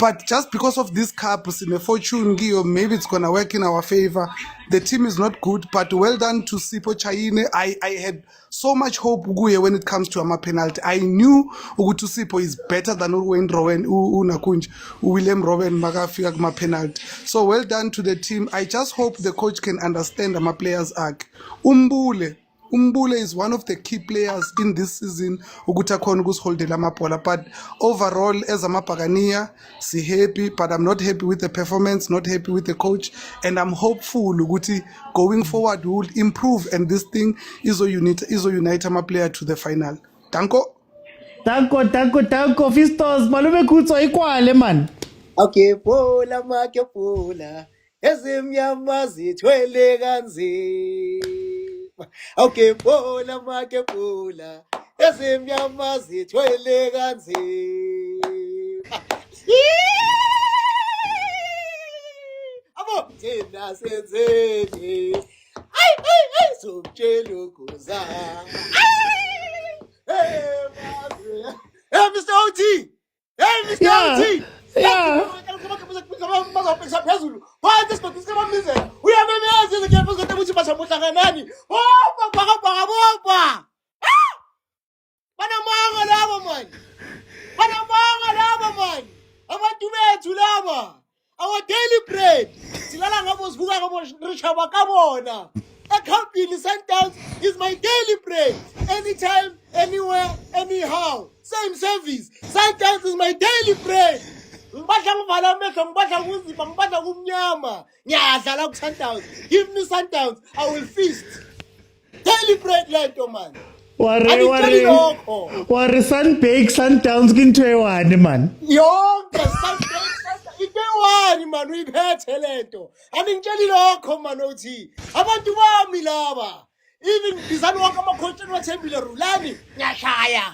[SPEAKER 8] But just because of this cup, fortune, maybe it's gonna work in our favor. The team is not good, but well done to Sipo Chaine. I had so much hope when it comes to a penalty. I knew Sipo is better than William Rowan Magafia penalty. So well done to the team. I just hope the coach can understand my players' arc. Umbule is one of the key players in this season. But overall, as a Mapagania, si happy, but I'm not happy with the performance, not happy with the coach, and I'm hopeful going forward we will improve, and this thing is a unite my player to the final. Tanko.
[SPEAKER 1] Fistos, malume kutso ikwale man.
[SPEAKER 6] Okay, pola make pola. Ezimnyama zithwele kanzima. Okay, pola make pola. Ezimnyama zithwele kanzima. Abo thina senzeni. Ay, somtshela khoza. Hey, Hey, Mr. OT! Hey, Mr.
[SPEAKER 1] Yeah.
[SPEAKER 6] OT!
[SPEAKER 1] Yeah.
[SPEAKER 6] Why this one? This one music. We have a music again. We're going to put some Mutanganani. Oh, Panamanga lava, man. Panamanga lava, man. I want to wear to lava. Our daily bread. Silala ngamos buga ngamos richaba kabona. A company Sundowns is my daily bread. Anytime, anywhere, anyhow. Same service. Sundowns is my daily bread. Ngibadla ngivala amehlo, ngibadla kunzima, ngibadla kumnyama. Ngiyadlala ku-Sundowns. Give me Sundowns, I will feast. Daily bread lento man.
[SPEAKER 1] Ware Sunbake Sundowns kinto ewane man.
[SPEAKER 6] Yonke Sundowns into ewane man uyiphethe lento. Angitsheli lokho man othi. Abantu bami laba. Even bizana wonke ama-content wathembile rulani. Ngiyashaya.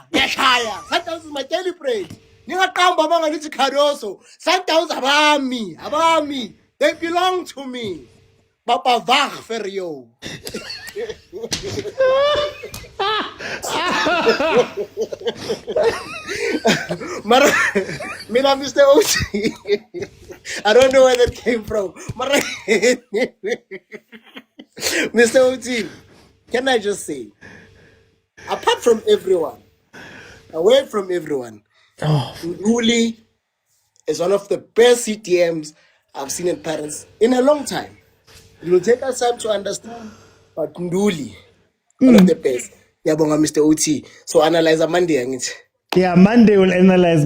[SPEAKER 6] Sundowns is my daily bread. Ningaqamba mangalithi Cardoso. Sundowns abami. They belong to me. Papa Vach Ferio. Mina Mr. OT. I don't know where that came from. Mr. OT, can I just say, apart from everyone, away from everyone, Nduli is one of the best CTMs I've seen in Paris in a long time. It will take us time to understand, but Nduli, one of the best. Yabonga Mr. OT. So analyze on Monday.
[SPEAKER 1] Yeah, Monday will analyze.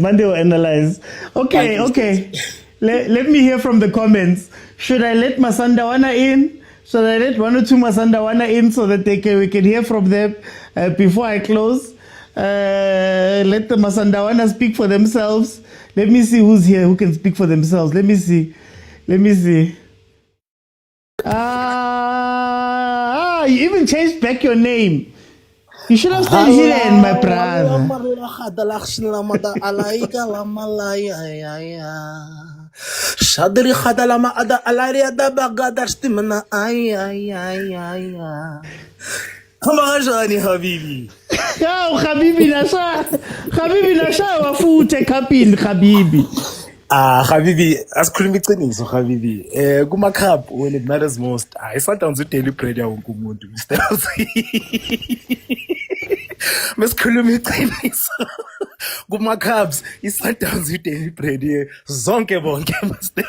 [SPEAKER 1] Okay. Let me hear from the comments. Should I let Masandawana in? Should I let one or two Masandawana in so that we can hear from them before I close? Let the Masandawana speak for themselves. Let me see who's here who can speak for themselves. Let me see. You even changed back your name. You should have stayed hidden, my brother.
[SPEAKER 9] Kamajani Habibi.
[SPEAKER 1] Yo, Habibi nasha wafute kapini Habibi.
[SPEAKER 9] Habibi, asikhuluma iqiniso Habibi. Kuma cup when it matters most. Sundowns udaily bread ya wonke umuntu, Mr. Mesikhuluma iqiniso. Kuma cups, Sundowns udaily bread ye zonke bonke Mr.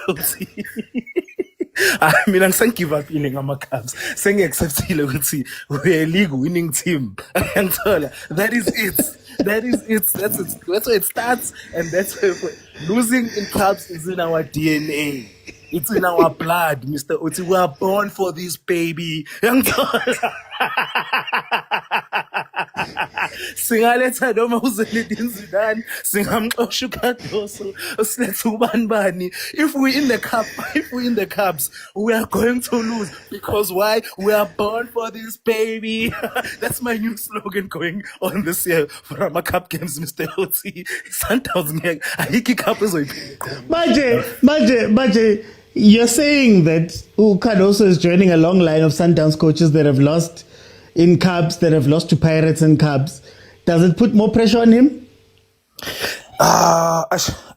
[SPEAKER 9] Mina ngisangive up ile ngama Cavs. Sengiacceptile ukuthi we a league winning team. Ngithola. That is it. That's where it starts, and that's where losing in clubs is in our DNA. It's in our blood, Mr. Oti. We are born for this, baby. Singaletha noma uZinedine Zidane, singamxosha uKardoso, silethe ubani. If we in the cups, we are going to lose because why? We are born for this, baby. That's my new slogan going on this year for our cup games, Mr. Oti. Sundowns ayikho cup
[SPEAKER 1] Maje, you're saying that Cardoso is joining a long line of Sundowns coaches that have lost in Cubs, that have lost to Pirates and Cubs. Does it put more pressure on him?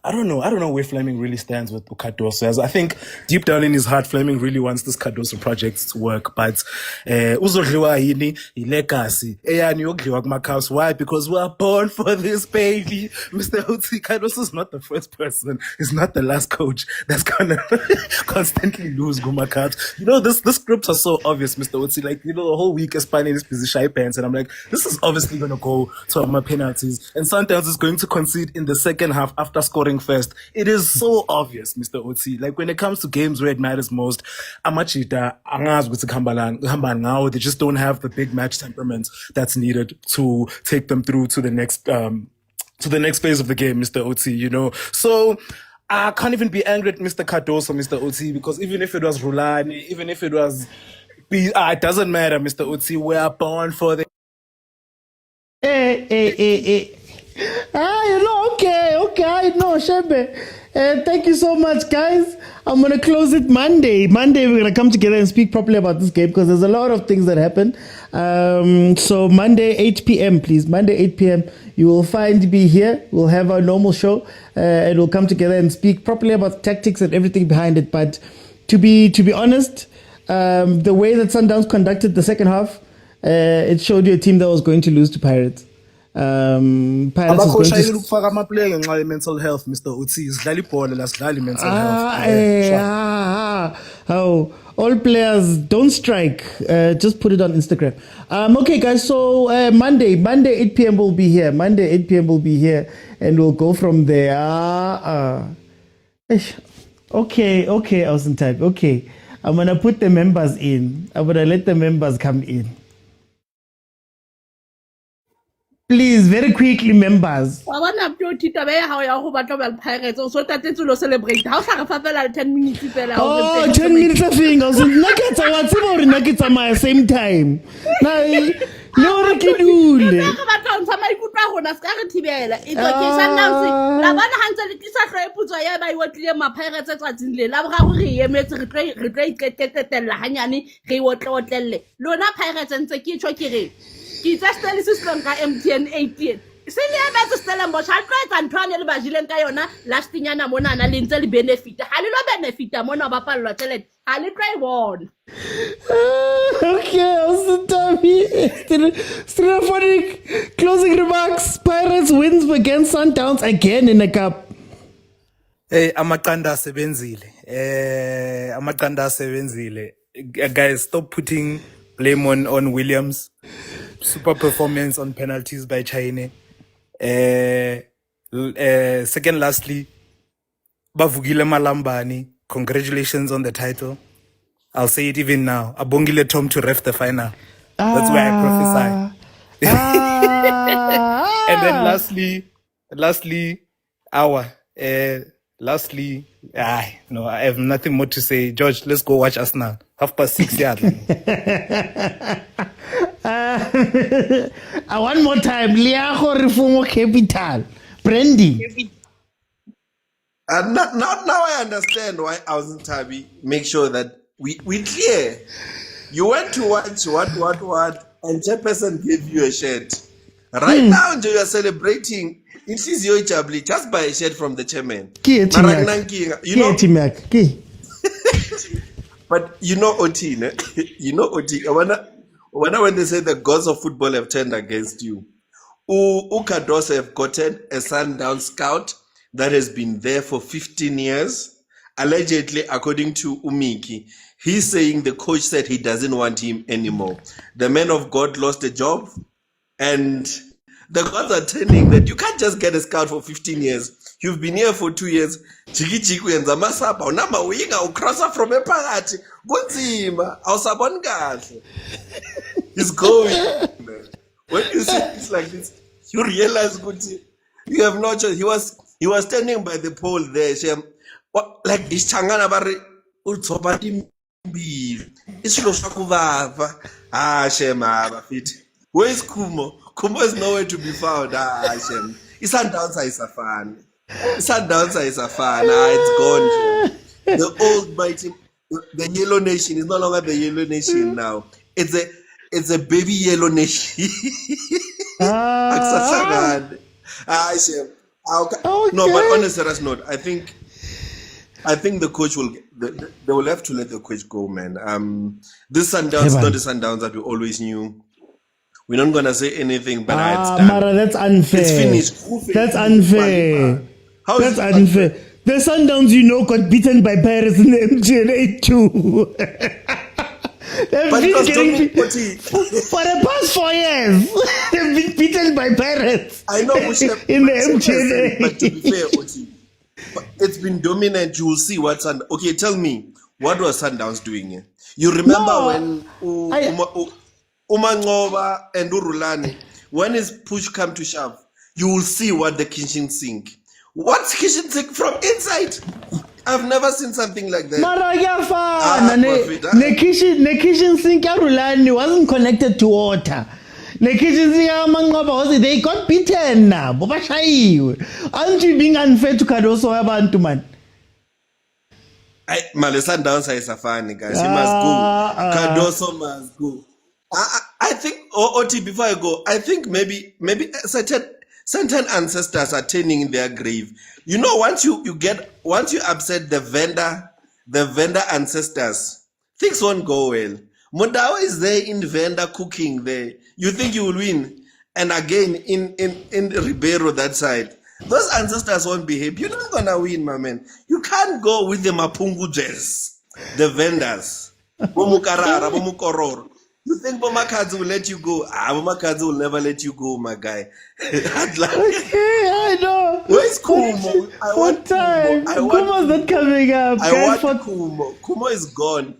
[SPEAKER 9] I don't know where Fleming really stands with Cardoso. I think deep down in his heart, Fleming really wants this Cardoso project to work. But uzodliwa yini ilekasi eyani yokudliwa kuma-Cavs. Why? Because we are born for this, baby. Mr. Oti, Cardoso is not the first person. He's not the last coach that's gonna constantly lose kuma-Cavs. You know, this scripts are so obvious, Mr. Oti. Like, you know, the whole week is finding this position pants, and I'm like, this is obviously gonna go to my penalties. And Sundowns is going to concede in the second half after scoring first. It is so obvious, Mr. Oti. Like, when it comes to games where it matters most, Amachita, Angaz with Hamban, they just don't have the big match temperament that's needed to take them through to the next phase of the game, Mr. Oti, you know. So I can't even be angry at Mr. Cardoso, Mr. Oti, because even if it was Rulani, even if it was it doesn't matter, Mr. Oti. We are born for the
[SPEAKER 1] okay, no, Shebe. Thank you so much, guys. I'm going to close it Monday. Monday, we're going to come together and speak properly about this game because there's a lot of things that happen. So Monday, 8 p.m., please. Monday, 8 p.m., you will find me here. We'll have our normal show and we'll come together and speak properly about tactics and everything behind it. But to be honest, the way that Sundowns conducted the second half, it showed you a team that was going to lose to Pirates. Pirates was going to...
[SPEAKER 6] ukufaka ama-player ngenxa ye-mental health, Mr. Uthi. Sidlala ibhola la sidlala mental health.
[SPEAKER 1] All players don't strike. Just put it on Instagram. Okay, guys. So Monday 8 p.m. we'll be here. Monday 8 p.m. we'll be here, and we'll go from there. Okay, Awesome Type. Okay, I'm gonna put the members in. I'm gonna let the members come in. Please, very quickly, members.
[SPEAKER 3] Wa bona Piothi taba ya hao ya go batla ba Pirates o so tatetse lo celebrate. Ha o sa re fa fela 10 minutes fela.
[SPEAKER 1] Oh, 10 minutes of thing. I was naketsa wa tseba hore naketsa my same time. Na no re ke dule.
[SPEAKER 3] Ka batla o ntsha maikutlo gona ska re thibela. It's okay Sundowns. La bana hantse le tlisa hlo e putso ya ba iwotlile ma Pirates tsatsing le. La bra go re emetse re tla iketetela hanyane re iwotlele. Lona Pirates ntse ke tshwa ke re Kita steli system ka MTN 18. Sini ya batho Stellenbosch ha tlo etsa ntho ane le ba jileng ka yona last nyana mona na le ntse le benefit. Ha le lo benefit mona ba pallwa tšhelete. Ha le tlo e bona.
[SPEAKER 1] Okay, Awesome Type. Stereophonic closing remarks. Pirates wins against Sundowns again in the cup.
[SPEAKER 13] Hey, amaqanda asebenzile. Amaqanda asebenzile. Guys, stop putting blame on Williams. Super performance on penalties by China. Second, lastly, Bavugile Malambani. Congratulations on the title. I'll say it even now. Abongile Tom to ref the final. That's where I prophesy. And then lastly, no, I have nothing more to say. George, let's go watch us now. 6:30.
[SPEAKER 1] One more time. Liago Reformo Capital. Brandy.
[SPEAKER 9] Now I understand why Awesome Tabi make sure that we clear. You went to watch what, and chairperson gave you a shirt. Right now, you are celebrating. It is your jabli. Just buy a shirt from the chairman. But you know OT, ne? You know OT. When they say the gods of football have turned against you, Ukados have gotten a Sundown scout that has been there for 15 years. Allegedly, according to Umiki, he's saying the coach said he doesn't want him anymore. The man of God lost a job, and the gods are telling that you can't just get a scout for 15 years. You've been here for 2 years. Chikichiku and Zamasapa, Unama winga, Ukrasa from a parati. Gunzima, Ausabon Gash. He's going. When you see things like this, you realize Guti, you have no choice. He was standing by the pole there, Shem. Like this Changana Bari Utsopati Mbi. It's Loshakuvava. Shema fit. Where is Kumo? Kumo is nowhere to be found. Shem. It's Sundowns is a fan. Sundowns is a fan. It's gone. The old mighty, the Yellow Nation is no longer the Yellow Nation now. It's a baby Yellow Nation. No, but on a serious note, I think the coach they will have to let the coach go, man. This Sundowns is not the Sundowns that we always knew. We're not gonna say anything, but it's done.
[SPEAKER 1] Mara, that's unfair.
[SPEAKER 9] It's finished.
[SPEAKER 1] That's unfair. That's unfair. The Sundowns, got beaten by Pirates in the MTN 8-2. They've been getting for the past 4 years. They've been beaten by Pirates.
[SPEAKER 9] I know
[SPEAKER 1] in the MTN.
[SPEAKER 9] But to be fair, Oti, it's been dominant. You will see what's okay. Tell me, what was Sundowns doing here? You remember when Umangova and Rulani, when his push come to shove, you will see what the kitchen sink. What's kitchen sink from inside? I've never seen something like that.
[SPEAKER 1] The kitchen sink Rulani wasn't connected to water. The kitchen sink they got beaten now. Aren't you being unfair to Kadoso Abantu, man?
[SPEAKER 9] Male Sundowns is a fan, guys. He must go. Cardoso must go. I think, OT, before I go, I think maybe certain ancestors are turning in their grave. You know, once you upset the vendor ancestors, things won't go well. Motaung is there in vendor cooking there. You think you will win? And again, in Ribeiro, that side, those ancestors won't behave. You're not gonna win, my man. You can't go with the Mapungujes, the vendors. Bomukarara, Bomukororo. You think Bomakazi will let you go? Bomakazi will never let you go, my guy.
[SPEAKER 1] Okay, I know.
[SPEAKER 9] Where's Kumo?
[SPEAKER 1] What time? Kumo's not coming up.
[SPEAKER 9] I want Kumo. Kumo is gone.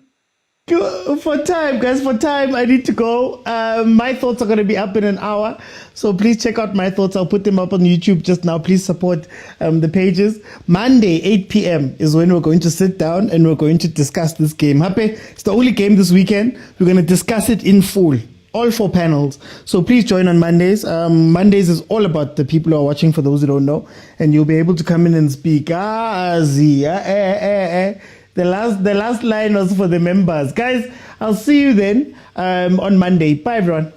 [SPEAKER 1] For time, guys, I need to go. My thoughts are going to be up in an hour, so please check out my thoughts. I'll put them up on YouTube just now. Please support the pages. Monday, 8 p.m. is when we're going to sit down and we're going to discuss this game. Happy? It's the only game this weekend. We're going to discuss it in full. All 4 panels. So please join on Mondays. Mondays is all about the people who are watching, for those who don't know. And you'll be able to come in and speak. The last line was for the members. Guys, I'll see you then on Monday. Bye, everyone.